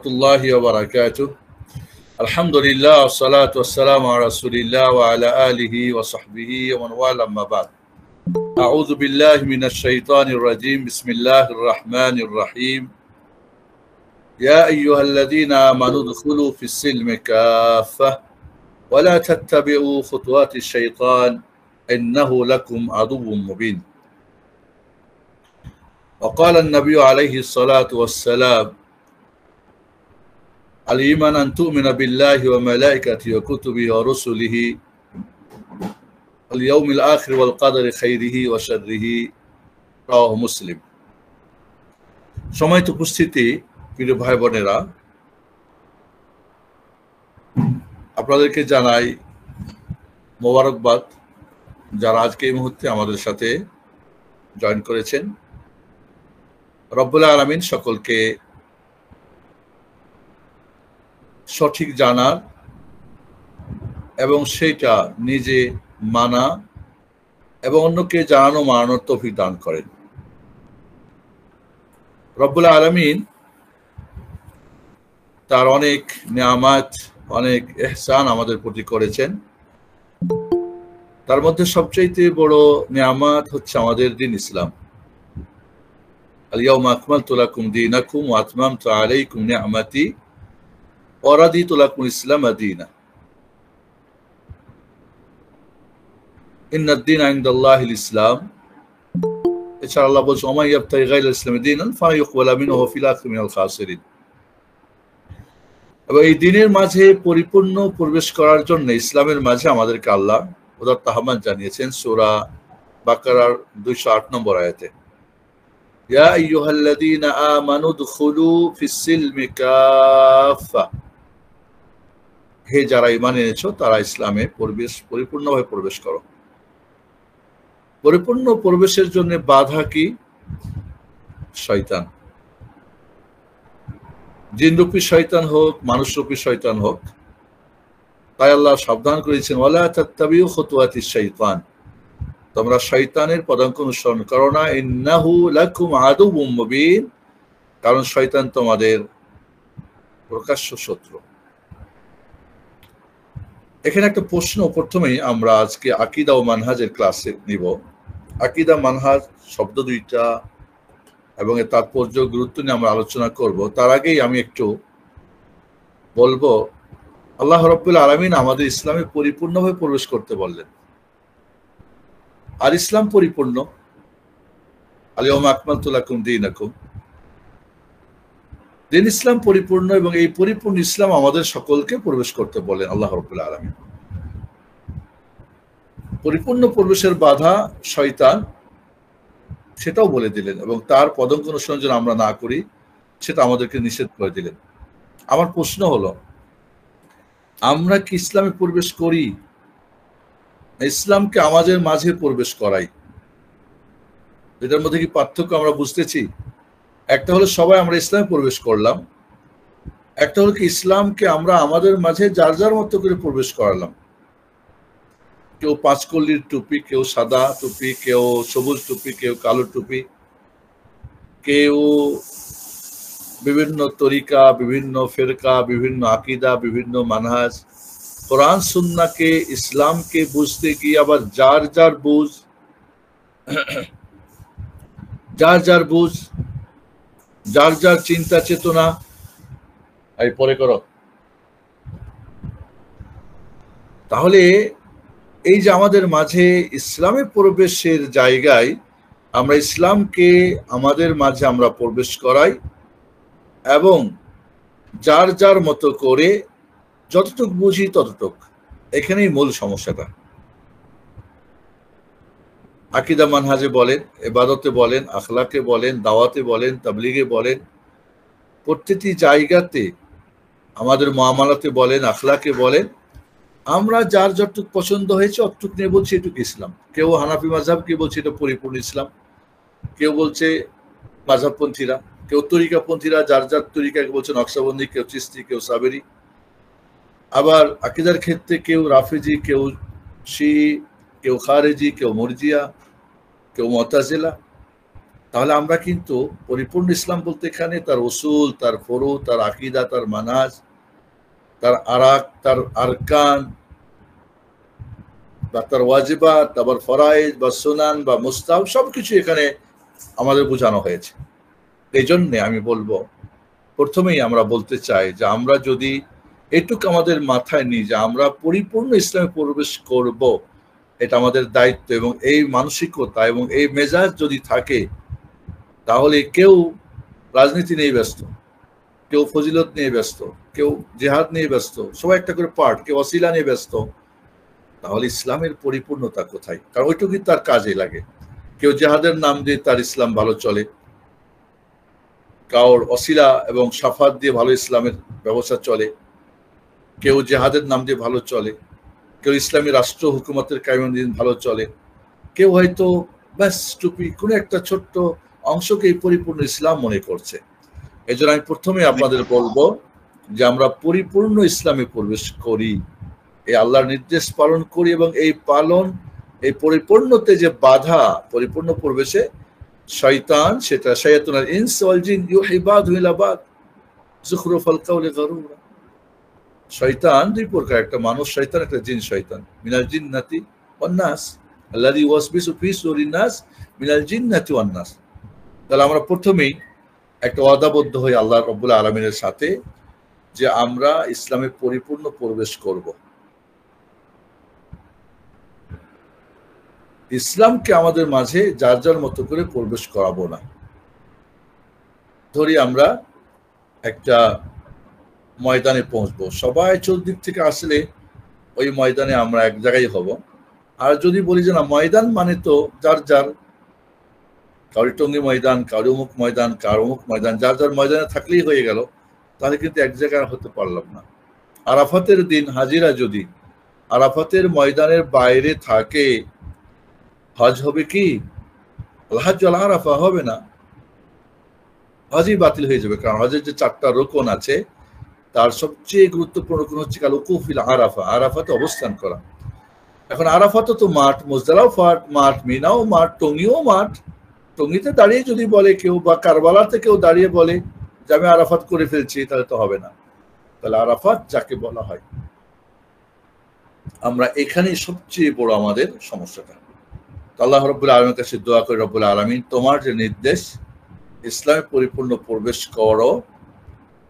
الله وبركاته. الحمد لله والصلاة والسلام على رسول الله وعلى آله وصحبه ومن والاه أما بعد. أعوذ بالله من الشيطان الرجيم. بسم الله الرحمن الرحيم. يا أيها الذين آمنوا ادخلوا في السلم كافة ولا تتبعوا خطوات الشيطان إنه لكم عدو مبين. وقال النبي عليه الصلاة والسلام: الإيمان أن تؤمن بالله وملائكته وكتبه ورسله اليوم الآخر والقدر خيره وشره رواه মুসলিম। সম্মানিত উপস্থিতি, প্রিয় ভাই বোনেরা, আপনাদেরকে জানাই মোবারকবাদ যারা আজকে এই মুহূর্তে আমাদের সাথে জয়েন করেছেন। রব্বুল আলামিন সকলকে সঠিক জানার এবং সেইটা নিজে মানা এবং অন্যকে জানানো মানানোর তৌফিক দান করেন। রব্বুল আলামিন তার অনেক নিয়ামত, অনেক ইহসান আমাদের প্রতি করেছেন। তার মধ্যে সবচেয়ে বড় নিয়ামত হচ্ছে আমাদের দিন ইসলাম। আল-ইয়াওমা আকমালতু লাকুম দীনাকুম ওয়া আতমামতু আলাইকুম নি'মাতি ওয়া রাদিতু লাকুম ইসলাম দীনা। ইন্নাদ দীনা ইনদাল্লাহিল ইসলাম। এছাড়া আল্লাহ বলছেন, ওয়া মান ইয়াবতাগি গায়রাল ইসলামি দীনান ফালান ইউকবালা মিনহু ওয়া ফিল আখিরাতি মিনাল খাসিরিন। এবং এই দিনের মাঝে পরিপূর্ণ প্রবেশ করার জন্য ইসলামের মাঝে আমাদেরকে আল্লাহ উদাত্ত আহ্বান জানিয়েছেন সূরা বাকারার 208 নম্বর আয়াতে। ইয়া আইয়ুহাল্লাযীনা আমানু দুখুলু ফিস-সিলমি কাফা। হে যারা ঈমান এনেছো তারা ইসলামে পরিপূর্ণভাবে প্রবেশ করো। পরিপূর্ণ প্রবেশের জন্য বাধা কি? শয়তান। জিনরূপী শয়তান হোক, মানুষরূপী শয়তান হোক। তাই আল্লাহ সাবধান করেছেন, ওয়ালা তাত্তাবিউ খুতুওয়াতিশ শাইতান। তোমরা শয়তানের পদাঙ্ক অনুসরণ করো না। ইন্নাহু লাকুম আদুউম মুবিন। কারণ শয়তান তোমাদের প্রকাশ্য শত্রু। এখানে একটা প্রশ্ন প্রথমেই আমরা আজকে আকীদা ও মানহাজের ক্লাসে নিব। আকীদা মানহাজ শব্দ দুইটা এবং এর তাৎপর্য গুরুত্ব নিয়ে আমরা আলোচনা করব। তার আগেই আমি একটু বলবো, আল্লাহ রাব্বুল আলামিন আমাদের ইসলামে পরিপূর্ণভাবে প্রবেশ করতে বললেন। আর ইসলাম পরিপূর্ণ। আল-ইয়াওমা আকমালতু লাকুম দীনাকুম। দিন ইসলাম পরিপূর্ণ এবং এই পরিপূর্ণ ইসলাম আমাদের সকলকে প্রবেশ করতে বলেন আল্লাহ রাব্বুল আলামিন। পরিপূর্ণ প্রবেশের বাধা শয়তান, সেটাও বলে দিলেন এবং তার পদাঙ্ক অনুসরণ যেন আমরা না করি সেটা আমাদেরকে নিষেধ করে দিলেন। আমার প্রশ্ন হলো, আমরা কি ইসলামে প্রবেশ করি? ইসলামকে আমাদের মাঝে প্রবেশ করাই। এটার মধ্যে কি পার্থক্য আমরা বুঝতেছি? একটা হলো সবাই আমরা ইসলামে প্রবেশ করলাম, একটা হলো কি ইসলামকে আমরা আমাদের মাঝে যার যার মতো করে প্রবেশ করালাম। কেউ 5 কলির টুপি, কেউ সাদা টুপি, কেউ সবুজ টুপি, কেউ কালো টুপি, কেউ বিভিন্ন তরিকা, বিভিন্ন ফেরকা, বিভিন্ন আকীদা, বিভিন্ন মানহাজ। কোরআন সুন্নাহকে, ইসলামকে বুঝতে গিয়ে আবার যার যার বুঝ, যার যার চিন্তা চেতনা। এই পরে করো। তাহলে এই যে আমাদের মাঝে ইসলামে প্রবেশের জায়গায় আমরা ইসলামকে আমাদের মাঝে আমরা প্রবেশ করাই এবং যার যার মতো করে যতটুক বুঝি ততটুক। এখানেই মূল সমস্যাটা। আকীদা মানহাজে বলেন, ইবাদতে বলেন, আখলাকে বলেন, দাওয়াতে বলেন, তাবলীগে বলেন, প্রত্যেকটি জায়গাতে আমাদের মুআমালাতে বলেন, আখলাকে বলেন, আমরা যার যতটুক পছন্দ হয়েছে অতটুক নিয়ে বলছি এটুকু ইসলাম। কেউ হানাফি মাযহাব, কেউ বলছে এটা পরিপূর্ণ ইসলাম, কেউ বলছে মাযহাবপন্থীরা, কেউ তরিকাপন্থীরা যার যার তরিকাকে বলছে নকশবন্দি, কেউ চিশতি, কেউ সাবেরি। আবার আকীদার ক্ষেত্রে কেউ রাফিজি, কেউ শিই, কেউ খারেজি, কেউ মুরজিয়া, কেউ মুতাজিলা। তাহলে আমরা কিন্তু পরিপূর্ণ ইসলাম বলতে এখানে তার উসুল, তার ফরু, তার আকীদা, তার মানহাজ, তার আরাক, তার আরকান বা তার ওয়াজিবাত, আবার ফরাইজ বা সুনান বা মুস্তাহাব সবকিছু এখানে আমাদের বোঝানো হয়েছে। এই জন্যে আমি বলবো, প্রথমেই আমরা বলতে চাই যে আমরা যদি এটুকু আমাদের মাথায় নিই যে আমরা পরিপূর্ণ ইসলামে প্রবেশ করব, এটা আমাদের দায়িত্ব, এবং এই মানসিকতা এবং এই মেজাজ যদি থাকে, তাহলে কেউ রাজনীতি নিয়ে ব্যস্ত, কেউ ফজিলত নিয়ে ব্যস্ত, কেউ জিহাদ নিয়ে ব্যস্ত, সবাই একটা করে পার্ট, কেউ ওসিলা নিয়ে ব্যস্ত, তাহলে ইসলামের পরিপূর্ণতা কোথায়? কারণ ওইটুকুই তার কাজে লাগে। কেউ জিহাদের নাম দিয়ে তার ইসলাম ভালো চলে, কারোর ওসিলা এবং সাফাত দিয়ে ভালো ইসলামের ব্যবস্থা চলে, কেউ জিহাদের নাম দিয়ে ভালো চলে, কেউ ইসলামী রাষ্ট্র হুকুমতের কায়েমের দিন ভালো চলে, কেউ হয়তো ব্যাস টুপি কোনো একটা ছোট্ট অংশকেই পরিপূর্ণ ইসলাম মনে করছে। এই জন্য আমি প্রথমে আপনাদের বলবো যে আমরা পরিপূর্ণ ইসলামে প্রবেশ করি, এই আল্লাহর নির্দেশ পালন করি, এবং এই পালন, এই পরিপূর্ণতে যে বাধা পরিপূর্ণ প্রবেশে, শয়তান, সেটা শায়াতুনাল ইনস ওয়াল জিন ইউহি বাযুহু ইলা বায যুখরুফাল কাওলি গারুরা। শয়তান দুই প্রকার, একটা মানুষ শয়তান, একটা জিন শয়তান। মিনাল জিন্নাতি ওয়ান নাস আল্লাযী ওয়াসবিসু ফি সুরিন নাস মিনাল জিন্নাতি ওয়ান নাস। তাহলে আমরা প্রথমেই একটা ওয়াদাবদ্ধ হই আল্লাহ রাব্বুল আলামিনের সাথে যে আমরা ইসলামে পরিপূর্ণ প্রবেশ করব। ইসলামকে আমাদের মাঝে যার যার মতো করে প্রবেশ করাবো না। ধরি আমরা একটা ময়দানে পৌঁছবো, সবাই চতুর্দিক থেকে আসলে ওই ময়দানে আমরা এক জায়গায় হব। আর যদি বলি যে না, ময়দান মানে তো যার যার, কারো টঙ্গী ময়দান, কারো অমুক ময়দান, কারো অমুক ময়দান, যার যার ময়দানে থাকলেই হয়ে গেল, তাহলে কিন্তু এক জায়গায় হতে পারলাম না। আরাফাতের দিন হাজিরা যদি আরাফাতের ময়দানের বাইরে থাকে, হজ হবে কি? হজ আরাফা হবে না, হজই বাতিল হয়ে যাবে। কারণ হজের যে 4টা রুকন আছে, তার সবচেয়ে গুরুত্বপূর্ণ রুকন হচ্ছে কাল উকুফিল আরাফা, আরাফাতে অবস্থান করা। এখন আরাফাতে তো মাঠ, মুজদালাও মাঠ, মিনাও মাঠ, টঙ্গিও মাঠ। টঙ্গিতে দাঁড়িয়ে যদি বলে কেউ, বা কারবালাতে কেউ দাঁড়িয়ে বলে যে আমি আরাফাত করে ফেলছি, তাহলে তো হবে না। তাহলে আরাফাত যাকে বলা হয়, আমরা এখানেই সবচেয়ে বড় আমাদের সমস্যাটা। আল্লাহ রাব্বুল আলামিনের কাছে দোয়া করি, রব্বুল আলামিন তোমার যে নির্দেশ ইসলামে পরিপূর্ণ প্রবেশ করো,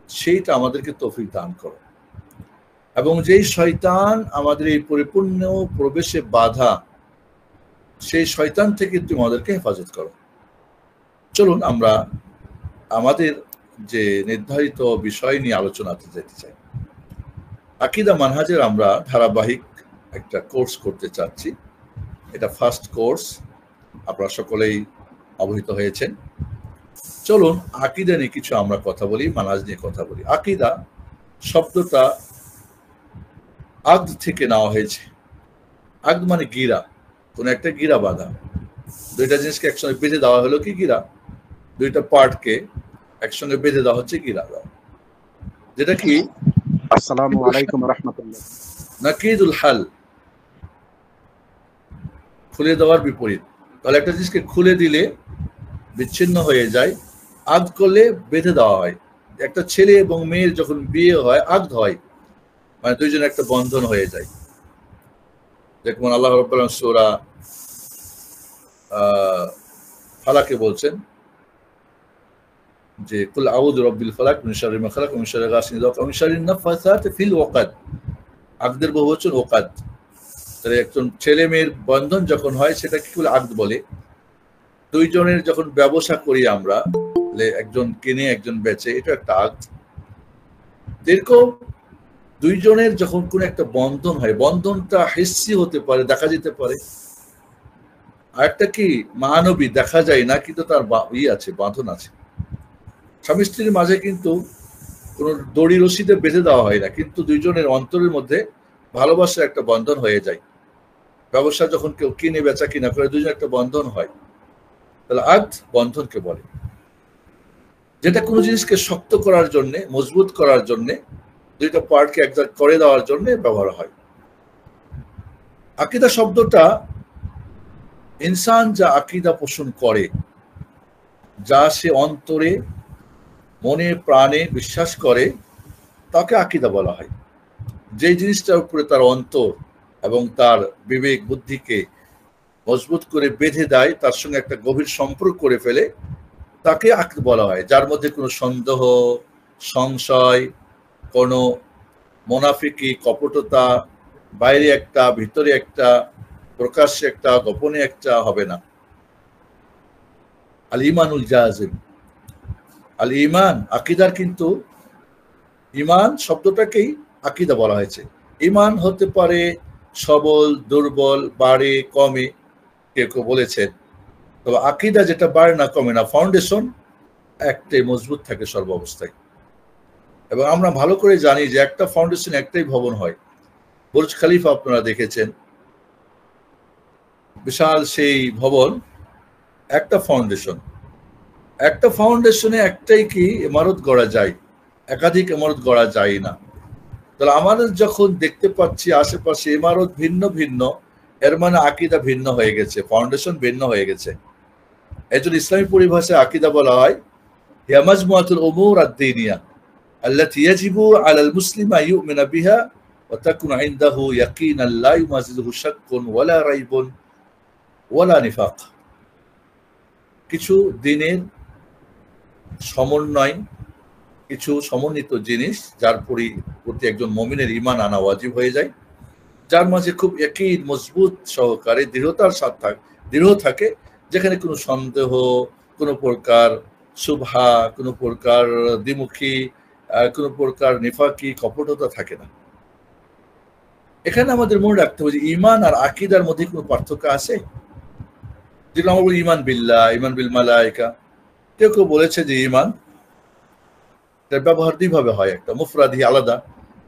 সেইটা আমাদেরকে তৌফিক দান করো, এবং যেই শয়তান আমাদের এই পরিপূর্ণ প্রবেশে বাধা, সেই শয়তান থেকে তুমি আমাদেরকে হেফাজত করো। চলুন আমরা আমাদের যে নির্ধারিত বিষয় নিয়ে আলোচনাতে যেতে চাই। আকীদা মানহাজের আমরা ধারাবাহিক একটা কোর্স করতে চাচ্ছি। এটা ফার্স্ট কোর্স, আপনারা সকলেই অবহিত হয়েছেন। চলুন আকীদা নিয়ে কিছু আমরা কথা বলি, মানহাজ নিয়ে কথা বলি। আকীদা শব্দটা আকদ থেকে নেওয়া হয়েছে। আকদ মানে গিরা, কোন একটা গিরা বাঁধা, দুইটা জিনিসকে একসঙ্গে বেঁধে দেওয়া হলো কি গিরা, দুইটা পার্টকে একসঙ্গে বেঁধে দেওয়া হচ্ছে গিরা, যেটা কি আসসালামু আলাইকুম ওয়া রাহমাতুল্লাহ, নাকিদুল হাল, খুলে দেওয়ার বিপরীত। তাহলে একটা জিনিসকে খুলে দিলে বিচ্ছিন্ন হয়ে যায়, আকদ করলে বেঁধে দেওয়া হয়। একটা ছেলে এবং মেয়ের যখন বিয়ে হয়, আকদ হয়, মানে দুইজন একটা বন্ধন হয়ে যায়। যেমন আল্লাহ রাব্বুল আলামিন সূরা ফালাকে বলছেন যে কুল আউযু বিরাব্বিল ফালাক মিন শাররি মা খালাক মিন শাররি গাসিকিন ইযা ওয়াকা মিন শাররি নাফাসাতি ফিল উকাদ। আকদের বহুবচন ওকাদ। তাহলে একজন ছেলে মেয়ের বন্ধন যখন হয়, সেটাকে কি বলে? আকদ বলে। দুইজনের যখন ব্যবসা করি আমরা, একজন কিনে একজন বেচে, এটা একটা আকদ। এরকম দুইজনের যখন কোন একটা বন্ধন হয়, বন্ধনটা হিস্সি হতে পারে, দেখা যেতে পারে, আর একটা কি মানবী, দেখা যায় না কিন্তু তার আছে, বাঁধন আছে। স্বামী স্ত্রীর মাঝে কিন্তু কোন দড়ি রশিতে বেঁধে দেওয়া হয় না, কিন্তু দুইজনের অন্তরের মধ্যে ভালোবাসার একটা বন্ধন হয়ে যায়। ব্যবসা যখন কেউ কিনে বেচা কিনা করে, দুইজন একটা বন্ধন হয়, তাহলে আকদ বন্ধনকে বলে। যেটা কোনো জিনিসকে শক্ত করার জন্য, মজবুত করার জন্য, দুইটা পার্টকে এক জায়গায় করে দেওয়ার জন্য ব্যবহার হয়। আকীদা শব্দটা ইনসান যা আকীদা পোষণ করে, যা সে অন্তরে মনে প্রাণে বিশ্বাস করে তাকে আকীদা বলা হয়। যে জিনিসটার উপরে তার অন্তর এবং তার বিবেক বুদ্ধিকে মজবুত করে বেঁধে দেয়, তার সঙ্গে একটা গভীর সম্পর্ক করে ফেলে, তাকে আকীদা বলা হয়। যার মধ্যে কোনো সন্দেহ, সংশয়, কোনো মুনাফিকি, কপটতা, বাইরে একটা ভিতরে একটা, প্রকাশ্যে একটা গোপনে একটা হবে না। আল ইমানুল জাযিম, আল ইমান আকীদার, কিন্তু ইমান শব্দটাকেই আকীদা বলা হয়েছে। ইমান হতে পারে সবল, দুর্বল, বাড়ে কমে, কেউ কেউ বলেছেন। তবে আকীদা যেটা বাড়ে না কমে না, ফাউন্ডেশন একটাই, মজবুত থাকে সর্বাবস্থায়। এবং আমরা ভালো করে জানি যে একটা ফাউন্ডেশন একটাই ভবন হয়। বুর্জ খলিফা আপনারা দেখেছেন, বিশাল সেই ভবন, একটা ফাউন্ডেশন। একটা ফাউন্ডেশনে একটাই কি ইমারত গড়া যায়, একাধিক ইমারত গড়া যায় না। তাহলে আমাদের যখন দেখতে পাচ্ছি আশেপাশে ইমারত ভিন্ন ভিন্ন, এর মানে আকীদা ভিন্ন হয়ে গেছে, ফাউন্ডেশন ভিন্ন হয়ে গেছে। এই জন্য ইসলামী পরিভাষায় আকীদা বলা হয় হিয়া মাজমুআতুল উমুর আদ-দীনিয়া আল্লাতী ইয়াজিবু আলাল মুসলিমি আন ইউমিনা বিহা ওয়া তাকুনু ইনদাহু ইয়াকিনান লা ইউমাজিলুহু শাক্কুন ওয়ালা রাইবুন ওয়ালা নিফাক। কিছু দিনের সমন্বয়, কিছু সমন্বিত জিনিস, যার প্রতি একজন মুমিনের ঈমান আনা ওয়াজিব হয়ে যায়, যার মাঝে খুব ইয়াকিন, মজবুত সহকারে দৃঢ় থাকে, যেখানে কোনো সন্দেহ, কোনো প্রকার শুভহা, কোনো প্রকার দ্বিমুখী, কোনো প্রকার নিফাকি, কপটতা থাকে না। এখানে আমাদের মনে রাখতে হবে যে ঈমান আর আকীদার মধ্যে কোনো পার্থক্য আছে। যেগুলো আমরা বলি ঈমান বিল্লাহ, ঈমান বিল মালায়েকা, কেউ কেউ বলেছে যে ঈমান এর ব্যবহার দুইভাবে হয়, একটা মুফরাদি আলাদা।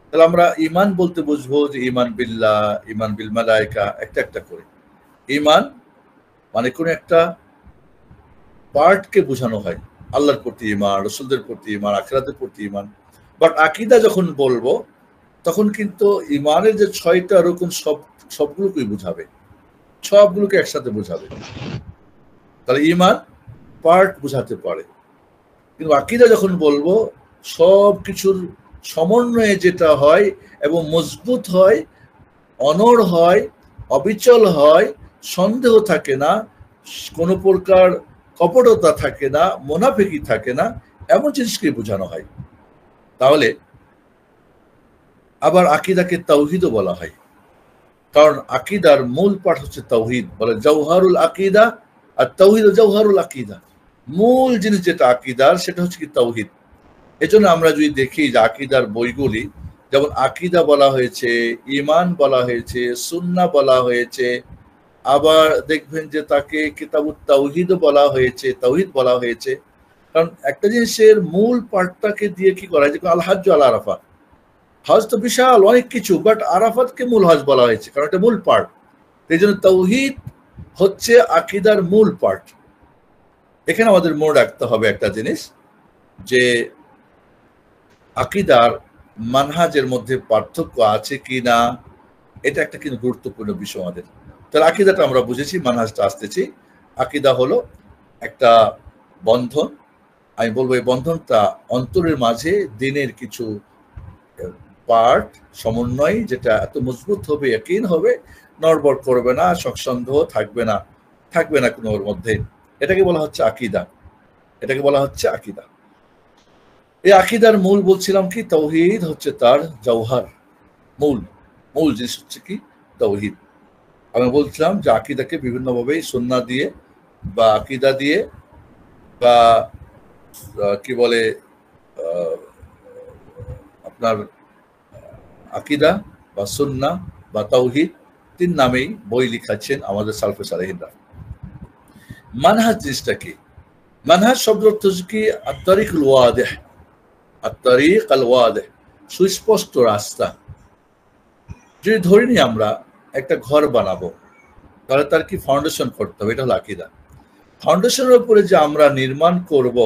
তাহলে আমরা ঈমান বলতে বুঝবো যে ঈমান বিল্লাহ, ঈমান বিল মালায়েকা, একটা একটা করে। ঈমান মানে কোন একটা পার্টকে বোঝানো হয়, আল্লাহর প্রতি ঈমান, রাসূলদের প্রতি ঈমান, আখিরাতের প্রতি ঈমান। বাট আকীদা যখন বলবো তখন কিন্তু ঈমানের যে ৬টা রকম সবগুলোকেই বুঝাবে, সবগুলোকে একসাথে বুঝাবে। তাহলে ঈমান পার্ট বুঝাতে পারে, কিন্তু আকীদা যখন বলবো সব কিছুর সমন্বয়ে যেটা হয় এবং মজবুত হয়, অনড় হয়, অবিচল হয়, সন্দেহ থাকে না, কোনো প্রকার কপটতা থাকে না, মুনাফিকি থাকে না, এমন জিনিসকে বোঝানো হয়। তাহলে আবার আকীদাকে তাওহীদও বলা হয়, কারণ আকীদার মূল পাঠ হচ্ছে তাওহীদ। বলে জাওহারুল আকীদা, আর তাওহীদ জাওহারুল আকীদা। মূল জিনিস যেটা আকীদার, সেটা হচ্ছে কি তাওহীদ। এজন্য আমরা যদি দেখি যে আকীদার বইগুলি, যেমন আকীদা বলা হয়েছে, ঈমান বলা হয়েছে, সুন্নাহ বলা হয়েছে, আবার দেখবেন যে তাকে কিতাবুত তাওহীদও বলা হয়েছে, তাওহীদ বলা হয়েছে। কারণ একটা জিনিসের মূল পার্টটাকে দিয়ে কি করা হয়, যে আল হাজ্জু আলা আরাফা, হজ তো বিশাল অনেক কিছু, বাট আরাফাতকে মূল হজ বলা হয়েছে কারণ এটা মূল পার্ট। এই জন্য তাওহীদ হচ্ছে আকীদার মূল পার্ট। এখানে আমাদের মনে রাখতে হবে একটা জিনিস, যে আকীদার মানহাজের মধ্যে পার্থক্য আছে কি না, এটা একটা কিন্তু গুরুত্বপূর্ণ বিষয় আমাদের। তাহলে আকীদাটা আমরা বুঝেছি, মানহাজটা আসতেছি। আকীদা হলো একটা বন্ধন, আমি বলবো এই বন্ধনটা অন্তরের মাঝে দিনের কিছু পার্ট সমন্বয়, যেটা এত মজবুত হবে, ইয়াকিন হবে, নড়বড় করবে না, সন্দেহ থাকবে না কোনো ওর মধ্যে। এটাকে বলা হচ্ছে আকীদা, এটাকে বলা হচ্ছে আকীদা। এই আকীদার মূল বলছিলাম কি, তাওহীদ হচ্ছে তার জওহার, মূল জিনিস হচ্ছে কি তাওহীদ। আমি বলছিলাম যে আকীদাকে বিভিন্নভাবে সুন্নাহ দিয়ে বা আকীদা দিয়ে বা কি বলে আপনার আকীদা বা সুন্নাহ বা তাওহীদ, ৩ নামেই বই লিখাচ্ছেন আমাদের সালফে সালেহিনরা। মানহাজ জিনিসটা কি? মানহাজ শব্দ অর্থ কি আত-তারিকুল ওয়াদিহ, আত-তারিক আল ওয়াদিহ, সুস্পষ্ট রাস্তা। যদি ধরে নিই আমরা একটা ঘর বানাবো, তাহলে তার কি ফাউন্ডেশন করতে হবে, এটা হলো আকীদা। ফাউন্ডেশনের উপরে যে আমরা নির্মাণ করব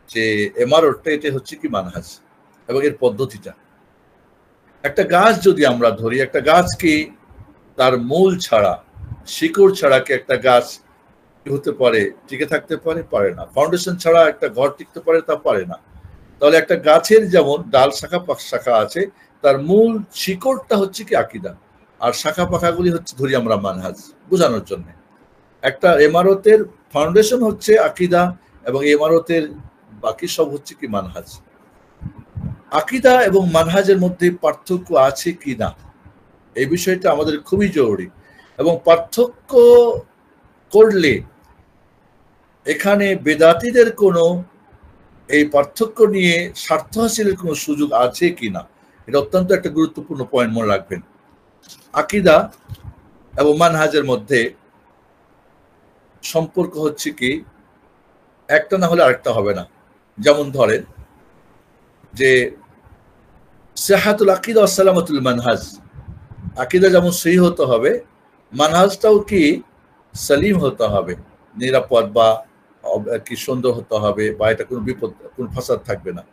যে ইমারতটা, এটা হচ্ছে কি মানহাজ এবং এর পদ্ধতিটা। একটা গাছ যদি আমরা ধরি, একটা গাছ কি তার মূল ছাড়া, শিকড় ছাড়া কি একটা গাছ হতে পারে, টিকে থাকতে পারে, পারে না। ফাউন্ডেশন ছাড়া একটা ঘর টিকতে পারে, তা পারে না। তাহলে একটা গাছের যেমন ডাল শাখা শাখা আছে, তার মূল শিকড়টা হচ্ছে কি আকীদা, আর শাখা পাখাগুলি হচ্ছে ধরি আমরা মানহাজ, বোঝানোর জন্য। একটা ইমারতের ফাউন্ডেশন হচ্ছে আকীদা, এবং ইমারতের বাকি সব হচ্ছে কি মানহাজ। আকীদা এবং মানহাজের মধ্যে পার্থক্য আছে কি না, এই বিষয়টা আমাদের খুবই জরুরি। এবং পার্থক্য করলে এখানে বেদাতীদের কোনো এই পার্থক্য নিয়ে স্বার্থ হাসিলের কোনো সুযোগ আছে কিনা, এটা অত্যন্ত একটা গুরুত্বপূর্ণ পয়েন্ট মনে রাখবেন। আকীদা এবং মানহাজের মধ্যে সম্পর্ক হচ্ছে কি, একটা না হলে আরেকটা হবে না। যেমন ধরেন যে সিহাতুল আকীদা ওয়া সালামাতুল মানহাজ, আকীদা যেমন সহি হতে হবে, মানহাজটাও কি সালিম হতে হবে, নিরাপদ বা কি সুন্দর হতে হবে, বা এটা কোনো বিপদ, কোনো ফাসাদ থাকবে না।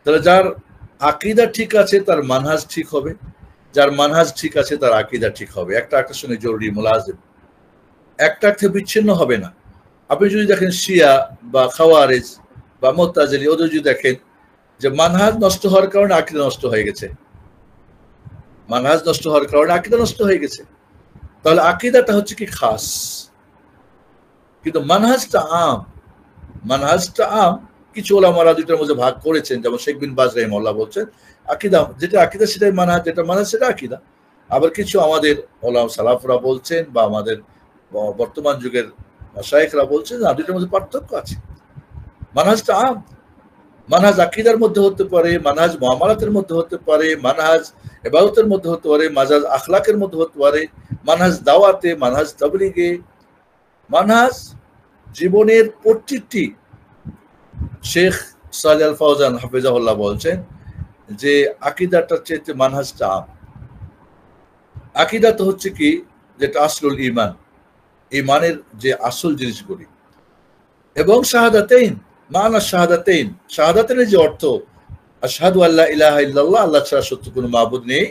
তাহলে যার আকীদা ঠিক আছে তার মানহাজ ঠিক হবে, যার মানহাজ ঠিক আছে তার আকীদা ঠিক হবে। একটা একটার সঙ্গে জরুরি, মুলাজিম, একটা থেকে বিচ্ছিন্ন হবে না। আপনি যদি দেখেন শিয়া বা খাওয়ারিজ বা মুতাজিলি, ওদের যদি দেখেন যে মানহাজ নষ্ট হওয়ার কারণে আকীদা নষ্ট হয়ে গেছে, মানহাজ নষ্ট হওয়ার কারণে আকীদা নষ্ট হয়ে গেছে, তাহলে আকীদাটা হচ্ছে কি খাস, কিন্তু মানহাজটা আম। মানহাজটা আম। কিছু ওলামারা দুইটার মধ্যে ভাগ করেছেন, যেমন শেখ বিন বাজ রাহিমাহুল্লাহ বলছেন আকীদা যেটা আকীদা সেটাই মানহাজ, যেটা মানহাজ সেটা আকীদা। আবার কিছু আমাদের ওলামা সালাফরা বলছেন, বা আমাদের বর্তমান যুগের মাশায়েখরা বলছেন না, দুইটার মধ্যে পার্থক্য আছে। মানহাজটা আম। মানহাজ আকীদার মধ্যে হতে পারে, মানহাজ মুআমালাতের মধ্যে হতে পারে, মানহাজ ইবাদতের মধ্যে হতে পারে, মানহাজ আখলাকের মধ্যে হতে পারে, মানহাজ দাওয়াতে, মানহাজ তাবলীগে, মানহাজ জীবনের প্রতিটি। শেখ সালেহ আল ফাওজান হাফিজাহুল্লাহ বলছেন যে আকীদাটার চেয়ে মানহাজটা আম। আকীদা তো হচ্ছে কি, যেটা আসলুল ঈমান, ঈমানের যে আসল জিনিসগুলি, এবং শাহাদাতাইন, মানা শাহাদাতাইন, শাহাদাতের যে অর্থ আশহাদু আল্লা ইলাহা ইল্লাল্লাহ, আল্লাহ ছাড়া সত্য কোনো মাবুদ নেই,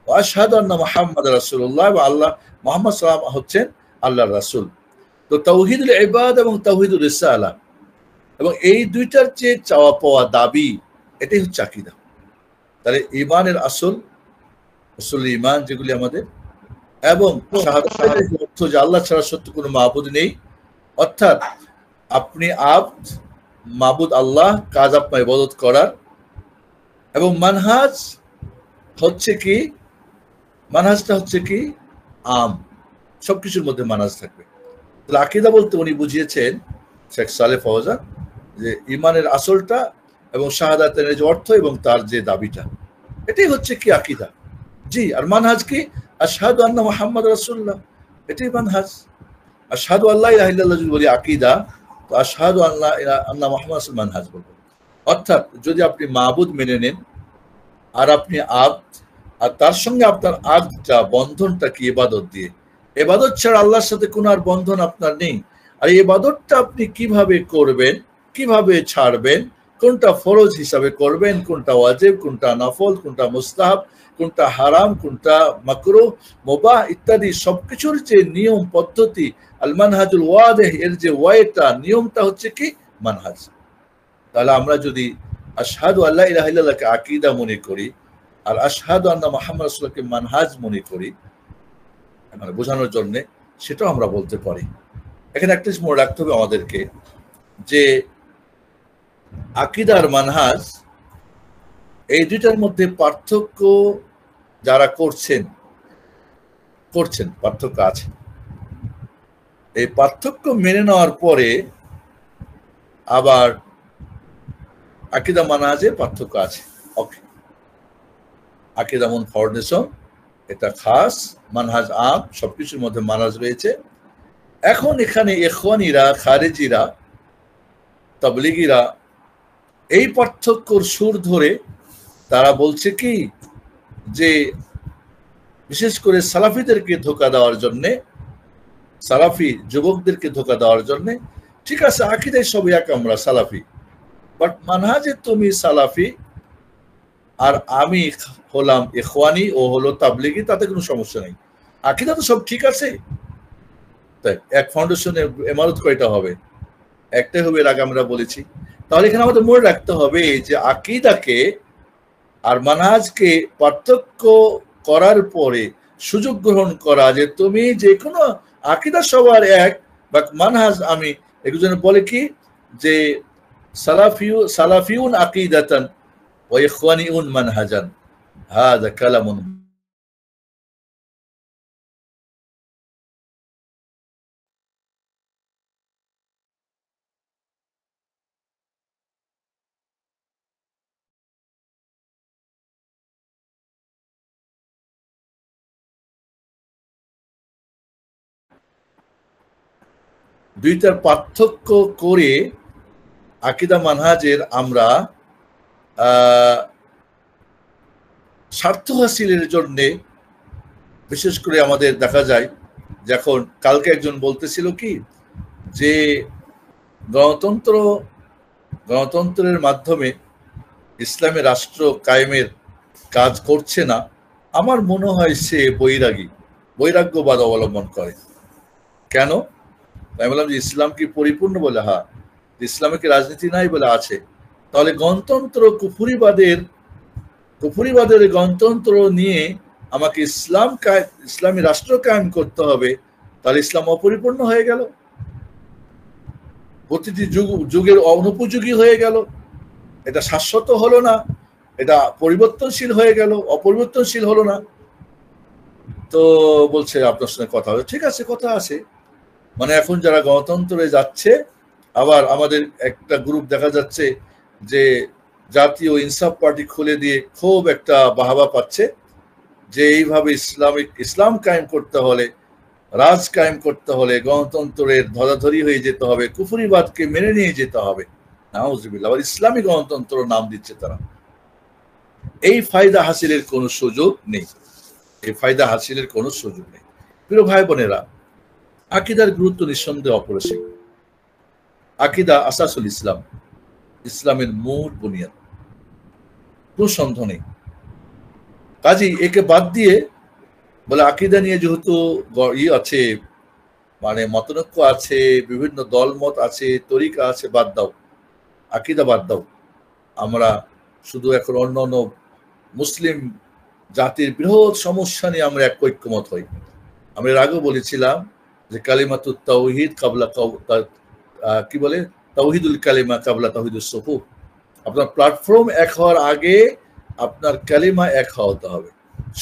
ওয়া আশহাদু আন্না মুহাম্মাদার রাসূলুল্লাহ, বা আল্লাহ মুহাম্মদ সাল্লাল্লাহু আলাইহি ওয়াসাল্লাম হচ্ছেন আল্লাহর রাসূল। তো তাওহীদুল ইবাদ এবং তাওহীদুর রিসালা, এবং এই দুইটার যে চাওয়া পাওয়া দাবি, এটাই হচ্ছে আকীদা। তাহলে ঈমানের আসল ঈমান যেগুলি আমাদের, এবং শাহাদাতের অর্থ যে আল্লাহ ছাড়া সত্য কোনো মাবুদ নেই, অর্থাৎ আপনি আব্দ, মাবুদ আল্লাহ, কাজ আপনার ইবাদত করার। এবং মানহাজ হচ্ছে কি, মানহাজটা হচ্ছে কি আম, সবকিছুর মধ্যে মানহাজ থাকবে। তাহলে আকীদা বলতে উনি বুঝিয়েছেন শেখ সালেহ ফাওজান যে ঈমানের আসলটা এবং শাহাদাতের যে অর্থ এবং তার যে দাবিটা, এটাই হচ্ছে কি আকীদা। জি, আর মানহাজ কি, আশহাদু আন্না মুহাম্মাদ রাসূলুল্লাহ, এটাই মানহাজ। আশহাদু আল্লা ইলাহা ইল্লাল্লাহ যদি বলি আকীদা, তো আশহাদু আন্না মুহাম্মাদ রাসূল মানহাজ বলবো। অর্থাৎ যদি আপনি মাবুদ মেনে নেন, আর আপনি আব্দ, আর তার সঙ্গে আপনার আব্দটা, বন্ধনটা কি ইবাদত দিয়ে, ইবাদত ছাড়া আল্লাহর সাথে কোনো আর বন্ধন আপনার নেই। আর এই ইবাদতটা আপনি কিভাবে করবেন, কিভাবে ছাড়বেন, কোনটা ফরজ হিসাবে করবেন, কোনটা ওয়াজিব, কোনটা নফল, কোনটা মুস্তাহাব, কোনটা হারাম, কোনটা মাকরুহ, মুবাহ ইত্যাদি সবকিছুর যে নিয়ম পদ্ধতি, আল মানহাজুল ওয়াদিহ, এর যে ওয়েটা, নিয়মটা হচ্ছে কি মানহাজ। তাহলে আমরা যদি আশহাদু আল্লা ইলাহা ইল্লাল্লাহকে আকীদা মনে করি, আর আশহাদু আন্না মুহাম্মাদ রাসূলুল্লাহকে মানহাজ মনে করি, মানে বোঝানোর জন্য, সেটাও আমরা বলতে পারি। এখানে একটা জিনিস মনে রাখতে হবে আমাদেরকে, যে আকীদা আর মানহাজ এই দুইটার মধ্যে পার্থক্য যারা করছেন, পার্থক্য আছে। এই পার্থক্য মেনে নেওয়ার পরে আবার আকীদা মানহাজে পার্থক্য আছে। ওকে, আকীদা মন ফাউন্ডেশন, এটা খাস, মানহাজ আম, সবকিছুর মধ্যে মানহাজ রয়েছে। এখন এখানে ইখওয়ানিরা, খারেজিরা, তাবলীগীরা এই পার্থক্যর সুর ধরে তারা বলছে কি, যে বিশেষ করে সালাফিদেরকে ধোঁকা দেওয়ার জন্যে, সালাফি যুবকদেরকে ধোঁকা দেওয়ার জন্যে, ঠিক আছে আকীদায় সব এক, আমরা সালাফি, বাট মানহাজে তুমি সালাফি আর আমি হলাম ইখওয়ানি, ও হলো তাবলীগী, তাতে কোনো সমস্যা নেই, আকীদা তো সব ঠিক আছে। তাই এক ফাউন্ডেশনের ইমারত কয়টা হবে? একটাই হবে, এর আগে আমরা বলেছি। তাহলে এখানে আমাদের মনে রাখতে হবে যে আকীদাকে আর মানহাজকে পার্থক্য করার পরে সুযোগ গ্রহণ করা, যে তুমি যে কোনো আকীদা সবার এক বা মানহাজ, আমি একজন বলে কি যে সালাফিউন আকীদাতান ওয়া ইখওয়ানিউন মানহাজান, হাযা কালামুন। দুইটার পার্থক্য করে আকীদা মানহাজের আমরা স্বার্থ হাসিলের জন্য, বিশেষ করে আমাদের দেখা যায়, যখন কালকে একজন বলতেছিল কি যে গণতন্ত্রের মাধ্যমে ইসলামী রাষ্ট্র কায়েমের কাজ করছে না, আমার মনে হয় সে বৈরাগ্যবাদ অবলম্বন করে। কেন? আমি বললাম যে ইসলাম কি পরিপূর্ণ? বলে হ্যাঁ। ইসলামে কি রাজনীতি নাই? বলে আছে। তাহলে গণতন্ত্র কুফরিবাদের গণতন্ত্র নিয়ে আমাকে ইসলামী রাষ্ট্র কায়েম করতে হবে, তাহলে ইসলাম অপরিপূর্ণ হয়ে গেল, প্রতিটি যুগের অনুপযোগী হয়ে গেল, এটা শাশ্বত হলো না, এটা পরিবর্তনশীল হয়ে গেল, অপরিবর্তনশীল হলো না। তো বলছে আপনার সঙ্গে কথা হবে। ঠিক আছে, কথা আছে। মানে এখন যারা গণতন্ত্রে যাচ্ছে, আবার আমাদের একটা গ্রুপ দেখা যাচ্ছে যে জাতীয় ইনসাফ পার্টি খুলে দিয়ে খুব একটা বাহাবা পাচ্ছে যে এইভাবে ইসলাম কায়েম করতে হলে, রাজ কায়েম করতে হলে গণতন্ত্রের ধরাধরি হয়ে যেতে হবে, কুফরিবাদকে মেনে নিয়ে যেতে হবে। নাউজুবিল্লাহ, আবার ইসলামী গণতন্ত্র নাম দিচ্ছে তারা। এই ফায়দা হাসিলের কোনো সুযোগ নেই, এই ফায়দা হাসিলের কোনো সুযোগ নেই। প্রিয় ভাই বোনেরা, আকীদার গুরুত্ব নিঃসন্দেহে অপরিসীম। আকীদা আসাসুল ইসলাম, ইসলামের মূল বুনিয়াদ, কোনো সন্দেহ নেই। কাজেই একে বাদ দিয়ে বলে আকীদা নিয়ে যেহেতু আছে, মানে মতনৈক্য আছে, বিভিন্ন দলমত আছে, তরিকা আছে, বাদ দাও, আকীদা বাদ দাও। আমরা শুধু এখন অন্যান্য মুসলিম জাতির বৃহৎ সমস্যা নিয়ে আমরা এক ঐক্যমত হই। আমরা এর আগেও বলেছিলাম যে কালিমাতুত তাওহীদ কাবলা, কি বলে, তাওহীদুল কালিমা কাবলা তাওহীদুস সুফুফ। আপনার প্ল্যাটফর্ম এক হওয়ার আগে আপনার কালিমা এক হতে হবে।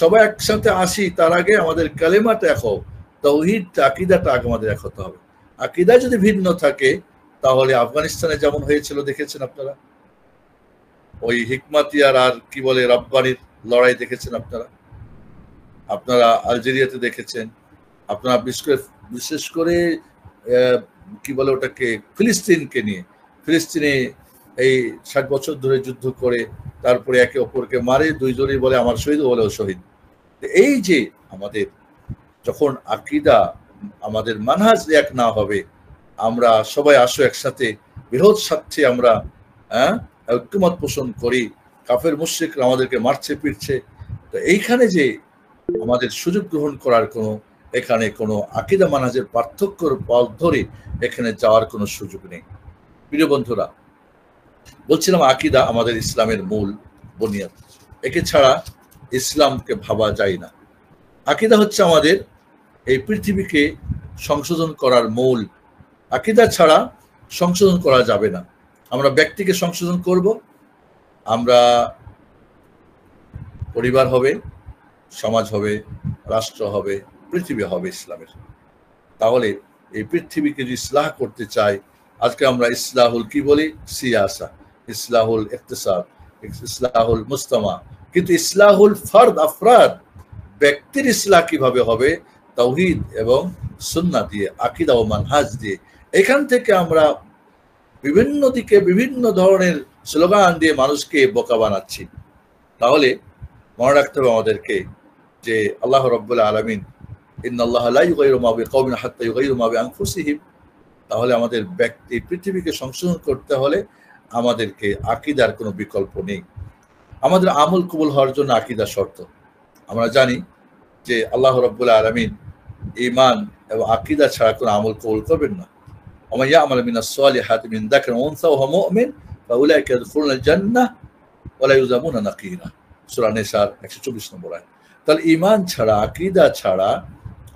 সবাই একসাথে আসি, তার আগে আমাদের কালিমাটা এক হোক, তাওহীদ আকীদাটা আগে আমাদের এক হতে হবে। আকীদা যদি ভিন্ন থাকে, তাহলে আফগানিস্তানে যেমন হয়েছিল দেখেছেন আপনারা, ওই হিকমাতিয়ার আর কি বলে রাব্বানির লড়াই দেখেছেন আপনারা আলজেরিয়াতে দেখেছেন, আপনারা বিশেষ করে কি বলে ওটাকে, ফিলিস্তিনকে নিয়ে, ফিলিস্তিনে এই 60 বছর ধরে যুদ্ধ করে তারপরে একে অপরকে মারে, দুইজনেই বলে আমার শহীদ, বলে ও শহীদ। এই যে আমাদের যখন আকীদা, আমাদের মানহাজ এক না হবে, আমরা সবাই আসো একসাথে, বৃহৎ স্বার্থে আমরা ঐক্যমত পোষণ করি, কাফের মুশরিকরা আমাদেরকে মারছে পিটছে, তো এইখানে যে আমাদের সুযোগ গ্রহণ করার এখানে কোনো আকীদা মানহাজের পার্থক্যর পথ ধরে এখানে যাওয়ার কোনো সুযোগ নেই। প্রিয় বন্ধুরা, বলছিলাম আকীদা আমাদের ইসলামের মূল বুনিয়াদ, একে ছাড়া ইসলামকে ভাবা যায় না। আকীদা হচ্ছে আমাদের এই পৃথিবীকে সংশোধন করার মূল। আকীদা ছাড়া সংশোধন করা যাবে না। আমরা ব্যক্তিকে সংশোধন করব, আমরা পরিবার হবে, সমাজ হবে, রাষ্ট্র হবে, পৃথিবী হবে ইসলামের। তাহলে এই পৃথিবীকে যদি ইসলাহ করতে চাই, আজকে আমরা ইসলাহুল কি বলি, সিয়াসা, ইসলাহুল ইকতিসাদ, ইসলাহুল মুজতামা, কিন্তু ইসলাহুল ফরদ, আফরাদ, ব্যক্তির ইসলাহ কিভাবে হবে? তাওহীদ এবং সুন্নাহ দিয়ে, আকীদা ও মানহাজ দিয়ে। এখান থেকে আমরা বিভিন্ন দিকে বিভিন্ন ধরনের স্লোগান দিয়ে মানুষকে বোকা বানাচ্ছি। তাহলে মনে রাখতে হবে আমাদেরকে যে আল্লাহ রাব্বুল আলামিন, ইন্নাল্লাহা লা ইউগাইরু মা বিকাওমিন হাত্তা ইউগাইরু মা বিআনফুসিহিম। তাহলে আমাদের ব্যক্তি পৃথিবীকে সংশোধন করতে হলে আমাদেরকে আকীদার কোনো বিকল্প নেই। আমাদের আমল কবুল হওয়ার জন্য আকীদা শর্ত। আমরা জানি যে আল্লাহ রাব্বুল আলামিন ঈমান এবং আকীদা ছাড়া কোনো আমল কবুল করবেন না। ওয়া মান ইয়া'মাল মিনাস সালিহাতি মিন যাকারিন ওয়া উনসা ওয়া হুয়া মুমিন ফাউলাইকা ইয়াদখুলুনাল জান্নাহ ওয়া লা ইউযামুনা নাকীরা। সূরা নিসার 124 নম্বর আয়াত। তাহলে ঈমান ছাড়া, আকীদা ছাড়া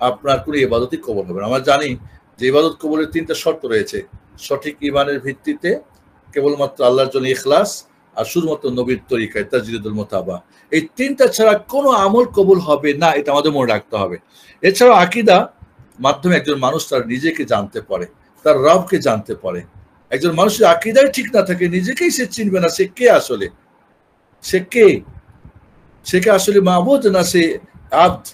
আপনার কোনো ইবাদতই কবুল হবে না। আমরা জানি যে ইবাদত কবুলের 3টা শর্ত রয়েছে। সঠিক ঈমানের ভিত্তিতে, কেবলমাত্র আল্লাহর জন্য ইখলাস, আর শুধুমাত্র নবীর তরিকায় তাজরিদুল মুতাবা। এই 3টা ছাড়া কোনো আমল কবুল হবে না, এটা আমাদের মনে রাখতে হবে। এছাড়াও আকীদা মাধ্যমে একজন মানুষ তার নিজেকে জানতে পারে, তার রবকে জানতে পারে। একজন মানুষের আকীদাই ঠিক না থাকে, নিজেকেই সে চিনবে না, সে কে আসলে, সে কে, সে কে আসলে মাবুদ না সে আব্দ।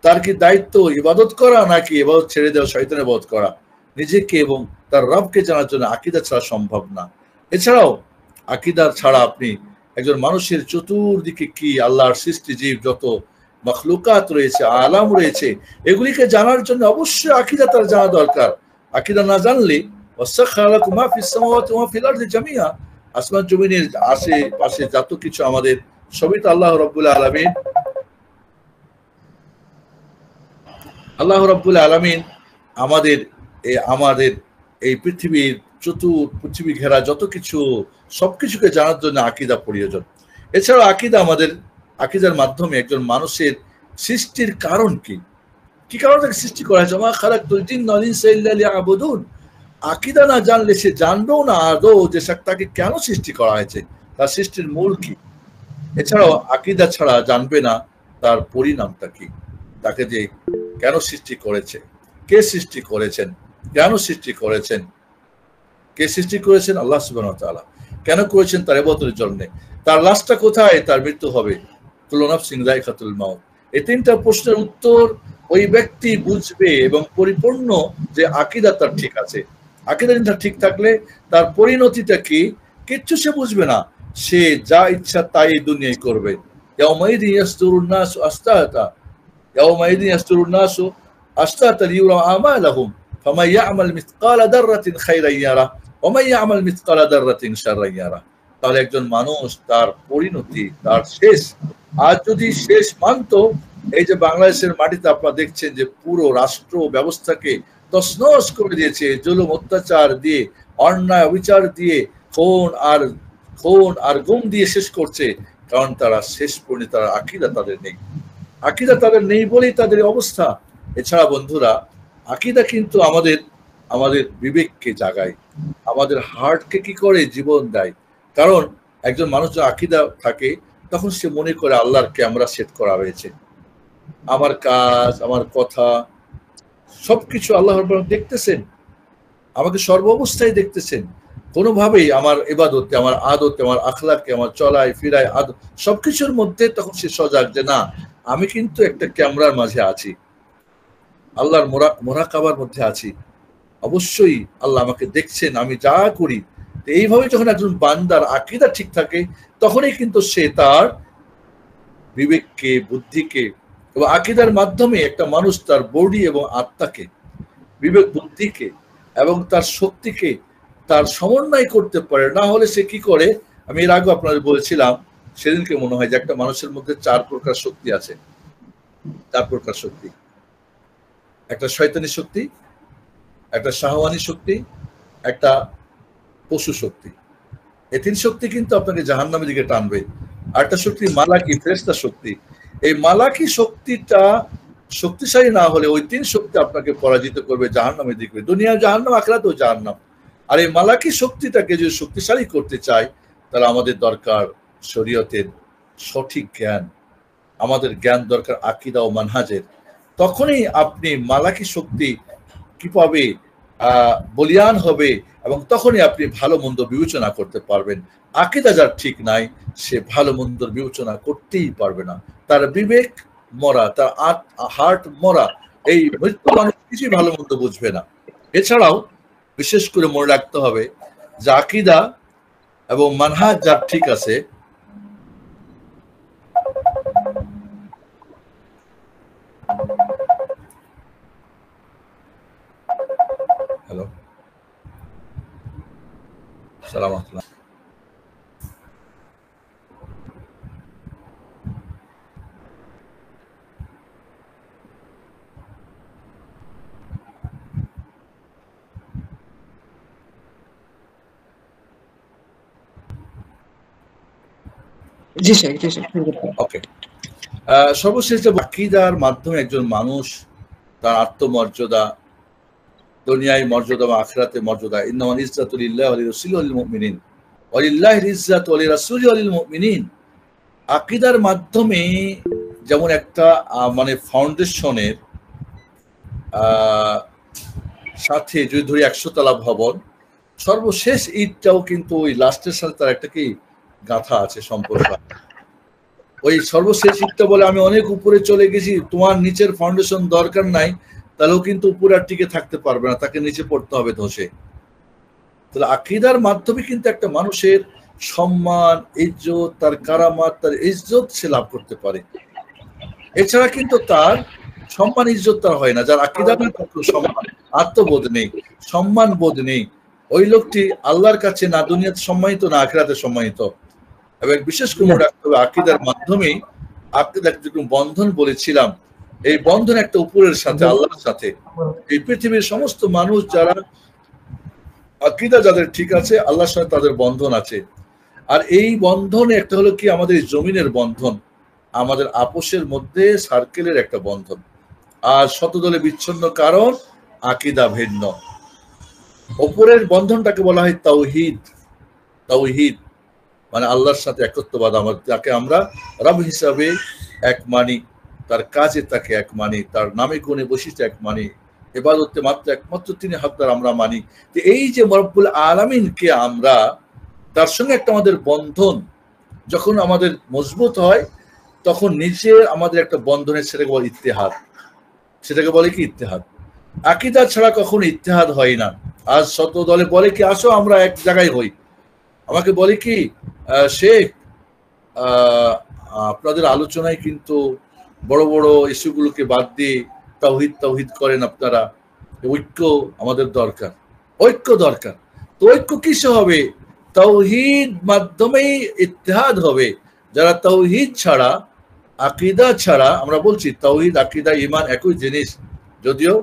তার কি দায়িত্ব ইবাদত করা নাকি ইবাদত ছেড়ে দেওয়া, শয়তানের ইবাদত করা? নিজেকে এবং তার রবকে জানার জন্য আকীদা ছাড়া সম্ভব না। এছাড়াও আকীদা ছাড়া আপনি একজন মানুষের চতুর্দিকে কি আল্লাহর সৃষ্টি জীব যত মখলুকাত রয়েছে, আলাম রয়েছে, এগুলিকে জানার জন্য অবশ্যই আকীদা তার জানা দরকার। আকীদা না জানলে ওয়াসাখারা লাকুম মা ফিস সামাওয়াতি ওয়া ফিল আরদি জামিআ, আসমান জমিনের আশেপাশে যত কিছু আমাদের, সবই তো আল্লাহ রাব্বুল আলামিন, আল্লাহ রাব্বুল আলামিন আমাদের এই পৃথিবীর পৃথিবী ঘেরা যত কিছু, সবকিছুকে জানার জন্য আকীদা প্রয়োজন। এছাড়াও আকীদার মাধ্যমে একজন মানুষের সৃষ্টির কারণ কি, কি কারণে তাকে সৃষ্টি করা হয়েছে। ওয়া মা খালাকতুল জিন্না ওয়াল ইনসা ইল্লা লিয়াবুদুন। আকীদা না জানলে সে জানবেও না আদৌ যে তাকে কেন সৃষ্টি করা হয়েছে, তার সৃষ্টির মূল কি। এছাড়াও আকীদা ছাড়া জানবে না তার পরিণামটা কি, তাকে যে কেন সৃষ্টি করেছে, কে সৃষ্টি করেছেন, কেন সৃষ্টি করেছেন, কে সৃষ্টি করেছেন? আল্লাহ সুবহানাহু ওয়া তাআলা। কেন করেছেন? তার ইবাদতের জন্য। তার লাশটা কোথায়? তার মৃত্যু হবে। কুল্লু নাফসিন যায়কাতুল মাউত। এই 3টা প্রশ্নের উত্তর ওই ব্যক্তি বুঝবে এবং পরিপূর্ণ যে আকীদা তার ঠিক আছে। আকীদা ঠিক থাকলে তার পরিণতিটা কি কিচ্ছু সে বুঝবে না, সে যা ইচ্ছা তাই এই দুনিয়ায় করবে। ইয়াউমাইযিন ইয়াসদুরুন নাসু আশতাতা, ইয়াউমাইযিন ইয়াসদুরুন নাসু আশতাতা লিইউরা আমালাহুম ফামান ইয়া'মাল মিসকালা দাররাতিন খায়রান ইয়ারা ওয়া মান ইয়া'মাল মিসকালা দাররাতিন শাররান ইয়ারা। তাহলে একজন মানুষ তার পরিণতি, তার শেষ, আজ যদি শেষ মানতো, এই যে বাংলাদেশের মাটিতে আপনারা দেখছেন যে পুরো রাষ্ট্র ব্যবস্থাকে তছনছ করে দিয়েছে, জুলুম অত্যাচার দিয়ে, অন্যায় অবিচার দিয়ে, খুন আর গুম দিয়ে শেষ করছে, কারণ তারা শেষ পরিণতি, তারা আকীদা তাদের নেই। আকীদা তাদের নেই বলেই তাদের অবস্থা। এছাড়া বন্ধুরা, আকীদা কিন্তু আমাদের বিবেককে জাগায়, আমাদের হার্টকে কি করে, জীবন দেয়। কারণ একজন মানুষ যখন আকীদা থাকে, তখন সে মনে করে আল্লাহর ক্যামেরা সেট করা হয়েছে, আমার কাজ, আমার কথা, সবকিছু আল্লাহ রাব্বুল দেখতেছেন, আমাকে সর্ব অবস্থায় দেখতেছেন। কোনোভাবেই আমার ইবাদতে, আমার আদতে, আমার আখলাকে, আমার চলায় ফিরায় সবকিছুর মধ্যে তখন সে সজাগ যে না, আমি কিন্তু একটা ক্যামেরার মাঝে আছি, আল্লাহর মোরাকাবার মধ্যে আছি, অবশ্যই আল্লাহ আমাকে দেখছেন আমি যা করি। এইভাবে যখন একজন বান্দার আকীদা ঠিক থাকে, তখনই কিন্তু সে তার বিবেককে, বুদ্ধিকে, এবং আকীদার মাধ্যমে একটা মানুষ তার বডি এবং আত্মাকে, বিবেক বুদ্ধিকে এবং তার শক্তিকে তার সমন্বয় করতে পারে। না হলে সে কি করে, আমি এর আগে আপনাদের বলেছিলাম, সেদিনকে মনে হয় যে একটা মানুষের মধ্যে 4 প্রকার শক্তি আছে। 4 প্রকার শক্তি, একটা শয়তানি শক্তি, একটা শাহওয়ানি শক্তি, একটা পশু শক্তি। এই 3 শক্তি কিন্তু আপনাকে জাহান্নামের দিকে টানবে। আর একটা শক্তি মালাকি, ফেরেশতা শক্তি। এই মালাকি শক্তিটা শক্তিশালী না হলে ওই 3 শক্তি আপনাকে পরাজিত করবে, জাহান্নামের দিকে, দুনিয়া জাহান্নাম, আখিরাতেও জাহান্নাম। আর এই মালাকি শক্তিটাকে যদি শক্তিশালী করতে চাই, তাহলে আমাদের দরকার শরীয়তের সঠিক জ্ঞান, আমাদের জ্ঞান দরকার আকীদা ও মানহাজের। তখনই আপনি মালাকি শক্তি কিভাবে বলিয়ান হবে, এবং তখনই আপনি ভালো মন্দ বিবেচনা করতে পারবেন। আকীদা যার ঠিক নাই, সে ভালো মন্দর বিবেচনা করতেই পারবে না, তার বিবেক মরা, তার হার্ট মরা। এই মৃত্যু মানুষ কিছুই ভালো মন্দ বুঝবে না। এছাড়াও বিশেষ করে মনে রাখতে হবে যে আকীদা এবং মানহাজ যার ঠিক আছে, হ্যালো, সালাম। জি স্যার, জি স্যার, শুরু করতে ওকে। সর্বশেষ যে আকীদার মাধ্যমে একজন মানুষ তার আত্মমর্যাদা, দুনিয়ায় মর্যাদা বা আখিরাতে মর্যাদা, ইন্নামাল ইজ্জাতু লিল্লাহি ওয়া লিরাসূলিহি ওয়া লিল মুমিনিন ওয়া লিল্লাহিল ইজ্জাতু ওয়া লিরাসূলিহি ওয়া লিল মুমিনিন। আকীদার মাধ্যমে যেমন একটা মানে ফাউন্ডেশনের সাথে যদি ধরি 100 তলা ভবন, সর্বশেষ ইটটাও কিন্তু ওই লাস্টের সাথে তার একটা কি গাঁথা আছে, সম্পর্ক। ওই সর্বশেষ ইটটা বলে আমি অনেক উপরে চলে গেছি, তোমার নিচের ফাউন্ডেশন দরকার নাই, তাহলেও কিন্তু উপরে আর টিকে থাকতে পারবে না, তাকে নিচে পড়তে হবে ধসে। তাহলে আকীদার মাধ্যমে কিন্তু একটা মানুষের সম্মান, ইজ্জত, তার কারামাত, তার ইজ্জত সে লাভ করতে পারে। এছাড়া কিন্তু তার সম্মান ইজ্জত তার হয় না। যার আকীদা না, তার সম্মান, আত্মবোধ নেই, সম্মান বোধ নেই, ওই লোকটি আল্লাহর কাছে না দুনিয়াতে সম্মানিত না আখিরাতে সম্মানিত। এবং বিশেষ করে রাখতে হবে আকীদার মাধ্যমেই, আকীদার যে বন্ধন বলেছিলাম, এই বন্ধন একটা উপরের সাথে, আল্লাহর সাথে। এই পৃথিবীর সমস্ত মানুষ যারা আকীদা যাদের ঠিক আছে, আল্লাহর সাথে তাদের বন্ধন আছে। আর এই বন্ধনে একটা হলো কি আমাদের জমিনের বন্ধন, আমাদের আপোষের মধ্যে সার্কেলের একটা বন্ধন। আর শতদলে বিচ্ছিন্ন কারণ আকীদা ভিন্ন। ওপরের বন্ধনটাকে বলা হয় তাওহীদ। তাওহীদ মানে আল্লাহর সাথে একত্ববাদ, তাকে আমরা রব হিসাবে এক মানি, তার কাজে তাকে এক মানি, তার নামে গুণে বৈশিষ্ট্য এক মানি, ইবাদতে মাত্র একমাত্র তিনি হকদার আমরা মানি। যে এই যে রব্বুল আলামিনকে আমরা, তার সঙ্গে একটা আমাদের বন্ধন যখন আমাদের মজবুত হয়, তখন নিচে আমাদের একটা বন্ধনের, সেটাকে বলে ইত্তেহাদ। সেটাকে বলে কি ইত্তেহাদ। আকীদা ছাড়া কখনো ইত্তেহাদ হয় না। আজ শত দলে বলে কি আসো আমরা এক জায়গায় হই, আমাকে বলে কি শেখ আপনাদের আলোচনায় কিন্তু বড় বড় ইস্যুগুলোকে বাদ দিয়ে তাওহীদ তাওহীদ করেন আপনারা, ঐক্য আমাদের দরকার, ঐক্য দরকার। তো ঐক্য কিসে হবে? তাওহীদ মাধ্যমেই ইত্তেহাদ হবে। যারা তাওহীদ ছাড়া, আকীদা ছাড়া, আমরা বলছি তাওহীদ আকীদা ঈমান একই জিনিস, যদিও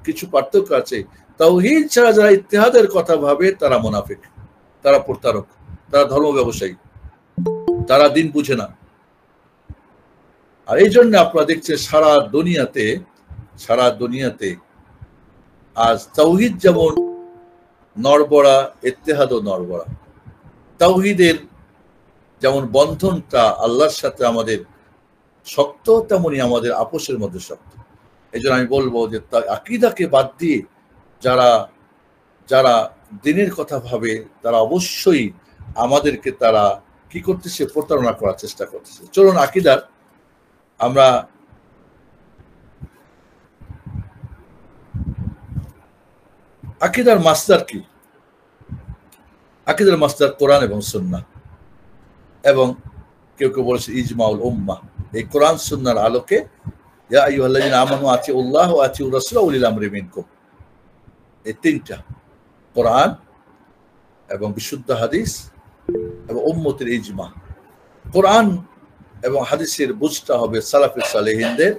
কিছু পার্থক্য আছে। তাওহীদ ছাড়া যারা ইত্তেহাদের কথা ভাবে, তারা মুনাফিক, তারা প্রতারক, তারা ধর্ম ব্যবসায়ী, তারা দিন বুঝে না। আর এই জন্য আপনারা দেখছেন সারা দুনিয়াতে আজ তাওহীদ যেমন নড়বড়া, ইত্তেহাদও নড়বড়া। তাওহীদের যেমন বন্ধনটা আল্লাহর সাথে আমাদের শক্ত, তেমনি আমাদের আপোষের মধ্যে শক্ত। এই জন্য আমি বলবো যে আকীদাকে বাদ দিয়ে যারা দিনের কথা ভাবে, তারা অবশ্যই আমাদেরকে তারা কি করতেছে, প্রতারণা করার চেষ্টা করতেছে। চলুন আমরা আকীদার মাসদার কি? আকীদার মাসদার কোরআন এবং সুন্নাহ, এবং কেউ কেউ বলেছে ইজমাউল উম্মাহ। এই কোরআন সুন্নাহর আলোকে ইয়া আইয়ুহাল্লাযীনা আমানু আতিউল্লাহ ওয়া আতিউর রাসূল ওয়া উলিল আমরি মিনকুম, এই তিনটা, কোরআন এবং বিশুদ্ধ হাদিস এবং উম্মতের ইজমা। কোরআন এবং হাদিসের বুঝটা হবে সালাফে সালেহিনদের,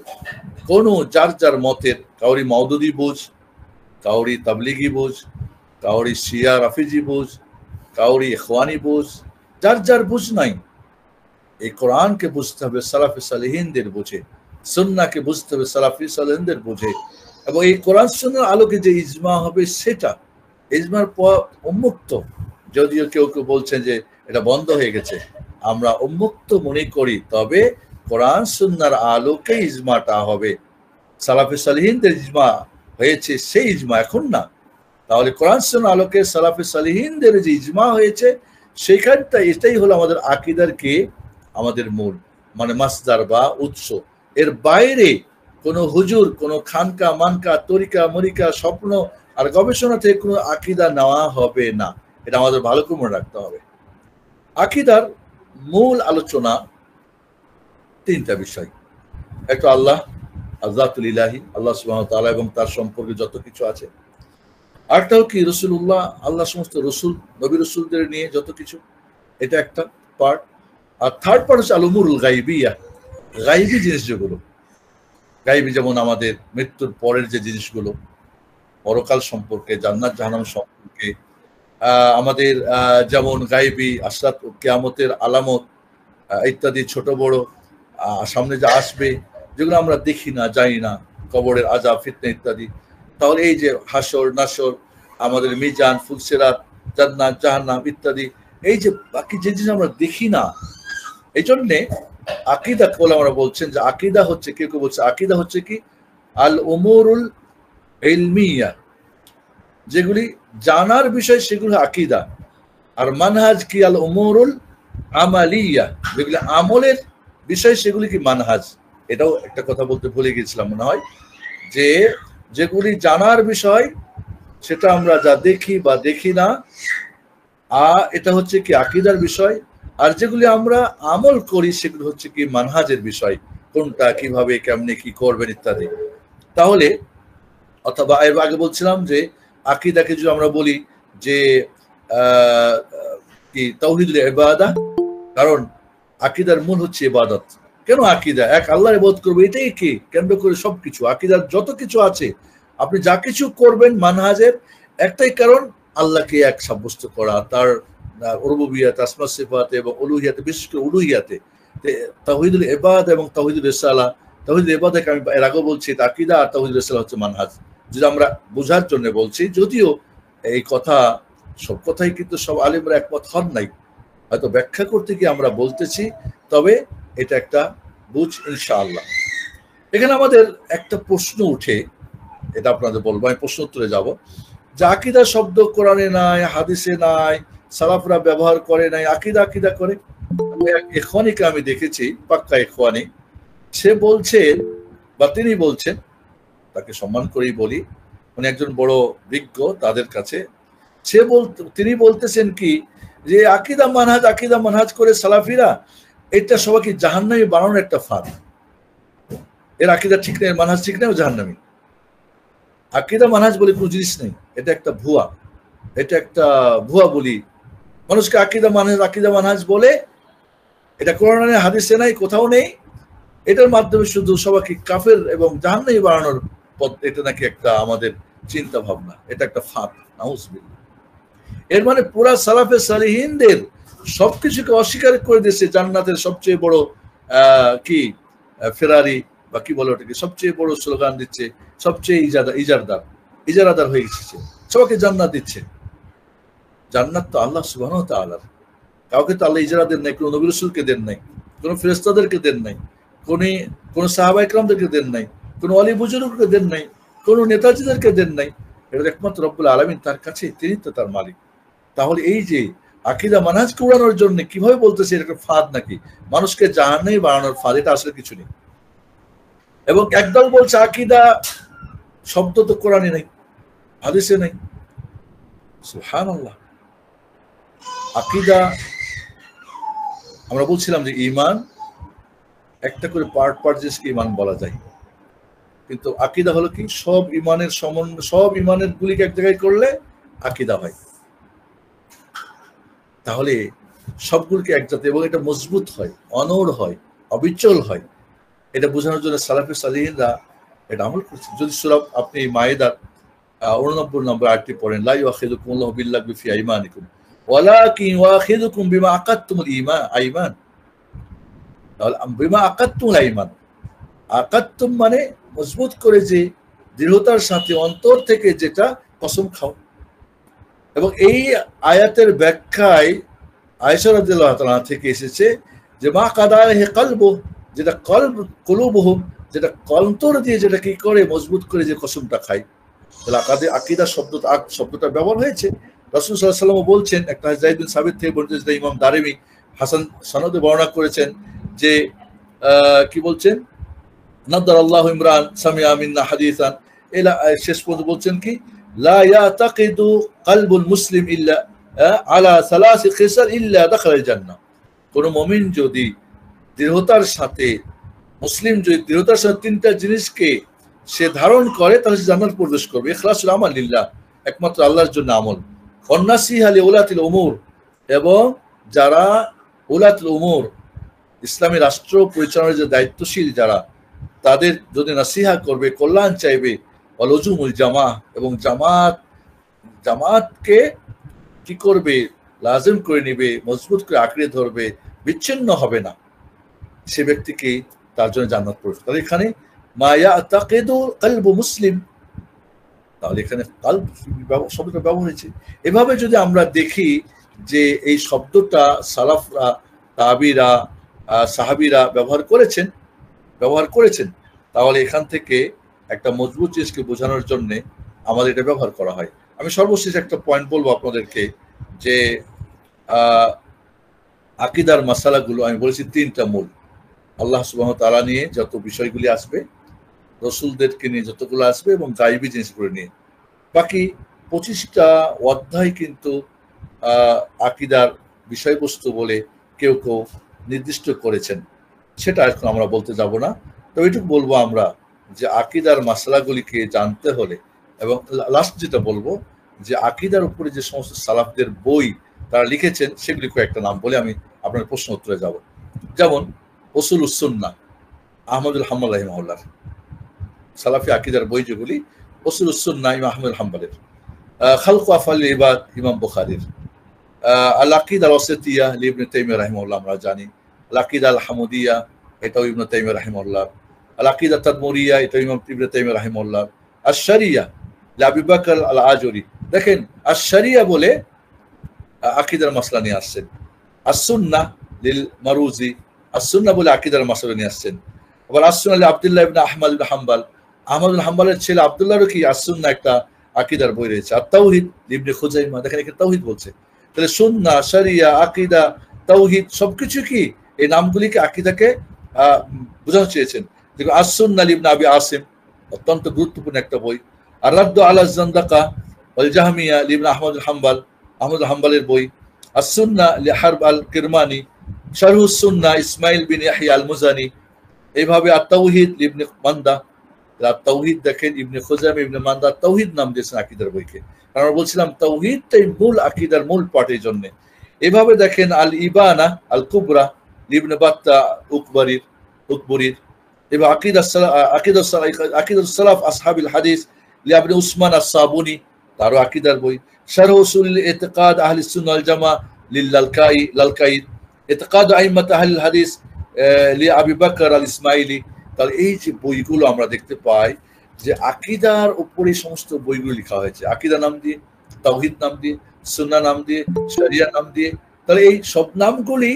কোনো যার যার মতের, কাউরি মওদুদি বুঝ, কাউরি তাবলিগি বুঝ, কাউরি শিয়া রাফিজি বুঝ, কাউরি ইখওয়ানি বুঝ, যার যার বুঝ নাই। এই কোরআনকে বুঝতে হবে সালাফে সালেহিনদের বুঝে, সুন্নাহকে বুঝতে হবে সালাফি সালেহিনদের বুঝে। এবং এই কোরআন সুন্নাহর আলোকে যে ইজমা হবে, সেটা ইজমার উন্মুক্ত। যদিও কেউ কেউ বলছেন যে এটা বন্ধ হয়ে গেছে, আমরা উন্মুক্ত মনে করি, তবে কোরআন সুন্নাহর আলোকে ইজমাটা হবে। সালাফে সালেহিনদের ইজমা হয়েছে, সেই ইজমা এখন না। তাহলে কোরআন সুন্নাহর আলোকে সালাফে সালেহিনদের যে ইজমা হয়েছে, সেইখানটা, এটাই হলো আমাদের আকীদার কি, আমাদের মূল মানে মাসদার বা উৎস। এর বাইরে কোনো হুজুর, কোনো খানকা মানকা, তরিকা মরিকা, স্বপ্ন আর গবেষণা থেকে কোনো আকীদা নেওয়া হবে না। এটা আমাদের ভালো করে মনে রাখতে হবে। আকীদার মূল আলোচনা তিনটা বিষয়। একটা আল্লাহ, আযাতুল ইলাহি, আল্লাহ সুবহানাহু ওয়া তাআলা এবং তার সম্পর্কে যত কিছু আছে। আরেকটা হলো কি রাসূলুল্লাহ, আল্লাহ সমস্ত রসুল, নবী রসুলদের নিয়ে যত কিছু, এটা একটা পার্ট। আর থার্ড পার্ট হচ্ছে আল উমুরুল গায়বিয়া, গায়বী জিনিস যেগুলো, গায়বী যেমন আমাদের মৃত্যুর পরের যে জিনিসগুলো, পরকাল সম্পর্কে, জান্নাত জাহান্নাম সম্পর্কে, আমাদের যেমন গায়বী আশরাত কিয়ামতের আলামত, ইত্যাদি ছোট বড় সামনে যা আসবে, যেগুলো আমরা দেখি না, জানি না, কবরের আযাব, ফিতনা ইত্যাদি। তাহলে এই যে হাসর নাসর, আমাদের মিজান, ফুলসিরাত, জান্নাত জাহান্নাম ইত্যাদি, এই যে বাকি যে জিনিস আমরা দেখি না, এই জন্যে আকীদা ওলামারা বলছেন যে আকীদা হচ্ছে, কেউ কেউ বলছে আকীদা হচ্ছে কি আল উমুরুল ইলমিয়া, যেগুলি জানার বিষয় সেগুলো আকীদা। আর মানহাজ কি আল উমুরুল আমালিয়া, যেগুলি আমলের বিষয় সেগুলি কি মানহাজ। এটাও একটা কথা বলতে ভুলে গেছিলাম মনে হয়, যে যেগুলি জানার বিষয় সেটা আমরা যা দেখি বা দেখি না, এটা হচ্ছে কি আকীদার বিষয়। আর যেগুলি আমরা আমল করি সেগুলো হচ্ছে কি মানহাজের বিষয়, কোনটা কিভাবে কেমনে কি করবেন ইত্যাদি। তাহলে অথবা এর আগে বলছিলাম যে আকীদাকে যদি আমরা বলি যে কি তাওহীদুল ইবাদা, কারণ আকীদার মূল হচ্ছে ইবাদত। কেন আকীদা? এক আল্লাহর ইবাদত করবো, এটাই কি কেন্দ্র করে সবকিছু। আকীদার যত কিছু আছে, আপনি যা কিছু করবেন মানহাজের একটাই কারণ, আল্লাহকে এক সাব্যস্ত করা, তার রুবুবিয়্যাত, আসমা সিফাত এবং উলুহিয়াতে, বিশেষ করে উলুহিয়াতে তাওহীদুল ইবাদা এবং তাওহীদুর রিসালা। তাওহীদুল ইবাদাকে আমি এর আগেও বলছি আকীদা, আর তাওহীদুর রিসালা হচ্ছে মানহাজ। যদি আমরা বোঝার জন্য বলছি, যদিও এই কথা সব কথাই কিন্তু সব আলেমরা একমত হন নাই, হয়তো ব্যাখ্যা করতে গিয়ে আমরা বলতেছি, তবে এটা একটা বুঝ ইনশাআল্লাহ। এখানে আমাদের একটা প্রশ্ন উঠে, এটা আপনাদের বলবো, আমি প্রশ্ন উত্তরে যাব। যে আকীদা শব্দ কোরআনে নাই, হাদিসে নাই, সালাফরা ব্যবহার করে নাই, আকীদা আকীদা করে। ইখওয়ানিকে আমি দেখেছি, পাক্কা ইখওয়ানি, সে বলছেন বা তিনি বলছেন, তাকে সম্মান করেই বলি, উনি একজন বড় বিজ্ঞ তাদের কাছে, তিনি বলতেছেন কি যে আকীদা মানহাজ করে সালাফিরা, এটা সবাইকে জাহান্নামী বানানোর একটা ফাঁদ। এর আকীদা ঠিক নেই, মানহাজ ঠিক নেই, ও জাহান্নামী। আকীদা মানহাজ বলে কোনো জিনিস নেই, এটা একটা ভুয়া, এটা একটা ভুয়া বলি। মানুষকে আকীদা মানহাজ বলে, এটা কোরআনে হাদিসে নাই, কোথাও নেই। এটার মাধ্যমে শুধু সবাইকে কাফের এবং জাহান্নামী বানানোর পথ, এটা নাকি একটা আমাদের চিন্তা ভাবনা, এটা একটা ফাঁদ। নাউজুবিল্লাহ। এর মানে পুরা সালাফে সালিহিনদের সবকিছুকে অস্বীকার করে দিয়েছে। জান্নাতের সবচেয়ে বড় কি ফেরারি বা কি বলে ওটাকে, সবচেয়ে বড় স্লোগান দিচ্ছে, সবচেয়ে ইজারাদার হয়ে গেছে, সবাইকে জান্নাত দিচ্ছে। জান্নাত তো আল্লাহ সুবহানাহু ওয়া তাআলার, কাউকে তো আল্লাহ ইজারা দেন নাই, কোনো নবী রাসূলকে দেন নাই, কোনো ফেরেশতাদেরকে দেন নাই, কোনো সাহাবা ইকরামদেরকে দেন নাই, কোনো ওয়ালি বুজুর্গকে দেন নাই, কোনো নেতাজিদেরকে দেন নাই। এটা একমাত্র রব্বুল আলামিন, তার কাছে, তিনি তো তার মালিক। তাহলে এই যে আকীদা মানহাজকে উড়ানোর জন্য কিভাবে বলতেছে এটা একটা ফাঁদ নাকি, মানুষকে জাহান্নামী বানানোর ফাঁদ, এটা আসলে কিছু নেই। এবং একদল বলছে আকীদা শব্দ তো কোরআনে নেই, হাদিসে নেই। সুবহানাল্লাহ। আকীদা, আমরা বলছিলাম যে ঈমান একটা করে পার্ট জিনিসকে ঈমান বলা যায়, কিন্তু আকীদা হলো কি সব ঈমানের সব ঈমানের গুলিকে এক জায়গায় করলে আকীদা হয়। তাহলে সবগুলোকে একসাথে, এবং এটা মজবুত হয়, অনড় হয়, অবিচল হয়। এটা বোঝানোর জন্য সালাফে সালিহিনরা এটা আমল করছে। যদি সূরা আপনি মায়েদার 89 নম্বর আয়াতটি পড়েন, লা ইউআখিযুকুমুল্লাহু বিল্লাগবি ফি আইমানিকুম ওয়ালাকিন ইউআখিযুকুম বিমা আকাদতুমুল আইমান। তাহলে বিমা আকাদতুমুল আইমান, আকাদতুম মানে মজবুত করে, যে দৃঢ়তার সাথে অন্তর থেকে যেটা কসম খাও। এবং এই আয়াতের ব্যাখ্যায় আয়েশা রাদিয়াল্লাহু তাআলা থেকে এসেছে যে মা কাদাহে কলবু, যেটা কুলুবুহুম, যেটা অন্তর দিয়ে যেটা কি করে মজবুত করে যে কসমটা খায়। তাহলে আকীদা শব্দটা ব্যবহার হয়েছে। রাসূল সাল্লাল্লাহু আলাইহি ওয়াসাল্লাম বলছেন, একটা যায়েদ বিন সাবিত থেকে বর্ণিত, যেটা ইমাম দারিমি হাসান সনদে বর্ণনা করেছেন, যে কি বলছেন, নাদারাল্লাহু ইমরান সামিআ মিন্না হাদিসান, এলা শেষ পর্যন্ত বলছেন কি লা ইয়াতাকিদু কলবুল মুসলিম ইল্লা আলা সালাসি খিসাল ইল্লা দাখালাল জান্নাহ। কোন মুমিন যদি দৃঢ়তার সাথে, মুসলিম যদি দৃঢ়তার সাথে তিনটা জিনিসকে সে ধারণ করে, তাহলে সে জান্নাত প্রবেশ করবে। ইখলাসুল আমাল লিল্লাহ, একমাত্র আল্লাহর জন্য আমল। ওয়ান্নাসিহা লিউলাতিল উমুর, এবং যারা উলাতুল উমুর, ইসলামী রাষ্ট্র পরিচালনার যে দায়িত্বশীল যারা, তাদের যদি নাসিহা করবে, কল্যাণ চাইবে। ওয়ালুজুমুল জামা, এবং জামাতকে কি করবে, লাজিম করে নিবে, মজবুত করে আঁকড়ে ধরবে, বিচ্ছিন্ন হবে না, সে ব্যক্তিকে তার জন্য জান্নাত প্রবেশ। তাহলে এখানে মা ইয়াতাকিদু কলবু মুসলিম, তাহলে এখানে কাল্ব শব্দটা ব্যবহার হয়েছে। এভাবে যদি আমরা দেখি যে এই শব্দটা সালাফরা, তাবিরা, সাহাবিরা ব্যবহার করেছেন, তাহলে এখান থেকে একটা মজবুত জিনিসকে বোঝানোর জন্য আমাদের এটা ব্যবহার করা হয়। আমি সর্বশেষ একটা পয়েন্ট বলবো আপনাদেরকে, যে আকীদার মাসালাগুলো আমি বলেছি তিনটা মূল। আল্লাহ সুবহানাহু ওয়া তাআলা নিয়ে যত বিষয়গুলি আসবে, রসুলদেরকে নিয়ে যতগুলো আসবে, এবং গায়বী জিনিসগুলো নিয়ে। বাকি 25টা অধ্যায় কিন্তু আকীদার বিষয়বস্তু বলে কেউ কেউ নির্দিষ্ট করেছেন, সেটা এখন আমরা বলতে যাব না। তো এইটুকু বলবো আমরা যে আকীদার মাসলাগুলিকে জানতে হলে, এবং লাস্ট যেটা বলবো যে আকীদার উপরে যে সমস্ত সালাফদের বই তারা লিখেছেন সেগুলি কয়েকটা নাম বলে আমি আপনার প্রশ্ন উত্তরে যাব। যেমন উসুলুস সুন্নাহ, আহমদুল হাম্বল রাহিমাহুল্লাহ, সালাফি আকীদার বই যেগুলি, উসুলুস সুন্নাহ ইমাম আহমদুল হাম্বলের, খালকু আফআলিল ইবাদ ইমাম বুখারীর, আল আকীদা আল ওয়াসিতিয়া ইবনে তাইমিয়া রাহিমাহুল্লাহ আমরা জানি, আল আকীদা আল হামুদিয়া এটাও ইবনে তাইমিয়া রাহিমাহুল্লাহ, আল আকীদা তাদমুরিয়া এটা ইমাম ইবনে তাইমিয়া রাহিমাহুল্লাহ, আশ-শরিয়া আবু বকর আল আজুরি। দেখেন আশ-শরিয়া বলে আকীদার মাসলা নিয়ে আসছেন, আস-সুন্নাহ লিল মারুজি, আস-সুন্নাহ বলে আকীদার মাসলা নিয়ে আসছেন। আবার আস-সুন্নাহ লি আব্দুল্লাহ ইবনে আহমদ ইবনে হাম্বল, আহমদ ইবনে হাম্বলের ছেলে আব্দুল্লাহর কি আস-সুন্নাহ একটা আকীদার বই রয়েছে। আর তাওহীদ ইবনে খুজাইমা, দেখেন এখানে তাওহীদ বলছে। তাহলে সুন্নাহ, শরিয়া, আকীদা, তাওহীদ সবকিছু কি এই নামগুলিকে আকীদাকে বোঝাতে চেয়েছেন। দেখো আস-সুন্নাহ ইবনে আবি আসিম, অত্যন্ত গুরুত্বপূর্ণ একটা বই। আর রাদ্দু আলা জান্দাকা ওয়াল জাহমিয়া ইবনে আহমদ হাম্বল, আহমদ হাম্বলের বই। আস-সুন্নাহ লি হারব আল কিরমানি, শারহুস সুন্নাহ ইসমাইল বিন ইয়াহইয়া আল মুজানি। এইভাবে আত-তাওহীদ ইবনে মান্দা, তাওহীদ দেখেন ইবনে খুজাইমা ইবনে মান্দা তাওহীদ নাম দিয়েছেন আকীদার বইকে, কারণ আমরা বলছিলাম তাওহীদটাই মূল আকীদার মূল পার্টের জন্য। এভাবে দেখেন আল ইবানা আল কুবরা ইবনে বাত্তা উকবরির, এবং আকীদাস সালাফ আসহাবিল হাদিস ইবনে উসমান আস-সাবুনি, তারও আকীদার বই। শারহ উসুল ইতিকাদ আহলিস সুন্নাহ ওয়াল জামাআহ লিল লালকাই, ইতিকাদ আইম্মাত আহলিল হাদিস লি আবি বকর আল ইসমাইলি। তাহলে এই যে বইগুলো আমরা দেখতে পাই যে আকীদার উপরে সমস্ত বইগুলো লেখা হয়েছে, আকীদা নাম দিয়ে, তাওহীদ নাম দিয়ে, সুন্নাহ নাম দিয়ে, শরিয়া নাম দিয়ে। তাহলে এই সব নামগুলি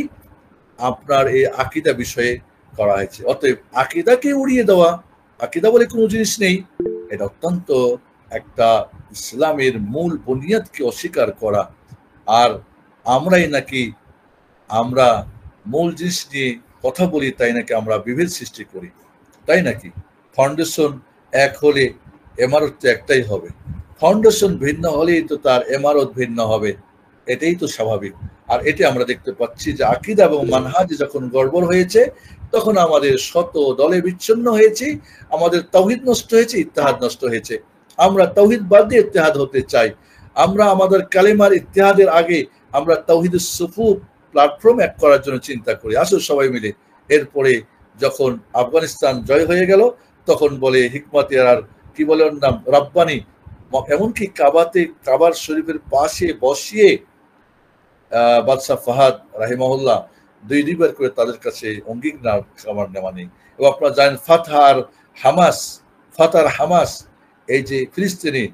আপনার এই আকীদা বিষয়ে করা হয়েছে। অতএব আকীদাকে উড়িয়ে দেওয়া, আকীদা বলে কোনো জিনিস নেই, এটা অত্যন্ত একটা ইসলামের মূল বুনিয়াদকে অস্বীকার করা। আর আমরাই নাকি আমরা মূল জিনিস নিয়ে কথা বলি, তাই নাকি আমরা বিভেদ সৃষ্টি করি, তাই নাকি? ফাউন্ডেশন এক হলে ইমারত তো একটাই হবে, ফাউন্ডেশন ভিন্ন হলেই তো তার ইমারত ভিন্ন হবে, এটাই তো স্বাভাবিক। আর এটা আমরা দেখতে পাচ্ছি যে আকীদা এবং মানহাজ যখন গড়বড় হয়েছে, তখন আমাদের শত দলে বিচ্ছিন্ন হয়েছে, আমাদের তাওহীদ নষ্ট হয়েছে, ইত্তেহাদ নষ্ট হয়েছে। আমরা তাওহীদ বাদ দিয়ে ইত্তেহাদ হতে চাই। আমরা আমাদের কালেমার ইত্তেহাদের আগে আমরা তাওহীদুস সুফুফ প্ল্যাটফর্ম এক করার জন্য চিন্তা করি, আসুন সবাই মিলে। এরপরে যখন আফগানিস্তান জয় হয়ে গেল, তখন বলে হিকমতে আর কি বলে ওর নাম, রাব্বানি, এমনকি কাবার শরীফের পাশে বসিয়ে বাদশাহ ফাহাদ রাহিমাহুল্লাহ দুইবার করে তাদের কাছে অঙ্গীকার খাবার নেওয়া নেই। এবং আপনারা জানেন ফাতহার হামাস, এই যে ফিলিস্তিনি,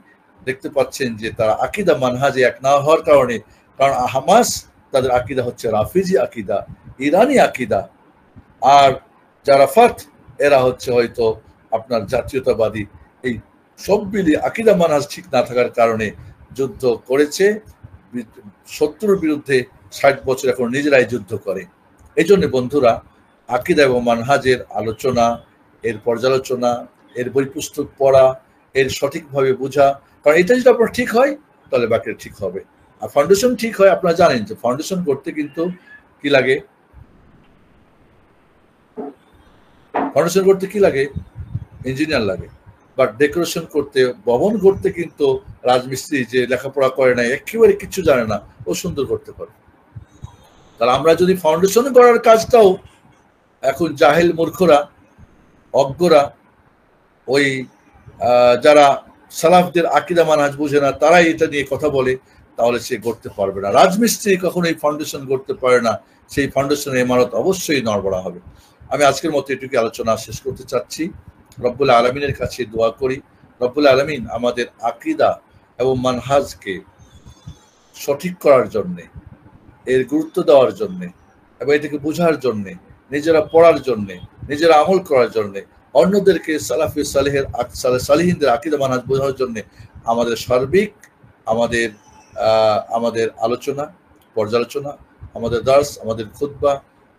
দেখতে পাচ্ছেন যে তারা আকীদা মানহাজে এক না হওয়ার কারণে, কারণ হামাস তাদের আকীদা হচ্ছে রাফিজি আকীদা, ইরানি আকীদা, আর যারা ফাত এরা হচ্ছে হয়তো আপনার জাতীয়তাবাদী। এই সব মিলিয়ে আকীদা মানহাজ ঠিক না থাকার কারণে যুদ্ধ করেছে, শত্রুর বিরুদ্ধে 60 বছর এখন নিজেরাই যুদ্ধ করে। এই জন্য বন্ধুরা, আকীদা এবং মানহাজের আলোচনা, এর পর্যালোচনা, এর বই পুস্তক পড়া, এর সঠিকভাবে বোঝা, কারণ এটা যদি আপনার ঠিক হয় তাহলে বাকিটা ঠিক হবে। আর ফাউন্ডেশন ঠিক হয়, আপনারা জানেন যে ফাউন্ডেশন করতে কিন্তু কি লাগে, ফাউন্ডেশন করতে কি লাগে, ইঞ্জিনিয়ার লাগে। বাট ডেকোরেশন করতে, ভবন করতে কিন্তু রাজমিস্ত্রি যে লেখাপড়া করে না, একেবারে কিছু জানে না, ও সুন্দর করতে পারে। তাহলে আমরা যদি ফাউন্ডেশন করার কাজটাও এখন জাহেল মূর্খরা, অজ্ঞরা, ওই যারা সালাফদের আকীদা মানহাজ বুঝে না, তারাই এটা নিয়ে কথা বলে, তাহলে সে গড়তে পারবে না। রাজমিস্ত্রি কখনো এই ফাউন্ডেশন গড়তে পারে না, সেই ফাউন্ডেশনের ইমারত অবশ্যই নড়বড়া হবে। আমি আজকের মতো এটুকু আলোচনা শেষ করতে চাচ্ছি। রব্বুল আলমিনের কাছে দোয়া করি, রব্বুল আলমিন আমাদের আকীদা এবং মানহাজকে সঠিক করার জন্যে, এর গুরুত্ব দেওয়ার জন্যে এবং এটাকে বোঝার জন্যে, নিজেরা পড়ার জন্যে, নিজেরা আমল করার জন্যে, অন্যদেরকে সালাফি সালিহিনদের আকীদা মানহাজ বোঝানোর জন্যে আমাদের সার্বিক আমাদের আলোচনা, পর্যালোচনা, আমাদের দার্স, আমাদের খুতবা,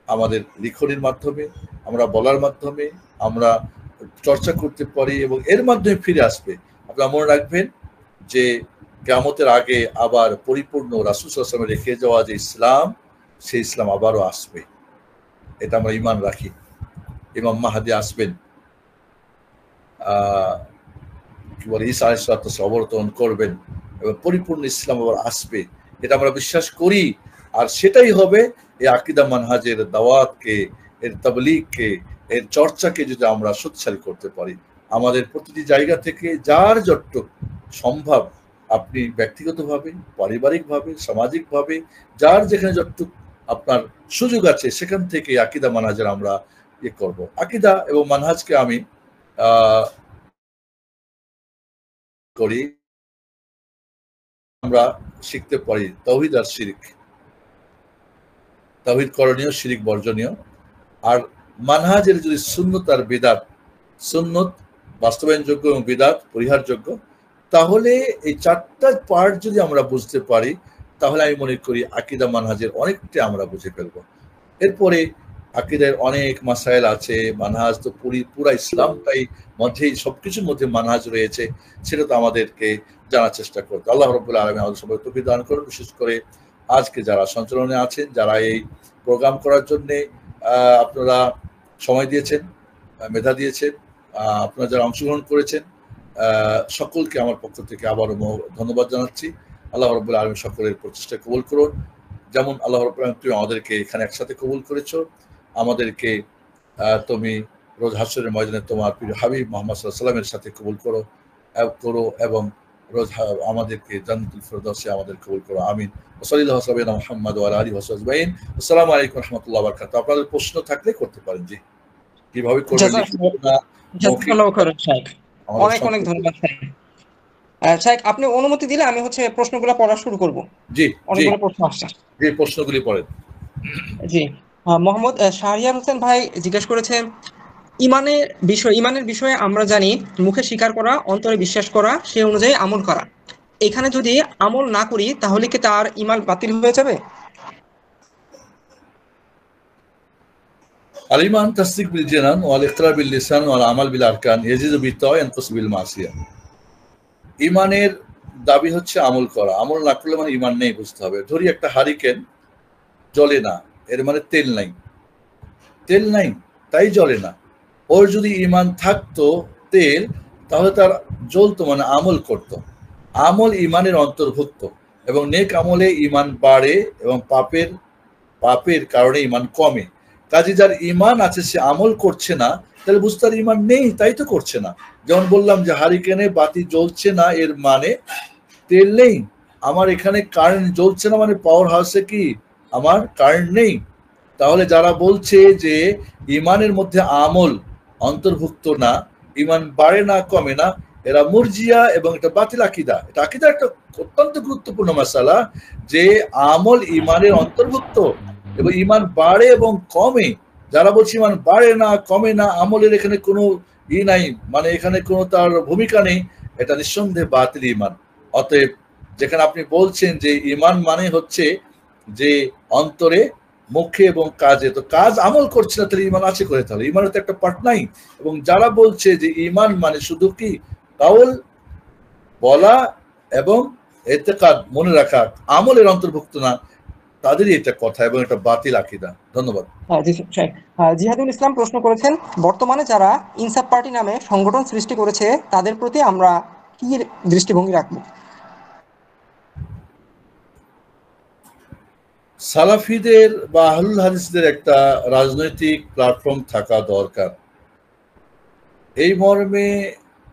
আমাদের লিখনির মাধ্যমে, আমরা বলার মাধ্যমে আমরা চর্চা করতে পারি এবং এর মাধ্যমে ফিরে আসবে। আপনারা মনে রাখবেন যে কিয়ামতের আগে আবার পরিপূর্ণ রাসূল সাল্লাল্লাহু আলাইহি ওয়াসাল্লাম রেখে যাওয়া যে ইসলাম, সেই ইসলাম আবারও আসবে, এটা আমরা ঈমান রাখি। ইমাম মাহদী আসবেন, কি বলে, ঈসা আলাইহিস সালাম অবতরণ করবেন এবং পরিপূর্ণ ইসলাম আবার আসবে, এটা আমরা বিশ্বাস করি। আর সেটাই হবে এই আকীদা মানহাজের দাওয়াতকে, এর তাবলীগকে, এর চর্চাকে যদি আমরা শক্তিশালী করতে পারি, আমাদের প্রতিটি জায়গা থেকে যার যতটুকু সম্ভব, আপনি ব্যক্তিগতভাবে, পারিবারিকভাবে, সামাজিকভাবে, যার যেখানে যতটুকু আপনার সুযোগ আছে, সেখান থেকে আকীদা মানহাজের আমরা করব। আকীদা এবং মানহাজকে আমি করি, আমরা শিখতে পারি তাওহীদ আর শিরক, তাওহীদ করণীয়, শিরক বর্জনীয়। আর মানহাজের যদি সুন্নত আর বিদআত, সুন্নত বাস্তবায়নযোগ্য এবং বিদআত পরিহারযোগ্য, তাহলে এই চারটা পার্ট যদি আমরা বুঝতে পারি, তাহলে আমি মনে করি আকীদা মানহাজের অনেকটা আমরা বুঝে ফেলবো। এরপরে আকীদার অনেক মাসাইল আছে, মানহাজ তো পুরা ইসলামটাই মধ্যেই, সবকিছুর মধ্যে মানহাজ রয়েছে, সেটা তো আমাদেরকে জানার চেষ্টা করতে। আল্লাহ রাব্বুল আলামিন আমাদের সবাই তৌফিক দান করুন। বিশেষ করে আজকে যারা সঞ্চালনে আছেন, যারা এই প্রোগ্রাম করার জন্য আপনারা সময় দিয়েছেন, মেধা দিয়েছেন, আপনারা যারা অংশগ্রহণ করেছেন, সকলকে আমার পক্ষ থেকে আবারও ধন্যবাদ জানাচ্ছি। আল্লাহ রাব্বুল আলামিন সকলের প্রচেষ্টা কবুল করুন। যেমন আল্লাহ রাব্বুল আলামিন তুমি আমাদেরকে এখানে একসাথে কবুল করেছো, আমাদেরকে তুমি রোজ হাসরের ময়দানে তোমার প্রিয় হাবিব মুহাম্মদ সাল্লাল্লাহু আলাইহি ওয়াসাল্লামের সাথে কবুল করো এবং রোজ আমাদেরকে জান্নাতুল ফিরদাউসে আমাদের কবুল করো, আমিন। সাল্লাল্লাহু আলাইহি ওয়া মুহাম্মদ ওয়া আলা আলিহি ওয়া সাহবিহি আজমাইন। আসসালামু আলাইকুম ওয়া রাহমাতুল্লাহি ওয়া বারাকাতুহু। আপনাদের প্রশ্ন থাকলে করতে পারেন। জি, কিভাবে করবেন? জাযাকাল্লাহু খাইরান শাইখ, অনেক অনেক ধন্যবাদ শাইখ। শাইখ, আপনি অনুমতি দিলে আমি প্রশ্নগুলো পড়া শুরু করব। জি, অনেকগুলো প্রশ্ন আসছে। জি, প্রশ্নগুলি পড়েন। জি, মোহাম্মদ শাহরিয়ার হোসেন ভাই জিজ্ঞেস করেছেন, ইমানের বিষয়ে আমরা জানি মুখে স্বীকার করা, অন্তরে বিশ্বাস করা, সেই অনুযায়ী আমল করা। এখানে যদি আমল না করি তাহলে কি তার ঈমান বাতিল হয়ে যাবে? আল-ঈমান তাসদীক বিল জানান ওয়াল ইকরার বিল লিসান ওয়াল আমাল বিল আরকান ইয়াজিদু বিত তাওয়া ইয়ানকুসু বিল মাসিয়া। ঈমানের দাবি হচ্ছে আমল করা, আমল না করলে মানে ঈমান নেই বুঝতে হবে। ধরি একটা হারিকেন জ্বলে না, এর মানে তেল নাই, তাই জ্বলে না। ওর যদি ঈমান থাকতো তেল, তাহলে তার জ্বলতো, মানে আমল করত। আমল ঈমানের অন্তর্ভুক্ত এবং নেক আমলে ঈমান বাড়ে এবং পাপের কারণে ঈমান কমে। কাজে যার ঈমান আছে সে আমল করছে না, তাহলে বুঝতে তার ঈমান নেই, তাই তো করছে না। যেমন বললাম যে হারিকেনে বাতি জ্বলছে না, এর মানে তেল নেই। আমার এখানে কারেন্ট জ্বলছে না, মানে পাওয়ার হাউসে কি আমার কারেন্ট নেই। তাহলে যারা বলছে যে ঈমানের মধ্যে আমল অন্তর্ভুক্ত না, ঈমান বাড়ে না, কমে না, এরা মুরজিয়া এবং এটা বাতিল আকীদা। এটা আকীদা একটা অত্যন্ত গুরুত্বপূর্ণ মাসালা, যে আমল ঈমানের অন্তর্ভুক্ত এবং ঈমান বাড়ে এবং কমে। যারা বলছে ঈমান বাড়ে না, কমে না, আমলের এখানে কোনো নাই, মানে এখানে কোনো তার ভূমিকা নেই, এটা নিঃসন্দেহে বাতিল ঈমান। অতএব যেখানে আপনি বলছেন যে ঈমান মানে হচ্ছে যে অন্তরে, মুখে এবং কাজে, তো কাজ আমল করছে না, তাহলে ঈমান আছে করে? তাহলে ঈমানের তো একটা পার্ট নাই। এবং যারা বলছে যে ঈমান মানে শুধু কি কাউল বলা এবং ইতিকাদ মনে রাখা, আমলের অন্তর্ভুক্ত না, তাদেরই এটা কথা এবং এটা বাতিল আকীদা। ধন্যবাদ। জিহাদুল ইসলাম প্রশ্ন করেছেন, বর্তমানে যারা ইনসাফ পার্টি নামে সংগঠন সৃষ্টি করেছে তাদের প্রতি আমরা কি দৃষ্টিভঙ্গি রাখবো? সালাফিদের বা আহলুল হাদিসদের একটা রাজনৈতিক প্ল্যাটফর্ম থাকা দরকার। এই মর্মে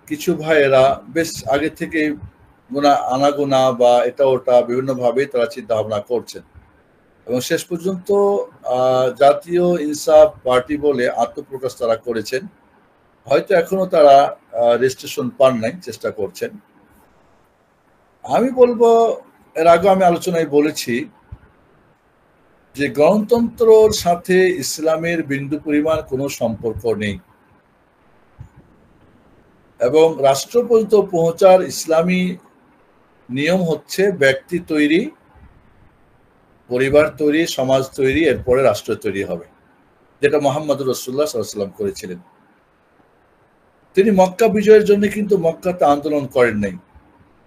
কিছু ভাইয়েরা বেশ আগে থেকে আনাগোনা বা এটা ওটা বিভিন্নভাবে তারা চিন্তা ভাবনা করছেন এবং শেষ পর্যন্ত জাতীয় ইনসাফ পার্টি বলে আত্মপ্রকাশ তারা করেছেন। হয়তো এখনো তারা রেজিস্ট্রেশন পান নাই, চেষ্টা করছেন। আমি বলবো, এর আগে আমি আলোচনায় বলেছি যে গণতন্ত্রর সাথে ইসলামের বিন্দু পরিমাণ কোনো সম্পর্ক নেই এবং রাষ্ট্র পর্যন্ত পৌঁছার ইসলামী নিয়ম হচ্ছে ব্যক্তি তৈরি, পরিবার তৈরি, সমাজ তৈরি, এরপরে রাষ্ট্র তৈরি হবে, যেটা মুহাম্মদ রাসূলুল্লাহ সাল্লাল্লাহু আলাইহি ওয়াসাল্লাম করেছিলেন। তিনি মক্কা বিজয়ের জন্য কিন্তু মক্কাতে আন্দোলন করেন নাই,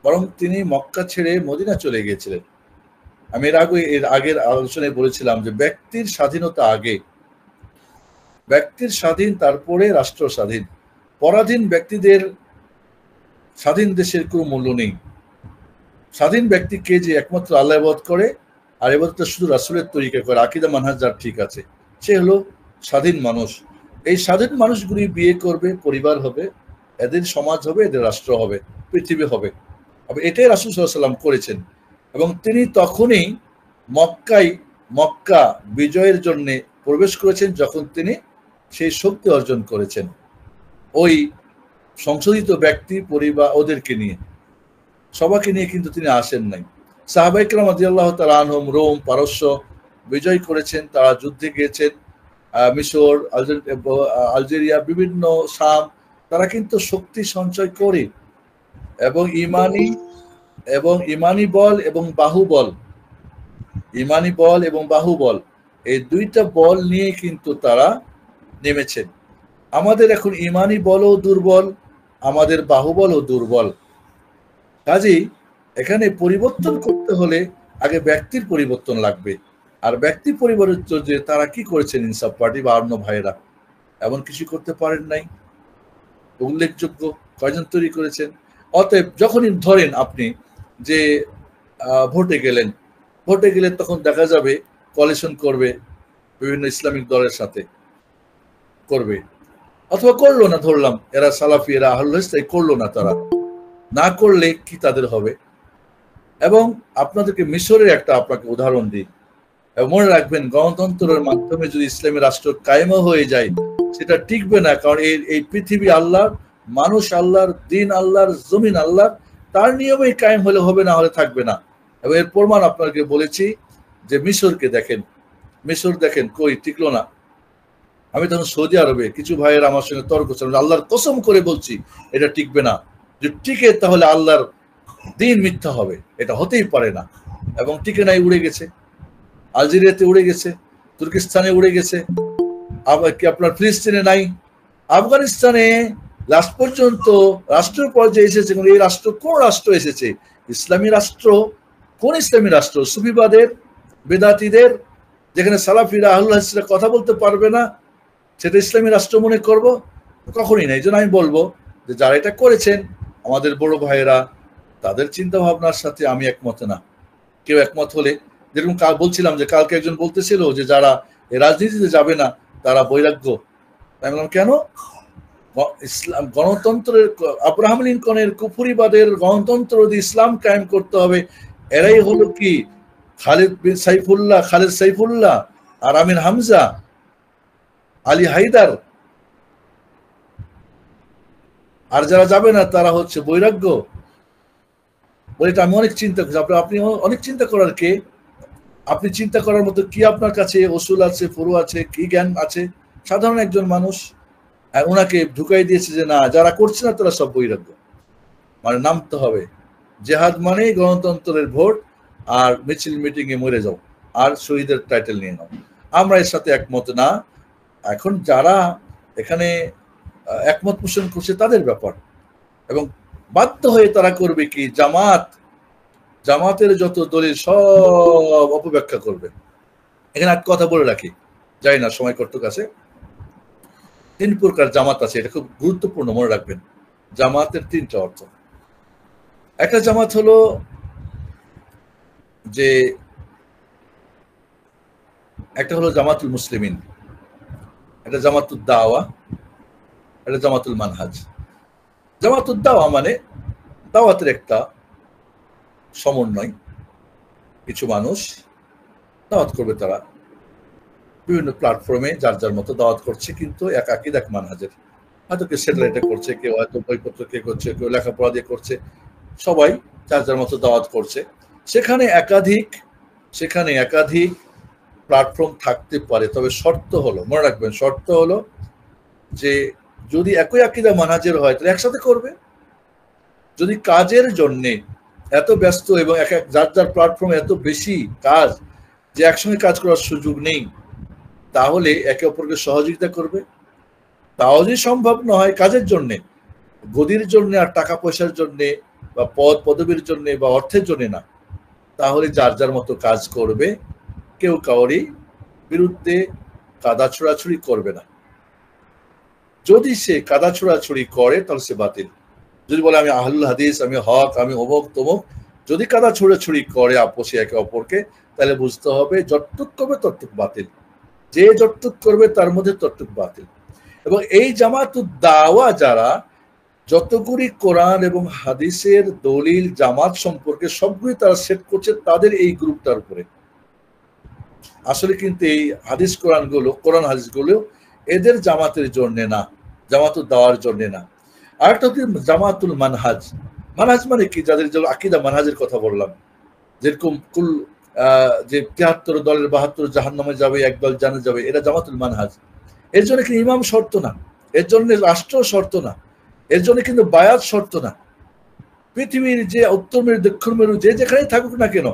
বরং তিনি মক্কা ছেড়ে মদিনা চলে গিয়েছিলেন। আমি এর আগের আলোচনায় বলেছিলাম যে ব্যক্তির স্বাধীনতা আগে, ব্যক্তির স্বাধীন, তারপরে রাষ্ট্র স্বাধীন। পরাধীন ব্যক্তিদের স্বাধীন দেশের কোনো মূল্য নেই। স্বাধীন ব্যক্তিকে যে একমাত্র আল্লাহ ইবাদত করে আর ইবাদতটা শুধু রাসূলের তরিকা করে, আকীদা মানহাজ যার ঠিক আছে, সে হলো স্বাধীন মানুষ। এই স্বাধীন মানুষগুলি বিয়ে করবে, পরিবার হবে, এদের সমাজ হবে, এদের রাষ্ট্র হবে, পৃথিবী হবে। এটাই রাসূল সাল্লাল্লাহু আলাইহি ওয়াসাল্লাম করেছেন এবং তিনি তখনই মক্কা বিজয়ের জন্য প্রবেশ করেছেন যখন তিনি সেই শক্তি অর্জন করেছেন, ওই সংশোধিত ব্যক্তি, পরিবার, ওদেরকে নিয়ে, সবাইকে নিয়ে কিন্তু তিনি আসেন নাই। সাহাবায়ে কেরাম রাদিয়াল্লাহু তাআলা আনহুম রোম, পারস্য বিজয় করেছেন, তারা যুদ্ধে গিয়েছেন, মিশর, আলজেরিয়া, বিভিন্ন শাম, তারা কিন্তু শক্তি সঞ্চয় করে এবং ইমানি বল এবং বাহুবল, এই দুইটা বল নিয়ে কিন্তু তারা নেমেছেন। আমাদের এখন ইমানি বলও দুর্বল, আমাদের বাহুবলও দুর্বল। কাজেই এখানে পরিবর্তন করতে হলে আগে ব্যক্তির পরিবর্তন লাগবে। আর ব্যক্তি পরিবর্তন যে তারা কি করেছেন ইনসাফ পার্টি বা অন্য ভাইয়েরা, এমন কিছু করতে পারেন নাই। উল্লেখযোগ্য কয়জন তৈরি করেছেন? অতএব যখনই ধরেন আপনি যে ভোটে গেলে তখন দেখা যাবে কোয়ালিশন করবে বিভিন্ন ইসলামিক দলের সাথে, করবে অথবা করলো না, ধরলাম এরা সালাফি, এরা আহলুল হাদিস, তাই করলো না। তারা না করলে কি তাদের হবে? এবং আপনাদেরকে মিশরের একটা আপনাকে উদাহরণ দিই, মনে রাখবেন গণতন্ত্রের মাধ্যমে যদি ইসলামী রাষ্ট্র কায়েমও হয়ে যায়, সেটা টিকবে না। কারণ এই পৃথিবী আল্লাহর, মানুষ আল্লাহর, দিন আল্লাহর, জমিন আল্লাহর, তার নিয়মেই কায়েম হলে হবে, না হলে থাকবে না। এবং এর প্রমাণ আপনাকে বলেছি যে মিশরকে দেখেন, মিশর দেখেন কই টিকলো না। আমি তখন সৌদি আরবে, কিছু ভাইয়ের আমার সঙ্গে তর্ক ছিল, আল্লাহর কসম করে বলছি এটা টিকবে না, যে টিকে তাহলে আল্লাহর দিন মিথ্যা হবে, এটা হতেই পারে না। এবং টিকে নাই, উড়ে গেছে, আলজেরিয়াতে উড়ে গেছে, তুর্কিস্তানে উড়ে গেছে, আবার কি আপনার ফিলিস্তিনে নাই, আফগানিস্তানে লাস্ট পর্যন্ত রাষ্ট্র পর্যায়ে এসেছে। এই রাষ্ট্র কোন রাষ্ট্র এসেছে? ইসলামী রাষ্ট্র। কোন ইসলামী রাষ্ট্র? সুফিবাদের, বেদাতীদের, যেখানে সালাফিরা, আহলুল হাদিসরা কথা বলতে পারবে না, সেটা ইসলামী রাষ্ট্র মনে করব? কখনই নাই। এই জন্য আমি বলবো যে যারা এটা করেছেন আমাদের বড় ভাইয়েরা, তাদের চিন্তা ভাবনার সাথে আমি একমত না। কেউ একমত হলে, যেরকম কাল বলছিলাম যে কালকে একজন বলতেছিল যে যারা রাজনীতিতে যাবে না তারা বৈরাগ্য। আমি বললাম কেন? ইসলাম গণতন্ত্রের, আব্রাহাম লিঙ্কনের কুফরিবাদের গণতন্ত্র যদি ইসলাম কায়েম করতে হবে, এরাই হলো কি খালেদ সাইফুল্লাহ আর আমির হামজা, আলী হায়দার। আর যারা যাবে না তারা হচ্ছে বৈরাগ্য। বলে এটা আমি অনেক চিন্তা করছি। আপনি অনেক চিন্তা করার কে? আপনি চিন্তা করার মতো কি আপনার কাছে ওসুল আছে, ফুরু আছে, কি জ্ঞান আছে? সাধারণ একজন মানুষ, ওনাকে ঢুকাই দিয়েছে যে না, যারা করছে না তারা সব বৈরাগ্য। মানে নামতে হবে, জেহাদ মানে গণতন্ত্রের ভোট আর মিছিল মিটিং এ মরে যাও আর শহীদের টাইটেল নিয়ে নাও। আমরা এর সাথে একমত না। এখন যারা এখানে একমত পোষণ করছে তাদের ব্যাপার, এবং বাধ্য হয়ে তারা করবে কি, জামাতের যত দলিল সব অপব্যাখ্যা করবে। এখানে এক কথা বলে রাখি, যাই না সময় কর্তক আছে, 3 প্রকার জামাত আছে, এটা খুব গুরুত্বপূর্ণ, মনে রাখবেন। জামাতের 3টা অর্থ। একটা জামাত হলো যে, একটা হলো জামাতুল মুসলিমিন, একটা জামাতুল দাওয়া, একটা জামাতুল মানহাজ। জামাতুল দাওয়া মানে দাওয়াতের একটা সমন্বয়, কিছু মানুষ দাওয়াত করবে, তারা বিভিন্ন প্ল্যাটফর্মে যার যার মতো দাওয়াত করছে, কিন্তু এক আকীদা এক মানহাজের। হয়তো কেউ স্যাটেলাইটে করছে, কেউ হয়তো বইপত্র কে করছে, কেউ লেখাপড়া দিয়ে করছে, সবাই যার যার মতো দাওয়াত করছে। সেখানে একাধিক প্ল্যাটফর্ম থাকতে পারে, তবে শর্ত হলো, মনে রাখবেন, শর্ত হলো যে যদি একই আকীদা মানহাজের হয় তাহলে একসাথে করবে। যদি কাজের জন্যে এত ব্যস্ত এবং যার যার প্ল্যাটফর্মে এত বেশি কাজ যে একসঙ্গে কাজ করার সুযোগ নেই, তাহলে একে অপরকে সহযোগিতা করবে। তাও যদি সম্ভব না হয় কাজের জন্যে, গদির জন্য আর টাকা পয়সার জন্যে বা পদ পদবীর জন্যে বা অর্থের জন্য না, তাহলে যার যার মতো কাজ করবে, কেউ কাউরি বিরুদ্ধে কাদা ছোড়াছুড়ি করবে না। যদি সে কাদা ছোড়াছুড়ি করে তাহলে সে বাতিল। যদি বলে আমি আহলুল হাদিস, আমি হক, আমি অমুক তমুক, যদি কাদা ছোড়াছুড়ি করে আপোষে একে অপরকে, তাহলে বুঝতে হবে যতটুক করবে ততটুক বাতিল, যে যতটুক করবে তার মধ্যে ততটুক বাতিল। এবং এই জামাতুদ দাওয়া যারা যতগুলি কোরআন এবং হাদিসের দলিল জামাত সম্পর্কে সবগুলি তারা সেট করছে তাদের এই গ্রুপটার উপরে। আসলে কিন্তু এই হাদিস কোরআন হাদিসগুলো এদের জামাতের জন্য না, জামাতুদ দাওয়ার জন্য না। আরেকটা হচ্ছে জামাতুল মানহাজ। মানহাজ মানে কি? যাদের যে আকীদা মানহাজের কথা বললাম, যেরকম যে ৭৩ দলের ৭২ জাহান্নামে যাবে, একদল জান্নাতে যাবে, এরা জামাতুল মানহাজ। এর জন্য কি ইমাম শর্ত না, এর জন্য রাষ্ট্র শর্ত না, এর জন্য কিন্তু বায়াত শর্ত না। পৃথিবীর যে উত্তর মেরু দক্ষিণ মেরু যে যেখানেই থাকুক না কেন,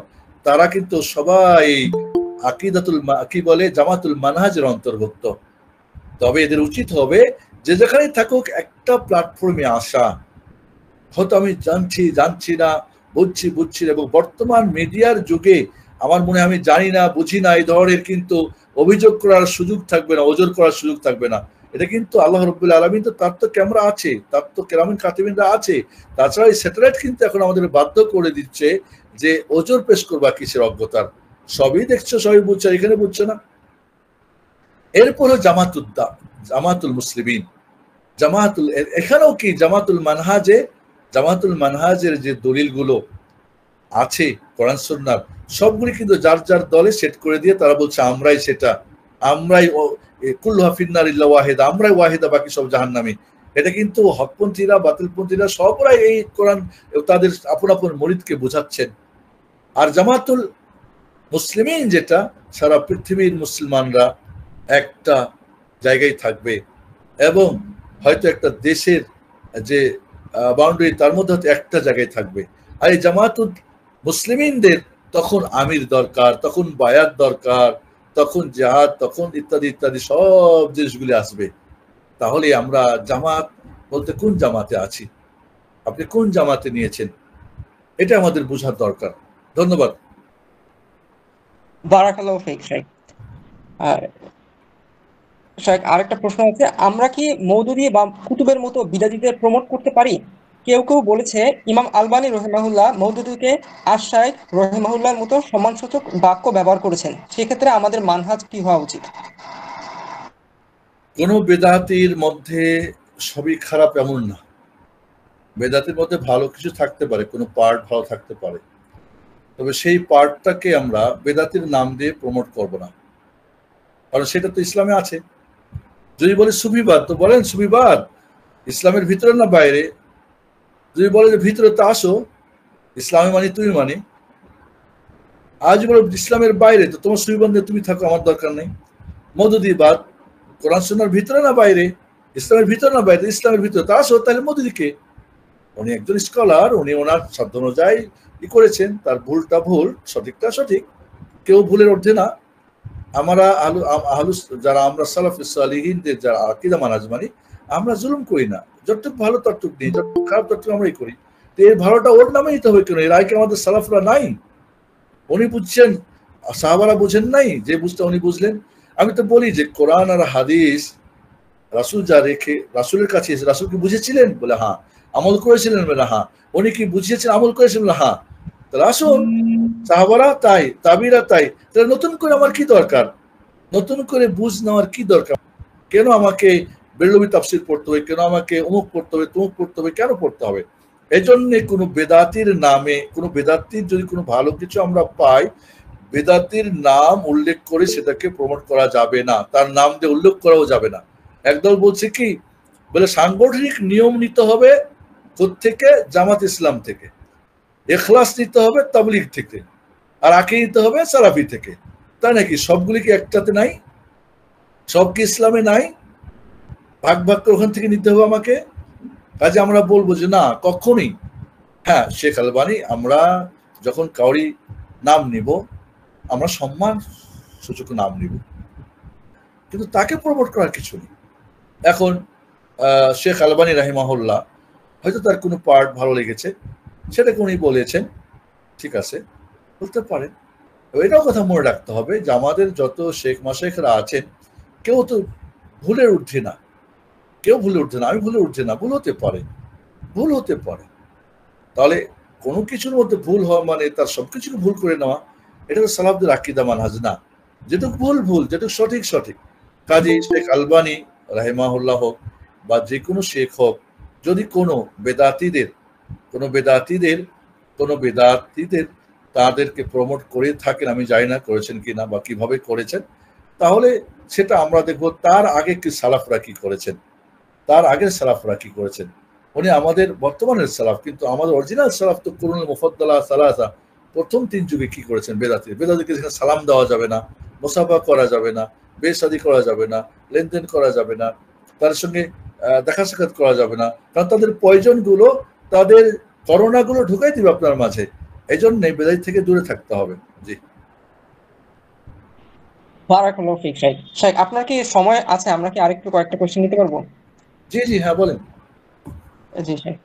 তারা কিন্তু সবাই জামাতুল মানহাজের অন্তর্ভুক্ত। তবে এদের উচিত হবে যে যেখানেই থাকুক একটা প্ল্যাটফর্মে আসা। হয়তো আমি জানছি না, বুঝছি না, এবং বর্তমান মিডিয়ার যুগে আমার মনে হয় আমি জানি না, বুঝি না এই ধরনের কিন্তু অভিযোগ করার সুযোগ থাকবে না, ওজোর করার সুযোগ থাকবে না। এটা কিন্তু আল্লাহ রাব্বুল আলামিন, তো তার তো ক্যামেরা আছে, তার তো কেরামিন কাতিবিনরা আছে। তাছাড়া এই স্যাটেলাইট কিন্তু এখন আমাদের বাধ্য করে দিচ্ছে যে ওজোর পেশ করবা কিসের অজ্ঞতার, সবই দেখছো, সবই বুঝছো, এখানে বুঝছো না। এরপরে জামাতুল মুসলিমিন, এখানেও কি জামাতুল মানহাজের যে দলিলগুলো আছে কোরআন সুন্নাহর, সবগুলি কিন্তু যার যার দলে সেট করে দিয়ে তারা বলছে আমরাই সেটা, আমরাই কুল্লুহা ফিন্নার ইল্লা ওয়াহিদা, আমরাই ওয়াহিদা, বাকি সব জাহান্নামী। এটা কিন্তু হকপন্থীরা, বাতিলপন্থীরা সবরাই এই কোরআন তাদের আপন আপন মুরিদকে বোঝাচ্ছেন। আর জামাতুল মুসলিমিন যেটা, সারা পৃথিবীর মুসলমানরা একটা জায়গায় থাকবে এবং হয়তো একটা দেশের যে বাউন্ডারি তার মধ্যে হয়তো একটা জায়গায় থাকবে। আর এই জামাতুল মুসলিমিনদের তখন আমির দরকার, তখন বায়াত দরকার, তখন জিহাদ, তখন ইত্যাদি ইত্যাদি সব জিনিসগুলি আসবে। তাহলে আমরা জামাত বলতে কোন জামাতে আছি, আপনি কোন জামাতে নিয়েছেন, এটা আমাদের বোঝার দরকার। ধন্যবাদ। বারাকাল্লাহু ফিক শাইখ। শাইখ, আরেকটা প্রশ্ন আছে, আমরা কি মওদুদী বা কুতুবের মতো বিদাতীদের প্রমোট করতে পারি? কেউ বলেছে ইমাম আলবানী রহিমাহুল্লাহ মওদুদীকে আশ-শাইখ রহিমাহুল্লাহর মতো সম্মানসূচক বাক্য ব্যবহার করেছেন। সেক্ষেত্রে আমাদের মানহাজ কি হওয়া উচিত? কোন বেদাতির মধ্যে সবই খারাপ এমন না, বেদাতির মধ্যে ভালো কিছু থাকতে পারে, কোনো পার্ট ভালো থাকতে পারে, তবে সেই পার্টটাকে আমরা বেদাতির নাম দিয়ে প্রমোট করব না, কারণ সেটা তো ইসলামে আছে। যদি বলে সুফিবাদ, তো বলেন সুফিবাদ ইসলামের ভিতরে না বাইরে? যদি বলে যে ভিতরে, তো আসো, ইসলামে মানি, তুমি মানি। আজ বলো ইসলামের বাইরে, তো তোমার সুফিবাদ নিয়ে তুমি থাকো, আমার দরকার নেই। মওদুদীবাদ কোরআন সুন্নাহর ভিতরে না বাইরে, ইসলামের ভিতরে না বাইরে, ইসলামের ভিতরে, তা আসো। তাহলে মওদুদীকে, উনি একজন স্কলার, উনি ওনার সাধ্য অনুযায়ী করেছেন, তার ভুলটা ভুল, সঠিকটা সঠিক, কেউ ভুলের ঊর্ধ্বে না। আমরা যারা আমরা সালাফে সালিহিনদের যারা আকীদা মানহাজ মানি, আমরা জুলুম করি না, যতটুকু ভালো ততটুকু নেই, যতটুকু খারাপ ততটুকু আমরাই করি। তো এর ভালোটা ওর নামে নিতে হবে কেন? এর আগে আমাদের সালাফরা নাই? উনি বুঝছেন, সাহাবারা বুঝেন নাই, যে বুঝতে উনি বুঝলেন। আমি তো বলি যে কোরআন আর হাদিস রাসূল যা রেখে রাসূলের কাছে এসে, রাসূল কি বুঝেছিলেন? বলে হ্যাঁ। আমল করেছিলেন? বলে হ্যাঁ। উনি কি বুঝিয়েছেন, আমল করেছিলেন? বলে হ্যাঁ। তাহলে আসুন, সাহাবারা তাই, তাবিরা তাই, তাহলে নতুন করে আমার কি দরকার? নতুন করে বুঝ নেওয়ার কি দরকার? কেন আমাকে বেরলভী তাফসীর পড়তে হবে? কেন আমাকে অমুক পড়তে হবে, তমুক পড়তে হবে? কেন পড়তে হবে? এজন্য কোনো বেদাতির নামে, কোনো বেদাতির যদি কোনো ভালো কিছু আমরা পাই, বেদাতির নাম উল্লেখ করে সেটাকে প্রমোট করা যাবে না, তার নাম দিয়ে উল্লেখ করাও যাবে না। একদল বলছে কি, বলে সাংগঠনিক নিয়ম নিতে হবে থেকে জামাত ইসলাম থেকে, এখলাস নিতে হবে তাবলীগ থেকে, আর আঁকে নিতে হবে সালাফি থেকে। তাই নাকি? সবগুলি কি একটাতে নাই? সব কি ইসলামে নাই? ভাগ ভাগ করে ওখান থেকে নিতে হবে আমাকে? কাজে আমরা বলবো যে না, কখনোই। হ্যাঁ, শেখ আলবানী, আমরা যখন কাউরি নাম নিব, আমরা সম্মান সূচক নাম নিব, কিন্তু তাকে প্রমোট করার কিছু নেই। এখন শেখ আলবানী রাহিমাহুল্লাহ হয়তো তার কোনো পার্ট ভালো লেগেছে, সেটাকে উনি বলেছেন, ঠিক আছে, বলতে পারেন। এটাও কথা মনে রাখতে হবে যে আমাদের যত শেখ মাশেখরা আছেন, কেউ তো ভুলের ঊর্ধ্বে না, কেউ ভুলে উঠছে না। আমি ভুলে উঠছে না, ভুল হতে পারে, ভুল হতে পারে। তাহলে কোনো কিছুর মধ্যে ভুল হওয়া মানে তার সবকিছুকে ভুল করে নেওয়া, এটা তো সালাফদের আকীদা মানহাজ না। যেটুকু ভুল ভুল, যেটুকু সঠিক সঠিক। কাজী শেখ আলবানী রাহিমাহুল্লাহ হোক বা যে কোনো শেখ হোক, যদি কোনো বেদাতিদের তাদেরকে প্রমোট করে থাকেন, আমি জানি না করেছেন কিনা বা কিভাবে করেছেন, তাহলে সেটা আমরা দেখবো তার আগে কি সালাফরা কি করেছেন, তার আগের সালাফরা কি করেছেন। উনি আমাদের বর্তমানের সালাফ, কিন্তু আমাদের অরিজিনাল সালাফ তো কুরুনুল মুফাদ্দালা সালাসা, প্রথম 3 যুগে কি করেছেন বেদাতিকে সেখানে সালাম দেওয়া যাবে না, মুসাফা করা যাবে না, বেশাদি করা যাবে না, লেনদেন করা যাবে না, তার সঙ্গে দেখা সাক্ষাৎ করা যাবে না, কারণ তাদের প্রয়োজনগুলো, তাদের করোনাগুলো ঢুকাই দিবে আপনার মাঝে। এই জন্যে বেদাতি থেকে দূরে থাকতে হবে। জি, বারাকাল্লাহু ফিক। শেখ, আপনার কি সময় আছে? আমরা কি আরেকটু কয়েকটা কোশ্চেন নিতে পারবো? জি, জি, হ্যাঁ বলেন। জি শেখ,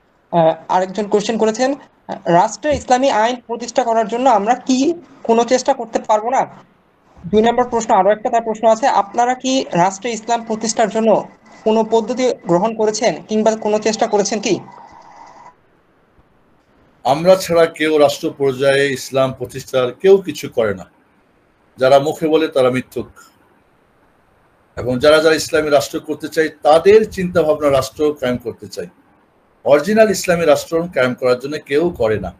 আরেকজন কোশ্চেন করেছেন, রাষ্ট্রে ইসলামী আইন প্রতিষ্ঠা করার জন্য আমরা কি কোনো চেষ্টা করতে পারবো না? 2 নম্বর প্রশ্ন, আরো একটা তার প্রশ্ন আছে, আপনারা কি রাষ্ট্রে ইসলাম প্রতিষ্ঠার জন্য কোনো পদ্ধতি গ্রহণ করেছেন কিংবা কোনো চেষ্টা করেছেন কি? আমরা ছাড়া কেউ রাষ্ট্র পর্যায়ে ইসলাম প্রতিষ্ঠার কেউ কিছু করে না। যারা মুখে বলে তারা মিথ্যুক, এবং যারা যারা ইসলামী রাষ্ট্র করতে চায় তাদের চিন্তা ভাবনা রাষ্ট্র কায়েম করতে চায়। অরিজিনাল ইসলামী রাষ্ট্র কায়েম করার জন্য কেউ করে না।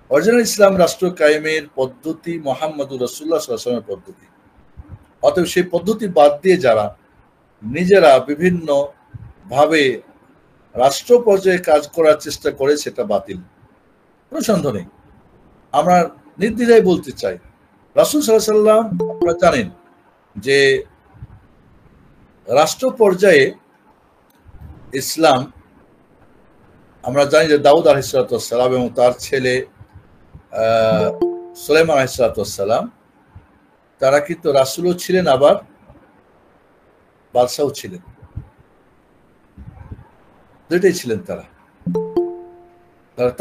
অরিজিনাল ইসলাম রাষ্ট্র কায়েমের পদ্ধতি মুহাম্মদুর রাসূলুল্লাহ সাল্লাল্লাহু আলাইহি ওয়াসাল্লামের পদ্ধতি। অতএব সেই পদ্ধতি বাদ দিয়ে যারা নিজেরা বিভিন্ন ভাবে রাষ্ট্র পর্যায়ে কাজ করার চেষ্টা করে, সেটা বাতিল, কোনো সন্দেহ নেই। আমরা নির্দ্বিধায় বলতে চাই, রাসূল সাল্লাল্লাহু আলাইহি ওয়াসাল্লাম, আপনারা জানেন যে রাষ্ট্র পর্যায়ে ইসলাম, আমরা জানি যে দাউদ আলাইহিস সালাম এবং তার ছেলে সুলাইমান আলাইহিস সালাম, তারা কিন্তু রাসূলও ছিলেন, আবার বাদশাও ছিলেন, দুইটাই ছিলেন তারা।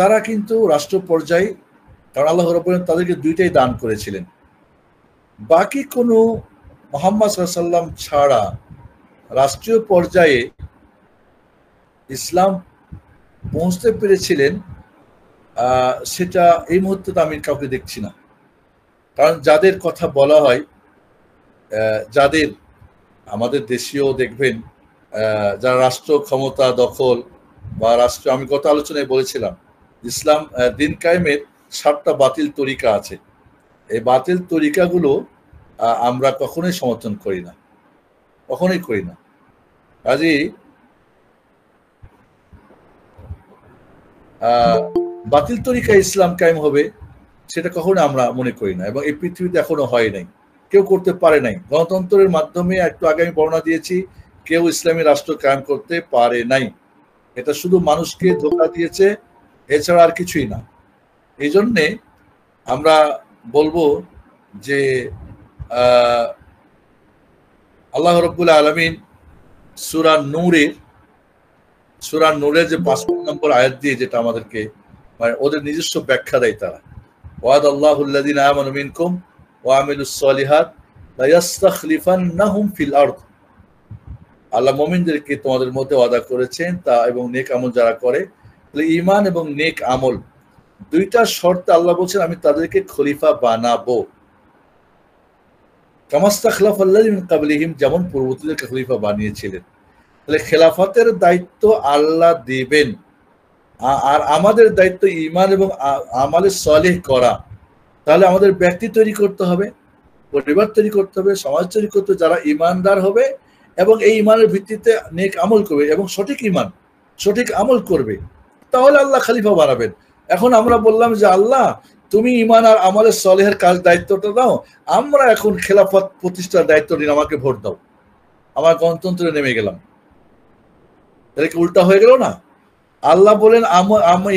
তারা কিন্তু রাষ্ট্র পর্যায়ে, কারণ আল্লাহ রাব্বুল আলামিন তাদেরকে দুইটাই দান করেছিলেন। বাকি কোনো মুহাম্মদ সাল্লাল্লাহু আলাইহি ওয়াসাল্লাম ছাড়া রাষ্ট্রীয় পর্যায়ে ইসলাম পৌঁছতে পেরেছিলেন, সেটা এই মুহূর্তে তো আমি কাউকে দেখছি না। কারণ যাদের কথা বলা হয়, যাদের আমাদের দেশীয় দেখবেন, যারা রাষ্ট্র ক্ষমতা দখল বা রাষ্ট্র, আমি গত আলোচনায় বলেছিলাম ইসলাম দিন কায়েমের 7টা বাতিল তরিকা আছে। এই বাতিল তরিকাগুলো আমরা কখনোই সমর্থন করি না, কখনোই করি না। কাজেই বাতিল তরিকা ইসলাম কায়েম হবে, সেটা কখনো আমরা মনে করি না, এবং এই পৃথিবীতে এখনো হয় নাই, কেউ করতে পারে নাই। গণতন্ত্রের মাধ্যমে, একটু আগে আমি বর্ণনা দিয়েছি, কেউ ইসলামী রাষ্ট্র কায়েম করতে পারে নাই। এটা শুধু মানুষকে ধোঁকা দিয়েছে, এছাড়া আর কিছুই না। এই জন্যে আমরা বলবো যে আল্লাহ রাব্বুল আলামিন সূরা নূরের যে 55 নম্বর আয়াত দিয়ে যেটা আমাদেরকে, মানে ওদের নিজস্ব ব্যাখ্যা দেয় তারা, ওয়াদাল্লাহুল্লাযিনা আমানু মিনকুম ওয়া আমিলুস সলিহাত লা ইস্তাখলিফান্নাহুম ফিল আরদ। আল্লাহ মুমিনদেরকে তোমাদের মধ্যে ওয়াদা করেছেন, তা এবং নেক আমল যারা করে, তাহলে ঈমান এবং নেক আমল দুইটা শর্তে আল্লাহ বলছেন আমি তাদেরকে খলিফা বানাবো। কামাস্তাখলাফাল্লাযিনা মিন ক্বাবলিহিম, যেমন পূর্ববর্তীদেরকে খলিফা বানিয়েছিলেন। তাহলে খেলাফতের দায়িত্ব আল্লাহ দিবেন, আর আমাদের দায়িত্ব ঈমান এবং আমালে সালেহ করা। তাহলে আমাদের ব্যক্তি তৈরি করতে হবে, পরিবার তৈরি করতে হবে, সমাজ তৈরি করতে হবে যারা ঈমানদার হবে এবং এই ঈমানের ভিত্তিতে নেক আমল করবে এবং সঠিক ঈমান সঠিক আমল করবে। তাহলে আল্লাহ খলিফা বানাবেন। এখন আমরা বললাম যে আল্লাহ তুমি ঈমান আর আমলের সালেহের কাজ দায়িত্বটা দাও, আমরা এখন খেলাফত প্রতিষ্ঠার দায়িত্ব নিন, আমাকে ভোট দাও, আমার গণতন্ত্রে নেমে গেলাম। তাহলে কি উল্টা হয়ে গেল না? আল্লাহ বলেন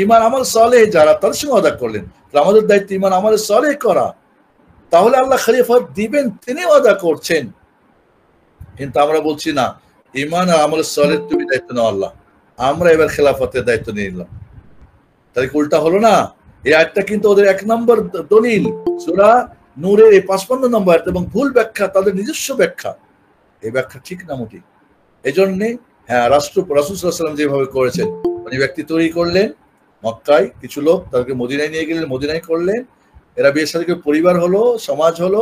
ঈমান আমল সালেহ যারা তাদের সঙ্গে আদা করলেন, আমাদের দায়িত্ব ঈমান আমল সালেহ করা। তাহলে আল্লাহ খলিফত দিবেন, তিনি আদা করছেন। কিন্তু আমরা বলছি না ঈমান আর আমল সালেহ তুমি দায়িত্ব নাও আল্লাহ, আমরা এবার খেলাফতের দায়িত্ব নিয়ে নিলাম। তাহলে কি উল্টা হলো না? এই আয়াতটা কিন্তু ওদের 1 নম্বর দলিল সূরা নূরের 55 নম্বর আয়াত, এবং ভুল ব্যাখ্যা, তাদের নিজস্ব ব্যাখ্যা। এই ব্যাখ্যা ঠিক না মোটেই। এই জন্যে হ্যাঁ, রাসূল সাল্লাল্লাহু আলাইহি ওয়াসাল্লাম যেভাবে করেছেন, উনি ব্যক্তি তৈরি করলেন মক্কায়, কিছু লোক তাদেরকে মদিনায় নিয়ে গেলেন, মদিনায় করলেন, এরা বিয়ের সাথে পরিবার হলো, সমাজ হলো,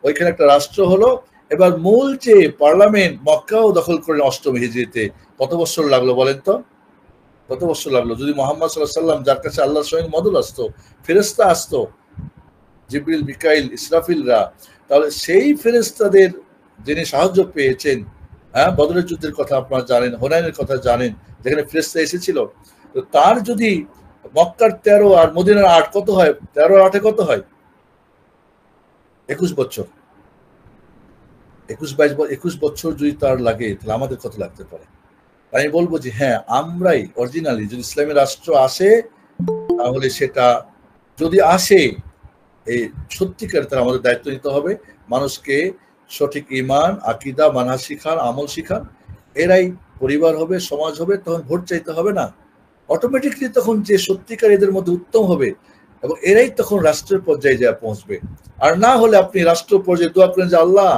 ওইখানে একটা রাষ্ট্র হলো। এবার মূল যে পার্লামেন্ট মক্কাও দখল করলেন 8ম হিজরিতে। কত বছর লাগলো বলেন তো? কত বছর লাগলো? যদি মুহাম্মদ সাল্লাল্লাহু আলাইহি ওয়াসাল্লাম, যার কাছে আল্লাহর স্বয়ং মদদ আসতো, ফেরেশতা আসতো, জিবরিল, মিকাইল, ইসরাফিলরা, তাহলে সেই ফেরেশতাদের যিনি সাহায্য পেয়েছেন, হ্যাঁ, বদরের যুদ্ধের কথা আপনারা জানেন, হুনাইনের কথা জানেন, যেখানে ফেরেশতা এসেছিল, তো তার যদি মক্কার 13 আর মদিনার 8 কত হয়? 13 আর 8 কত হয়? 21 বছর। 21 বছর যদি তার লাগে, তাহলে আমাদের কত লাগতে পারে? আমি বলবো যে হ্যাঁ, আমরাই অরিজিনালি যদি ইসলামী রাষ্ট্র আসে, তাহলে সেটা যদি আসে, এই সত্যিকার তার আমাদের দায়িত্ব নিতে হবে, মানুষকে সঠিক ঈমান, আকীদা, মানহাজ শিখান, আমল শিখান। এরাই পরিবার হবে, সমাজ হবে। তখন ভোট চাইতে হবে না, অটোমেটিকলি তখন যে সত্যিকার এদের মধ্যে উত্তম হবে এবং এরাই তখন রাষ্ট্রের পর্যায়ে যা পৌঁছবে। আর না হলে আপনি রাষ্ট্র পর্যায়ে দোয়া করেন যে আল্লাহ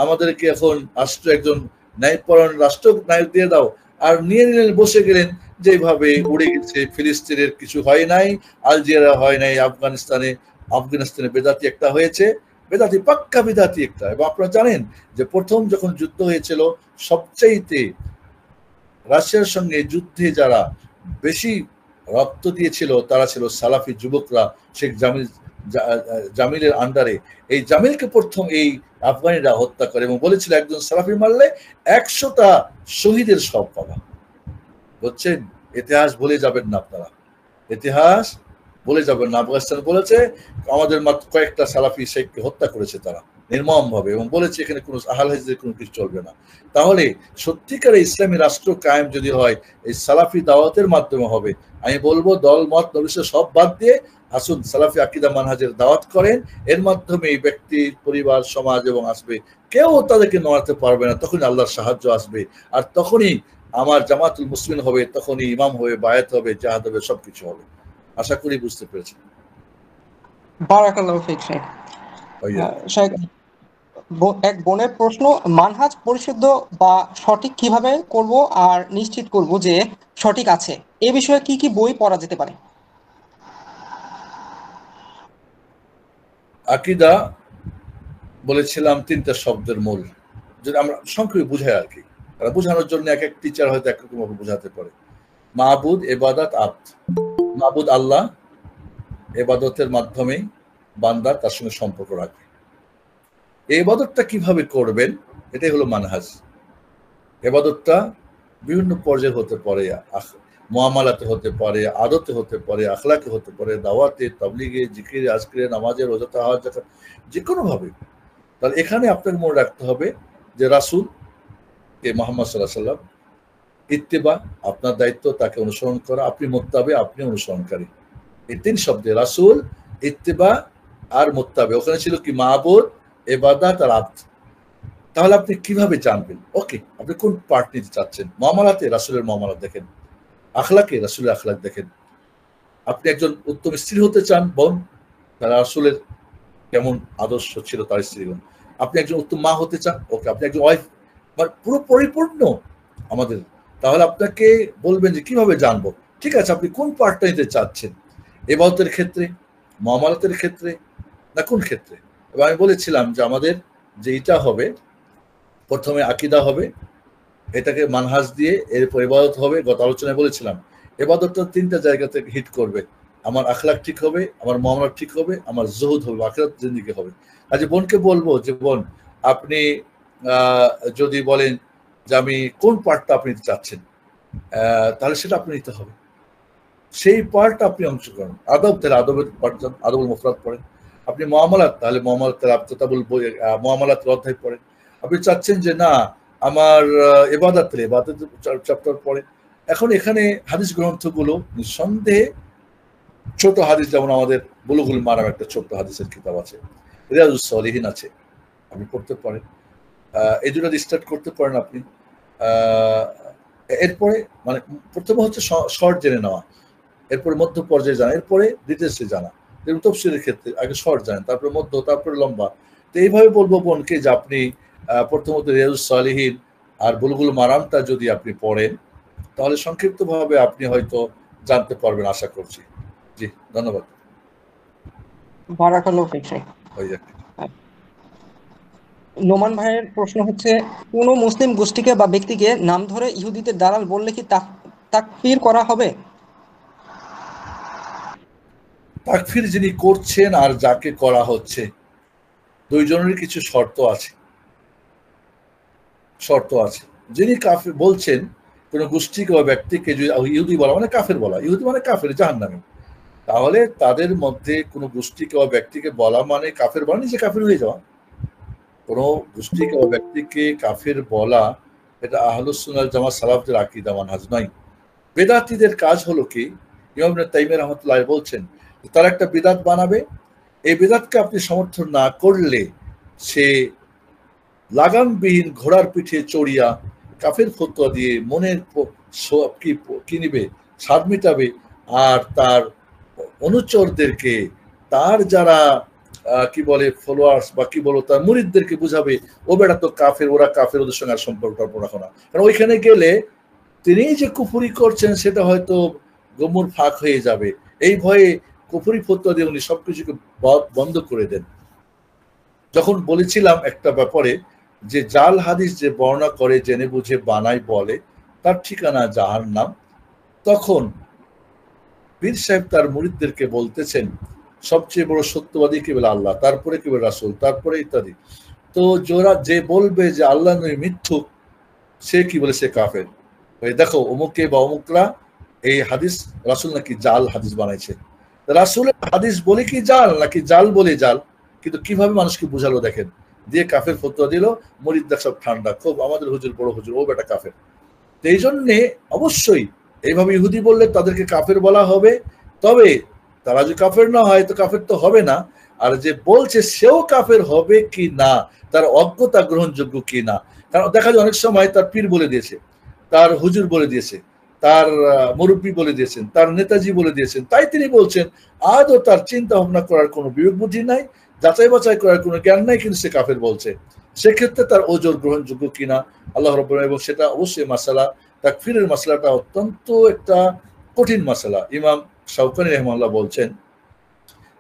আমাদেরকে এখন রাষ্ট্র একজন ন্যায়পরায়ণ রাষ্ট্র নায়ক দিয়ে দাও, আর নিয়ে নিলেন, বসে গেলেন, যেভাবে উড়ে গেছে। ফিলিস্তিনের কিছু হয় নাই, আলজেরিয়া হয় নাই, আফগানিস্তানে বেদাতি একটা হয়েছে, বেদাতি পাক্কা বেদাতি একটা। এবং আপনারা জানেন যে প্রথম যখন যুদ্ধ হয়েছিল, সবচাইতে রাশিয়ার সঙ্গে যুদ্ধে যারা বেশি রক্ত দিয়েছিল তারা ছিল সালাফি যুবকরা, শেখ জামিলের আন্ডারে। এই জামিলকে প্রথম এই আফগানিরা হত্যা করে এবং বলেছিল একজন সালাফি মারলে 100টা শহীদের সব পাবা। বুঝছেন? ইতিহাস ভুলে যাবেন না আপনারা, ইতিহাস বলে যাবেন না। আফগানিস্তান বলেছে আমাদের মাত্র কয়েকটা সালাফি শেখকে হত্যা করেছে তারা নির্মম ভাবে, এবং বলেছে এখানে কোনো আহল হাদিসের কোনো কিছু চলবে না। তাহলে সত্যিকারে ইসলামী রাষ্ট্র কায়েম যদি হয়, এই সালাফি দাওয়াতের মাধ্যমে হবে। আমি বলবো দল মত নবিশ্বাস সব বাদ দিয়ে আসুন সালাফি আকীদা মানহাজের দাওয়াত করেন। এর মাধ্যমে এই ব্যক্তি, পরিবার, সমাজ এবং আসবে, কেউ তাদেরকে নড়াতে পারবে না। তখনই আল্লাহর সাহায্য আসবে, আর তখনই আমার জামাতুল মুসলিমিন হবে, তখনই ইমাম হবে, বায়াত হবে, জাহাদ হবে, সবকিছু হবে। আশা করি বুঝতে পেরেছেন। বারাকাল্লাহু ফিক শেখ। শেখ, এক বোনের প্রশ্ন, মানহাজ পরিশুদ্ধ বা সঠিক কিভাবে করব আর নিশ্চিত করব যে সঠিক আছে, এ বিষয়ে কি কি বই পড়া যেতে পারে? আকীদা বলেছিলাম 3টা শব্দের মূল, যদি আমরা সংক্ষেপে বুঝাই আর কি, বোঝানোর জন্য এক এক টিচার হয়তো এক রকম ভাবে বোঝাতে পারে। মাবুদ, ইবাদত, আবদ। মাবুদ আল্লাহ, ইবাদতের মাধ্যমে বান্দা তার সঙ্গে সম্পর্ক রাখবে। এই ইবাদতটা কিভাবে করবেন, এটাই হলো মানহাজ। ইবাদতটা বিভিন্ন পর্যায়ে হতে পারে, মুআমালাতে হতে পারে, আদতে হতে পারে, আখলাকে হতে পারে, দাওয়াতে, তাবলীগে, জিকিরে, আজকিরে, নামাজে, রোজা, তাহাজ্জুদ, যাকাত, যে কোনো ভাবে। তাহলে এখানে আপনাকে মনে রাখতে হবে যে রাসূল কে মুহাম্মদ সাল্লাল্লাহু আলাইহি ওয়াসাল্লাম, ইত্তিবা আপনার দায়িত্ব, তাকে অনুসরণ করা, আপনি মুত্তাবি, আপনি অনুসরণকারী। এই 3 শব্দে রাসূল, ইত্তিবা আর মুত্তাবি। ওখানে ছিল কি মাবুদ, ইবাদত আর আবদ। তাহলে আপনি কিভাবে জানবেন? ওকে, আপনি কোন পার্ট নিতে চাচ্ছেন? মুআমালাতে রাসূলের মুআমালাত দেখেন, আখলাকে রাসূলের আখলাক দেখেন। আপনি একজন উত্তম স্ত্রী হতে চান, বোন, তারা রাসূলের কেমন আদর্শ ছিল তার স্ত্রীগণ। আপনি একজন উত্তম মা হতে চান, ওকে, আপনি একজন ওয়াইফ, মানে পুরো পরিপূর্ণ আমাদের। তাহলে আপনাকে বলবেন যে কিভাবে জানবো? ঠিক আছে, আপনি কোন পার্টটা নিতে চাচ্ছেন? ইবাদতের ক্ষেত্রে, মুআমালাতের ক্ষেত্রে, না কোন ক্ষেত্রে? এবং আমি বলেছিলাম যে আমাদের যে এটা হবে, প্রথমে আকীদা হবে, এটাকে মানহাজ দিয়ে, এরপর ইবাদত হবে। গত আলোচনায় বলেছিলাম এবাদতটা তিনটা জায়গাতে হিট করবে। আমার আখলাক ঠিক হবে, আমার মুআমালাত ঠিক হবে, আমার জুহুদ হবে, আখিরাত জিন্দেগি হবে। আজ বোনকে বলবো যে বোন আপনি যদি বলেন যে আমি কোন পার্টটা আপনি চাচ্ছেন, তাহলে সেটা আপনি নিতে হবে, সেই পার্ট আপনি অংশগ্রহণ। আদব, তাহলে আদবের পার্ট, আদবুল মুফরাদ পড়েন। আপনি মুআমালাত, তাহলে মুআমালাত কিতাবুল মুআমালাতের অধ্যায় পড়েন। আপনি চাচ্ছেন যে না আমার ইবাদত, ইবাদত চ্যাপ্টার পড়েন। এখন এখানে হাদিস গ্রন্থগুলো নিঃসন্দেহে ছোট হাদিস, যেমন আমাদের বুলুগুল মারাম একটা ছোট্ট হাদিসের কিতাব আছে, রিয়াজুস সালিহিন আছে, আপনি পড়তে পারেন। এই দুটো স্টার্ট করতে পারেন আপনি। এরপরে মানে প্রথমে হচ্ছে শর্ট জেনে নেওয়া, এরপরে মধ্য পর্যায়ে জানা, এরপরে ডিটেলসে জানা। যেমন তফসিরের ক্ষেত্রে আগে শর্ট জানেন, তারপরে মধ্য, তারপরে লম্বা। তো এইভাবে বলবো বোনকে যে আপনি প্রথমত রিয়াজুস সালিহিন আর বুলুগুল মারামটা যদি আপনি পড়েন, তাহলে সংক্ষিপ্তভাবে আপনি হয়তো জানতে পারবেন, আশা করছি। জি, ধন্যবাদ। বারাকাল্লাহু ফিক শাইখ। নোমান ভাইয়ের প্রশ্ন হচ্ছে, কোন মুসলিম গোষ্ঠীকে বা ব্যক্তিকে নাম ধরে ইহুদিদের দালাল বললে কি তাকফির করা হবে? তাকফির যিনি করছেন আর যাকে করা হচ্ছে, দুইজনের কিছু শর্ত আছে। যিনি কাফির বলছেন, কোন গোষ্ঠীকে বা ব্যক্তিকে যদি ইহুদি বলা মানে কাফের বলা, ইহুদি মানে কাফের, জাহান্নামী, তাহলে তাদের মধ্যে কোনো গোষ্ঠীকে বা ব্যক্তিকে বলা মানে কাফের বলা, নিজে কাফের হয়ে যাওয়া। কোনো গোষ্ঠীকে বা ব্যক্তিকে কাফের বলা এটা আহলুস সুন্নাহ ওয়াল জামাত সালাফদের আকীদা মানহাজ নয়। বেদাতীদের কাজ হলো কি, ইমাম ইবনে তাইমিয়া রাহমাতুল্লাহ বলছেন, তারা একটা বিদাত বানাবে, এই বিদাতকে আপনি সমর্থন না করলে সে লাগামবিহীন ঘোড়ার পিঠে চড়িয়া কাফের ফতোয়া দিয়ে মনের কি নিবে, স্বাদ মিটাবে, আর তার অনুচরদেরকে, তার যারা কি বলে ফলোয়ার্স বা কি বলো তার মুরিদদেরকে বুঝাবে ও বেটা তো কাফের, ওরা কাফের, ওদের সঙ্গে আর সম্পর্ক রাখো না। কারণ ওইখানে গেলে তিনি যে কুফরি করছেন সেটা হয়তো গমুর ফাঁক হয়ে যাবে, এই ভয়ে কুফরি ফতোয়া দিয়ে উনি সবকিছুকে বন্ধ করে দেন। যখন বলেছিলাম একটা ব্যাপারে যে জাল হাদিস যে বর্ণনা করে জেনে বুঝে বানাই বলে তার ঠিকানা জাহান্নাম, তখন পীর সাহেব তার মুরিদদেরকে বলতেছেন সবচেয়ে বড় সত্যবাদী কে বলে আল্লাহ, তারপরে কে বলে রাসূল, তারপরে ইত্যাদি। তো জোরা যে বলবে যে আল্লাহ নয় মিথ্যুক, সে কি বলে, সে কাফের। দেখো অমুকে বা অমুকরা এই হাদিস রাসূল নাকি জাল হাদিস বানাইছে। রাসূলের হাদিস বলে কি জাল, নাকি জাল বলে জাল, কিন্তু কিভাবে মানুষকে বুঝালো দেখেন, দিয়ে কাফের ফতোয়া দিল, মুরিদরা সব ঠান্ডা, খুব আমাদের হুজুর বড় হুজুর, ও বেটা কাফের। তো এই জন্যে অবশ্যই এইভাবে ইহুদি বললে তাদেরকে কাফের বলা হবে, তবে তারা যদি কাফের না হয় তো কাফের তো হবে না, আর যে বলছে সেও কাফের হবে কি না, তার অজ্ঞতা গ্রহণযোগ্য কি না। কারণ দেখা যায় অনেক সময় তার পীর বলে দিয়েছে, তার হুজুর বলে দিয়েছে, তার মুরব্বী বলে দিয়েছেন, তার নেতাজি বলে দিয়েছেন, তাই তিনি বলছেন। আদৌ তার চিন্তা ভাবনা করার কোনো বিবেক বুদ্ধি নাই, যাচাই বাছাই করার কোনো জ্ঞান নাই, কিন্তু সে কাফের বলছে। সেক্ষেত্রে তার ওজর গ্রহণযোগ্য কিনা আল্লাহ রাব্বুল আলামিন, এবং সেটা অবশ্যই মাসালা, তাকফিরের মাসালাটা অত্যন্ত একটা কঠিন মাসালা। ইমাম শাওকানি রাহিমাহুল্লাহ বলছেন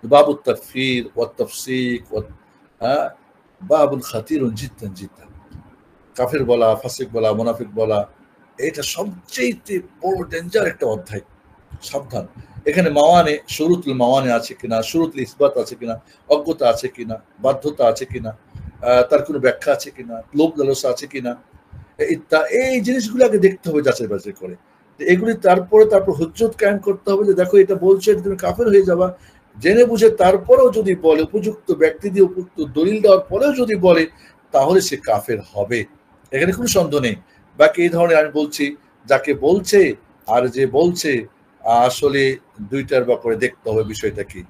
বাবুত তাকফির ওয়াত তাফসিক বাবুল খাতিরুন জিদ্দান জিদ্দান। কাফের বলা, ফাসিক বলা, মুনাফিক বলা, এটা সবচেয়ে বড় ডেঞ্জার একটা অধ্যায়। সাবধান, এখানে মাওয়ানে, শুরুতুল মাওয়ানে আছে কিনা, শুরুতুল ইসবাত আছে কিনা, অজ্ঞতা আছে কিনা, বাধ্যতা আছে কিনা, তার কোনো ব্যাখ্যা আছে কিনা, লোভ লালসা আছে কিনা, এই জিনিসগুলো আগে দেখতে হবে যাচাই বাছাই করে। এগুলি তারপর হুজ্জত কায়েম করতে হবে যে দেখো এটা বলছে তুমি কাফের হয়ে যাবা, জেনে বুঝে তারপরেও যদি বলে, উপযুক্ত ব্যক্তি দিয়ে উপযুক্ত দলিল দেওয়ার পরেও যদি বলে, তাহলে সে কাফের হবে, এখানে কোনো সন্দেহ নেই। বাকি এই ধরনের আমি বলছি, যাকে বলছে আর যে বলছে, আসলে দুইটার ব্যাপারে দেখতে হবে বিষয়টা কি,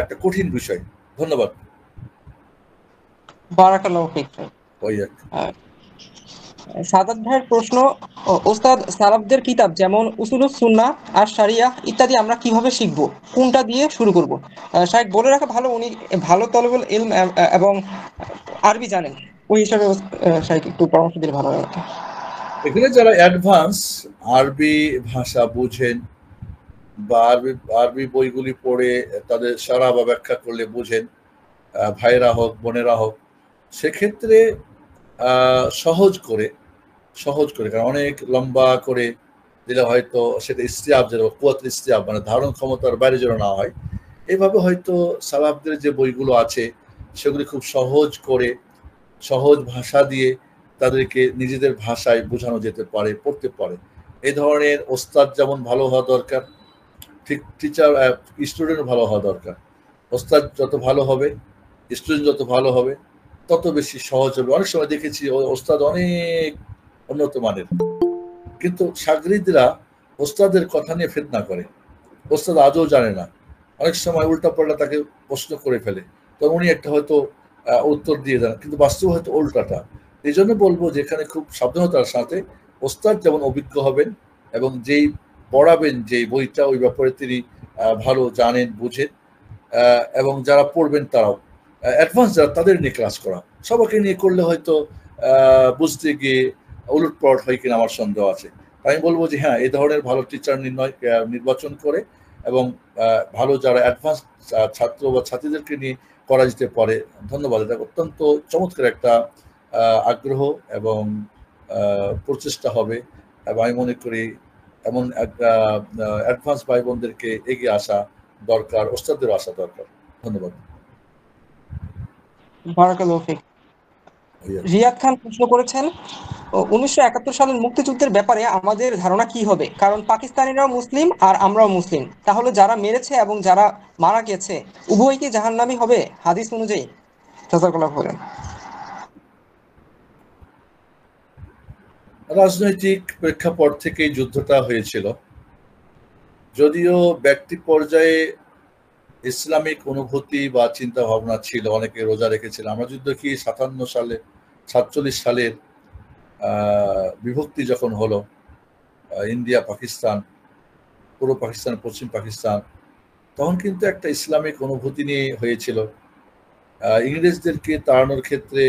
একটা কঠিন বিষয়। ধন্যবাদ। বারাকাল্লাহু ফিক। সাদাত ভাইয়ের প্রশ্ন, ওস্তাদ সালাফদের কিতাব যেমন উসুলুস সুন্নাহ আর শারিয়া ইত্যাদি আমরা কিভাবে শিখব, কোনটা দিয়ে শুরু করব? শাইখ বলে রাখা ভালো, উনি ভালো তলবুল ইলম এবং আরবি জানেন, ওই হিসাবে শাইখ একটু পরামর্শ দিলে ভালো হয়। এখানে যারা অ্যাডভান্স আরবি ভাষা বুঝেন বা আরবি বইগুলি পড়ে তাদের সারা বা ব্যাখ্যা করলে বুঝেন, ভাইরা হোক বোনেরা হোক, সেক্ষেত্রে সহজ করে, কারণ অনেক লম্বা করে দিলে হয়তো সেটা ইস্তিয়াব, যেটা কুয়াতুল ইস্তিয়াব, মানে ধারণ ক্ষমতার বাইরে যেন না হয়। এইভাবে হয়তো সালাফদের যে বইগুলো আছে সেগুলি খুব সহজ করে, সহজ ভাষা দিয়ে তাদেরকে নিজেদের ভাষায় বোঝানো যেতে পারে, পড়তে পারে। এই ধরনের ওস্তাদ যেমন ভালো হওয়া দরকার, ঠিক টিচার স্টুডেন্ট ভালো হওয়া দরকার। ওস্তাদ যত ভালো হবে, স্টুডেন্ট যত ভালো হবে, তত বেশি সহজ হবে। অনেক সময় দেখেছি ওস্তাদ অনেক উন্নত মানের, কিন্তু শাগরিদরা ওস্তাদের কথা নিয়ে ফিতনা করে, ওস্তাদ আদৌ জানে না, অনেক সময় উল্টাপাল্টা তাকে প্রশ্ন করে ফেলে, তো উনি একটা হয়তো উত্তর দিয়ে দেন, কিন্তু বাস্তব হয়তো উল্টাটা। এই জন্য বলবো যেখানে খুব সাবধানতার সাথে ওস্তাদ যেমন অভিজ্ঞ হবেন এবং যেই পড়াবেন যে বইটা ওই ব্যাপারে তিনি ভালো জানেন, বুঝেন, এবং যারা পড়বেন তারাও অ্যাডভান্স যারা, তাদের নিয়ে ক্লাস করা। সবাইকে নিয়ে করলে হয়তো বুঝতে গিয়ে উলটপালট হয় কিনা আমার সন্দেহ আছে। আমি বলবো যে হ্যাঁ, এই ধরনের ভালো টিচার নির্বাচন করে এবং ভালো যারা অ্যাডভান্স ছাত্র বা ছাত্রীদেরকে নিয়ে করা যেতে পারে। ধন্যবাদ। এটা অত্যন্ত চমৎকার একটা আগ্রহ এবং প্রচেষ্টা হবে, এবং আমি মনে করি এমন অ্যাডভান্স ভাই বোনদেরকে এগিয়ে আসা দরকার, ওস্তাদদেরও আসা দরকার। ধন্যবাদ। বারাকাল্লাহু ফিক। রিয়াদ খান প্রশ্ন করেছেন, 1971 সালের মুক্তিযুদ্ধের ব্যাপারে আমাদের ধারণা কি হবে? কারণ পাকিস্তানিরাও মুসলিম আর আমরাও মুসলিম, তাহলে যারা মেরেছে এবং যারা মারা গেছে উভয় কি জাহান্নামী হবে হাদিস অনুযায়ী? জাযাকাল্লাহু খাইরান। রাজনৈতিক প্রেক্ষাপট থেকে যুদ্ধটা হয়েছিল, যদিও ব্যক্তি পর্যায়ে ইসলামিক অনুভূতি বা চিন্তা ভাবনা ছিল, অনেকে রোজা রেখেছিল। আমরা যুদ্ধ কি 47 সালের বিভক্তি যখন হলো, ইন্ডিয়া পাকিস্তান, পূর্ব পাকিস্তান, পশ্চিম পাকিস্তান, তখন কিন্তু একটা ইসলামিক অনুভূতি নিয়ে হয়েছিল। ইংরেজদেরকে তাড়ানোর ক্ষেত্রে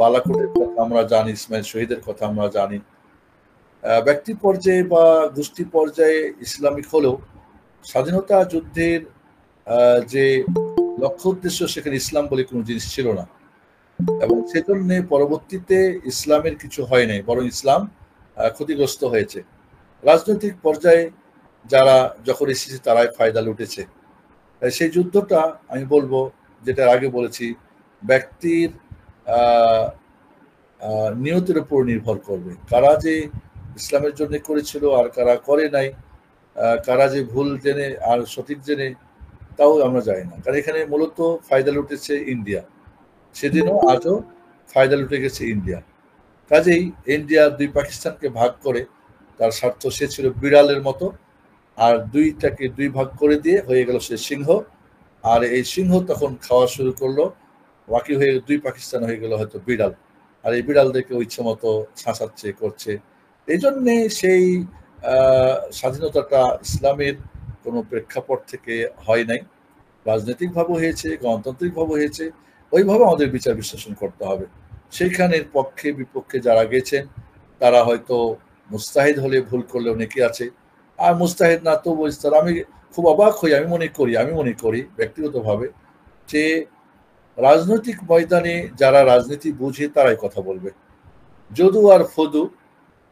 বালাকোটের কথা আমরা জানি, ইসমাইল শহীদের কথা আমরা জানি। ব্যক্তি পর্যায়ে বা গোষ্ঠী পর্যায়ে ইসলামিক হলেও স্বাধীনতা যুদ্ধের যে লক্ষ্য উদ্দেশ্য, সেখানে ইসলাম বলে কোনো জিনিস ছিল না, এবং সেজন্য পরবর্তীতে ইসলামের কিছু হয় নাই, বরং ইসলাম ক্ষতিগ্রস্ত হয়েছে। রাজনৈতিক পর্যায়ে যারা যখন এসেছে তারাই ফায়দা লুটেছে। সেই যুদ্ধটা আমি বলবো, যেটা আগে বলেছি, ব্যক্তির নিয়তের উপর নির্ভর করবে, কারা যে ইসলামের জন্য করেছিল আর কারা করে নাই, কারা যে ভুল জেনে আর সঠিক জেনে, তাও আমরা জানি না। কারণ এখানে মূলত ফায়দা লুটেছে ইন্ডিয়া, সেদিনও আজও ফায়দা লুটে গেছে ইন্ডিয়া। কাজেই ইন্ডিয়া দুই পাকিস্তানকে ভাগ করে তার স্বার্থ, সে ছিল বিড়ালের মতো, আর দুইটাকে দুই ভাগ করে দিয়ে হয়ে গেল সে সিংহ, আর এই সিংহ তখন খাওয়া শুরু করলো, বাকি হয়ে দুই পাকিস্তান হয়ে গেল হয়তো বিড়াল, আর এই বিড়ালদেরকে ইচ্ছে মতো শাসাচ্ছে, করছে। এই জন্যে সেই স্বাধীনতাটা ইসলামের কোনো প্রেক্ষাপট থেকে হয় নাই, রাজনৈতিকভাবে হয়েছে, গণতান্ত্রিকভাবে হয়েছে। ওইভাবে আমাদের বিচার বিশ্লেষণ করতে হবে। সেইখানের পক্ষে বিপক্ষে যারা গেছেন তারা হয়তো মুস্তাহিদ হলে ভুল করলে অনেকে আছে, আর মুস্তাহিদ না তো বুঝতে। আমি খুব অবাক হই, আমি মনে করি ব্যক্তিগতভাবে যে রাজনৈতিক ময়দানে যারা রাজনীতি বুঝে তারাই কথা বলবে। যদু আর ফদু,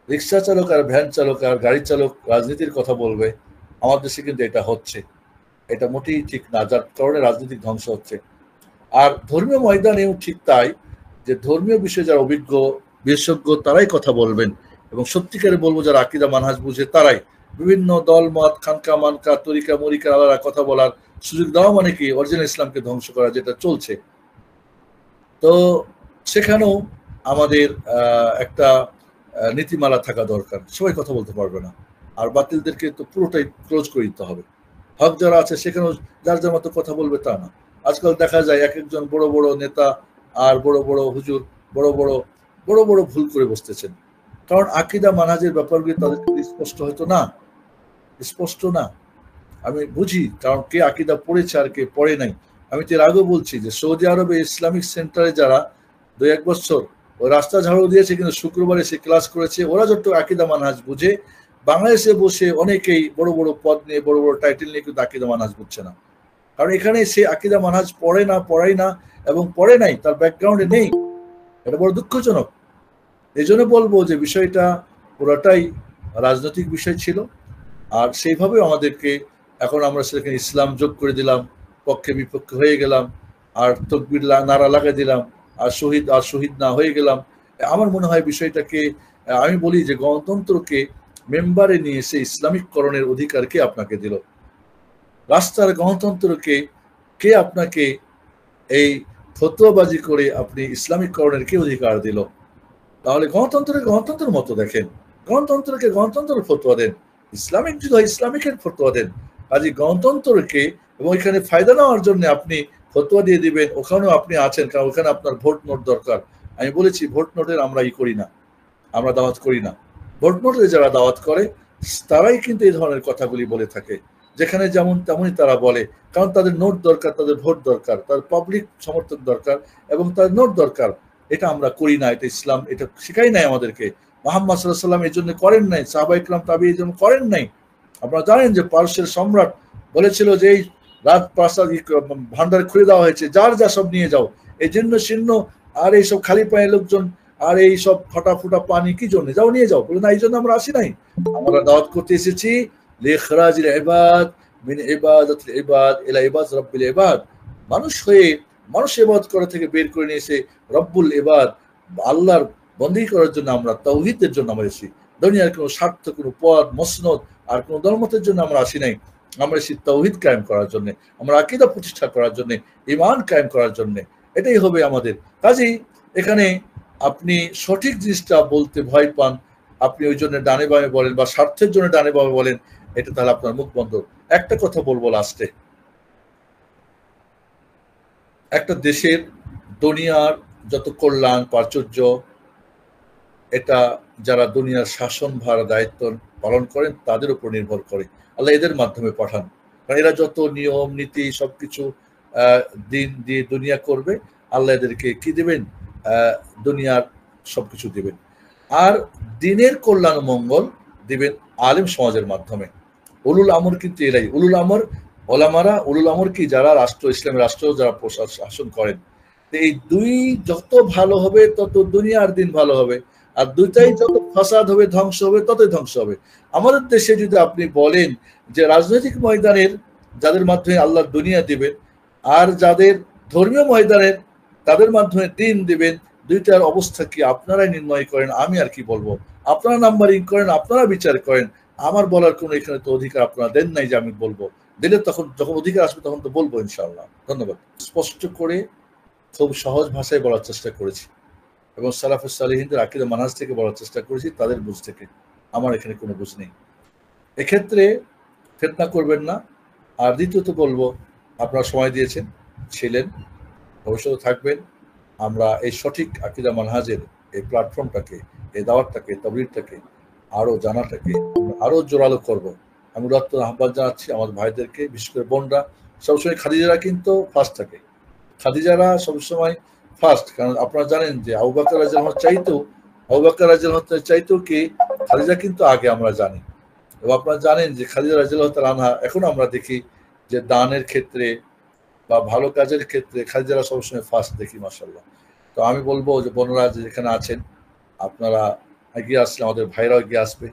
রিক্সা চালক আর ভ্যান চালক আর গাড়ি চালক রাজনীতির কথা বলবে, আমার দেশে কিন্তু এটা হচ্ছে, এটা মোটেই ঠিক না, যার কারণে রাজনৈতিক ধ্বংস হচ্ছে। আর ধর্মীয় ময়দানেও ঠিক তাই, যে ধর্মীয় বিষয়ে যারা অভিজ্ঞ বিশেষজ্ঞ তারাই কথা বলবেন, এবং সত্যিকারে বলবো যারা আকীদা মানহাজ বুঝে তারাই। বিভিন্ন দল মত, খানকা মানকা, তরিকা মরিকা আলাদা কথা বলার সুযোগ দেওয়া মানে কি অরিজিনাল ইসলামকে ধ্বংস করা, যেটা চলছে। তো সেখানেও আমাদের একটা নীতিমালা থাকা দরকার, সবাই কথা বলতে পারবে না, আর বাতিলদেরকে তো পুরোটাই ক্লোজ করে দিতে হবে। হক যারা আছে সেখানেও যার যার মতো কথা বলবে তা না। আজকাল দেখা যায় এক একজন বড় বড় নেতা আর বড় বড় হুজুর বড় বড় ভুল করে বসতেছেন, কারণ আকীদা মানহাজের ব্যাপারগুলি তাদের স্পষ্ট হয়তো না, স্পষ্ট না। আমি বুঝি, কারণ কে আকীদা পড়েছে আর কে পড়ে নাই। আমি তো এর আগেও বলছি যে সৌদি আরবে ইসলামিক সেন্টারে যারা 2-1 বছর ওই রাস্তা ঝাড়ু দিয়েছে, কিন্তু শুক্রবারে সে ক্লাস করেছে, ওরা যত আকীদা মানহাজ বুঝে, বাংলাদেশে বসে অনেকেই বড় বড় পদ নিয়ে বড় বড় টাইটেল নিয়ে কিন্তু আকীদা মানহাজ বুঝছে না, কারণ এখানে সে আকীদা মানহাজ পড়াই না এবং পড়ে নাই, তার ব্যাকগ্রাউন্ডে নেই। এটা বড় দুঃখজনক। এই জন্য বলবো যে বিষয়টা পুরোটাই রাজনৈতিক বিষয় ছিল, আর সেইভাবে আমাদেরকে এখন আমরা সেখানে ইসলাম যোগ করে দিলাম, পক্ষে বিপক্ষে হয়ে গেলাম, আর তকবির নারা লাগাই দিলাম, আর শহীদ না হয়ে গেলাম। আমার মনে হয় বিষয়টাকে, আমি বলি যে গণতন্ত্রকে মেম্বারে নিয়ে এসে ইসলামিককরণের অধিকার কে আপনাকে দিল? রাস্তার গণতন্ত্রকে কে আপনাকে এই ফতোয়াবাজি করে আপনি ইসলামিককরণের কে অধিকার দিল? তাহলে গণতন্ত্রের মতো দেখেন, গণতন্ত্রকে গণতন্ত্রের ফতোয়া দেন, ইসলামিক যদি হয় ইসলামিকের ফতোয়া দেন। কাজে গণতন্ত্রকে, এবং এখানে ফায়দা নেওয়ার জন্য আপনি ফতোয়া দিয়ে দিবেন, ওখানেও আপনি আছেন, কারণ ওখানে আপনার ভোট নোট দরকার। আমি বলেছি ভোট নোটের আমরা করি না, আমরা দাওয়াত করি না। ভোট নোটের যারা দাওয়াত করে তারাই কিন্তু এই ধরনের কথাগুলি বলে থাকে, যেখানে যেমন তেমনই তারা বলে, কারণ তাদের নোট দরকার, তাদের ভোট দরকার, তার পাবলিক সমর্থক দরকার, এবং তার নোট দরকার। এটা আমরা করি না, এটা ইসলাম এটা শেখাই নাই আমাদেরকে। মুহাম্মদ সাল্লাল্লাহু আলাইহি ওয়াসাল্লাম এই জন্য করেন নাই, সাহাবায়ে কেরাম তাবেঈন এই জন্য করেন নাই। আপনারা জানেন যে পারস্যের সম্রাট বলেছিল যে এই রাজপ্রাসাদ ভান্ডার খুলে দেওয়া হয়েছে, যার যা সব নিয়ে যাও। এই জন্য শীর্ণ আর এইসব খালি পায়ে লোকজন আর এই সব ফটা ফুটা পানি কি জন্য, যাও নিয়ে যাও। বলে না, এই জন্য আমরা আসি নাই, আমরা দাওয়াত করতে এসেছি লিখরাজিল ইবাদ মিন ইবাদাতিল ইবাদ ইলা ইবাদ রাব্বিল ইবাদ। মানুষ হয়ে মানুষ ইবাদত করা থেকে বের করে নিয়ে এসে রব্বুল ইবাদ আল্লাহর বন্দী করার জন্য, আমরা তাওহীদের জন্য আমরা এসেছি। দুনিয়ার কোনো স্বার্থ, কোনো পদ মসনদ আর কোনো দলমতের জন্য আমরা আসি নাই। আমরা এসেছি তাওহীদ কায়েম করার জন্য, আমরা আকীদা প্রতিষ্ঠা করার জন্য, ঈমান কায়েম করার জন্য। এটাই হবে আমাদের। কাজেই এখানে আপনি সঠিক জিনিসটা বলতে ভয় পান, আপনি ওই জন্য ডানে বামে বলেন বা স্বার্থের জন্য ডানে বামে বলেন, এটা তাহলে আপনার মুখ বন্ধ। একটা কথা বলবো লাস্টে, একটা দেশের দুনিয়ার যত কল্যাণ প্রাচুর্য, এটা যারা দুনিয়ার শাসনভার দায়িত্ব পালন করেন তাদের উপর নির্ভর করে। আল্লাহ এদের মাধ্যমে পাঠান, কারণ এরা যত নিয়ম নীতি সবকিছু দিন দিয়ে দুনিয়া করবে, আল্লাহ এদেরকে কি দিবেন? দুনিয়ার সবকিছু দিবেন। আর দিনের কল্যাণ মঙ্গল দিবেন আলেম সমাজের মাধ্যমে। উলুল আমর কিন্তু এরাই, উলুল আমর ওলামারা। উলুল আমর কি? যারা রাষ্ট্র, ইসলামের রাষ্ট্র যারা শাসন করেন। এই দুই যত ভালো হবে তত দুনিয়ার দিন ভালো হবে, আর দুইটাই যত ফাসাদ হবে, ধ্বংস হবে, ততই ধ্বংস হবে। আমাদের দেশে যদি আপনি বলেন যে রাজনৈতিক ময়দানের যাদের মাধ্যমে আল্লাহ দুনিয়া দিবেন, আর যাদের ধর্মীয় ময়দানের তাদের মাধ্যমে দিন দিবেন, দুইটার অবস্থা কি আপনারাই নির্ণয় করেন, আমি আর কি বলবো। আপনারা নাম্বারিং করেন, আপনারা বিচার করেন, আমার বলার কোনো এখানে তো অধিকার আপনারা দেন নাই যে আমি বলবো। দিলে তখন যখন অধিকার আসবে তখন তো বলবো ইনশাআল্লাহ। ধন্যবাদ। স্পষ্ট করে খুব সহজ ভাষায় বলার চেষ্টা করেছি, এবং সালাফুস সালিহিনদের আকীদা মানহাজ থেকে বলার চেষ্টা করেছি, তাদের বুঝ থেকে। আমার এখানে কোনো বুঝ নেই। এক্ষেত্রে ফিতনা করবেন না। আর দ্বিতীয়ত বলবো, আপনারা সময় দিয়েছেন, ছিলেন, ভবিষ্যতে থাকবেন। আমরা এই সঠিক আকীদা মানহাজের এই প্ল্যাটফর্মটাকে, এই দাওয়াতটাকে, তাবলীগটাকে আরো জানাটাকে আরো জোরালো করব। আমি উদাত্ত আহ্বান জানাচ্ছি আমার ভাইদেরকে, বিশেষ করে বোনরা। সবসময় খাদিজারা কিন্তু ফার্স্ট থাকে, খাদিজারা সবসময় ফার্স্ট। কারণ আপনারা জানেন যে আবু বকর রাদিয়াল্লাহু চাইতেও কি খাদিজা কিন্তু আগে, আমরা জানি। এবং আপনারা জানেন যে খাদিজা রাদিয়াল্লাহু তাআলা আনহা, এখন আমরা দেখি যে দানের ক্ষেত্রে বা ভালো কাজের ক্ষেত্রে খাদিজারা সবসময় ফার্স্ট দেখি, মাশাআল্লাহ। তো আমি বলবো যে বোনরা যেখানে আছেন, আপনারা এগিয়ে আসলে আমাদের ভাইরাও এগিয়ে আসবে,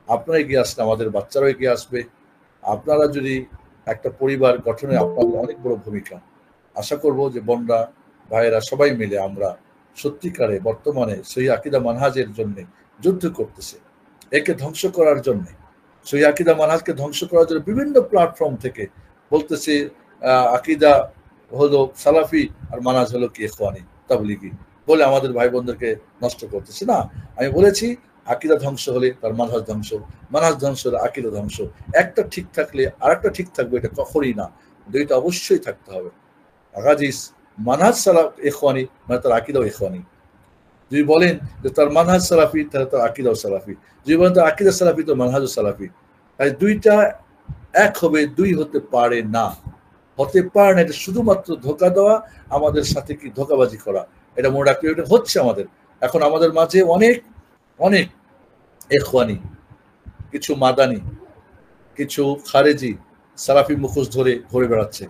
আপনারা এগিয়ে আসলে আমাদের বাচ্চারাও এগিয়ে আসবে। আপনারা যদি একটা পরিবার গঠনে আপনাদের অনেক বড় ভূমিকা। আশা করব যে বোনরা ভাইয়েরা সবাই মিলে আমরা সত্যিকারে বর্তমানে সেই আকীদা মানহাজের জন্য যুদ্ধ করতেছে, একে ধ্বংস করার জন্য। সেই আকীদা মানহাজকে ধ্বংস করার জন্য বিভিন্ন প্ল্যাটফর্ম থেকে বলতেছে আকীদা হলো সালাফি আর মানহাজ হলো কি ইখওয়ানি তাবলীগি বলে আমাদের ভাই বোনদেরকে নষ্ট করতেছে। না, আমি বলেছি আকীদা ধ্বংস হলে তার মানহাজ ধ্বংস, মানহাজ ধ্বংস হলে আকীদা ধ্বংস। একটা ঠিক থাকলে আরেকটা ঠিক থাকবে, এটা কখনই না, দুইটা অবশ্যই থাকতে হবে। আগাজিস মানহাজ সালাফ ইখওয়ানি, মানে তার আকীদাও ইখওয়ানি। যদি বলেন যে তার মানহাজ সালাফি, তাহলে তার আকীদাও সালাফি। যদি বলেন তার আকীদা সালাফি, তো মানহাজও সালাফি। তাই দুইটা এক হবে, দুই হতে পারে না, হতে পারে না। এটা শুধুমাত্র ধোঁকা দেওয়া, আমাদের সাথে কি ধোঁকাবাজি করা, এটা মনে রাখলে এটা হচ্ছে আমাদের। এখন আমাদের মাঝে অনেক অনেক ইখওয়ানি, কিছু মাদানি, কিছু খারেজি সালাফি মুখোশ ধরে ঘুরে বেড়াচ্ছে,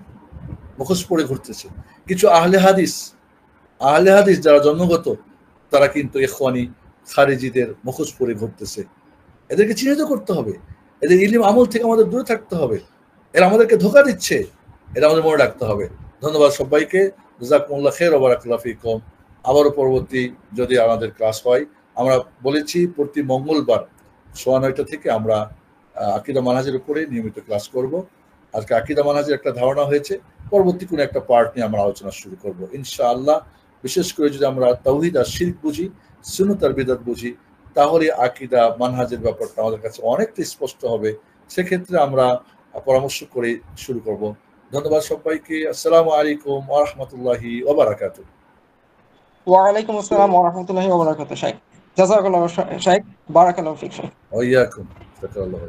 মুখোশ পরে ঘুরতেছে। কিছু আহলে হাদিস যারা জন্মগত, তারা কিন্তু ইখওয়ানি খারেজিদের মুখোশ পরে ঘুরতেছে। এদেরকে চিহ্নিত করতে হবে, এদের ইলম আমল থেকে আমাদের দূরে থাকতে হবে, এরা আমাদেরকে ধোঁকা দিচ্ছে, এটা আমাদের মনে রাখতে হবে। ধন্যবাদ সবাইকে, জাযাকুমুল্লাহ খাইর ওয়া বারাকাল্লাহু ফীকুম। আবারও পরবর্তী যদি আমাদের ক্লাস হয়, আমরা বলেছি প্রতি মঙ্গলবার 9:30 থেকে আমরা আকীদা মানহাজের উপরে নিয়মিত ক্লাস করব। আজকে আকীদা মানহাজের একটা ধারণা হয়েছে, পরবর্তী কোনো একটা পার্ট নিয়ে আমরা আলোচনা শুরু করব ইনশাআল্লাহ। বিশেষ করে যদি আমরা তাওহীদ আর শিরক বুঝি, সুন্নাত আর বিদআত বুঝি, তাহলে আকীদা মানহাজের ব্যাপারটা আমাদের কাছে অনেকটা স্পষ্ট হবে। সেক্ষেত্রে আমরা পরামর্শ করে শুরু করব। ধন্যবাদ সবাইকে। আসসালামু আলাইকুম ওয়া রাহমাতুল্লাহি ওয়া বারাকাতুহু। ওয়া আলাইকুম আসসালাম ওয়া রাহমাতুল্লাহি ওয়া বারাকাতুহু। শাইখ জাযাকাল্লাহু শাইখ, বারাকাল্লাহু ফিক শাইখ। ওয়া ইয়াকুম। জাযাকাল্লাহু।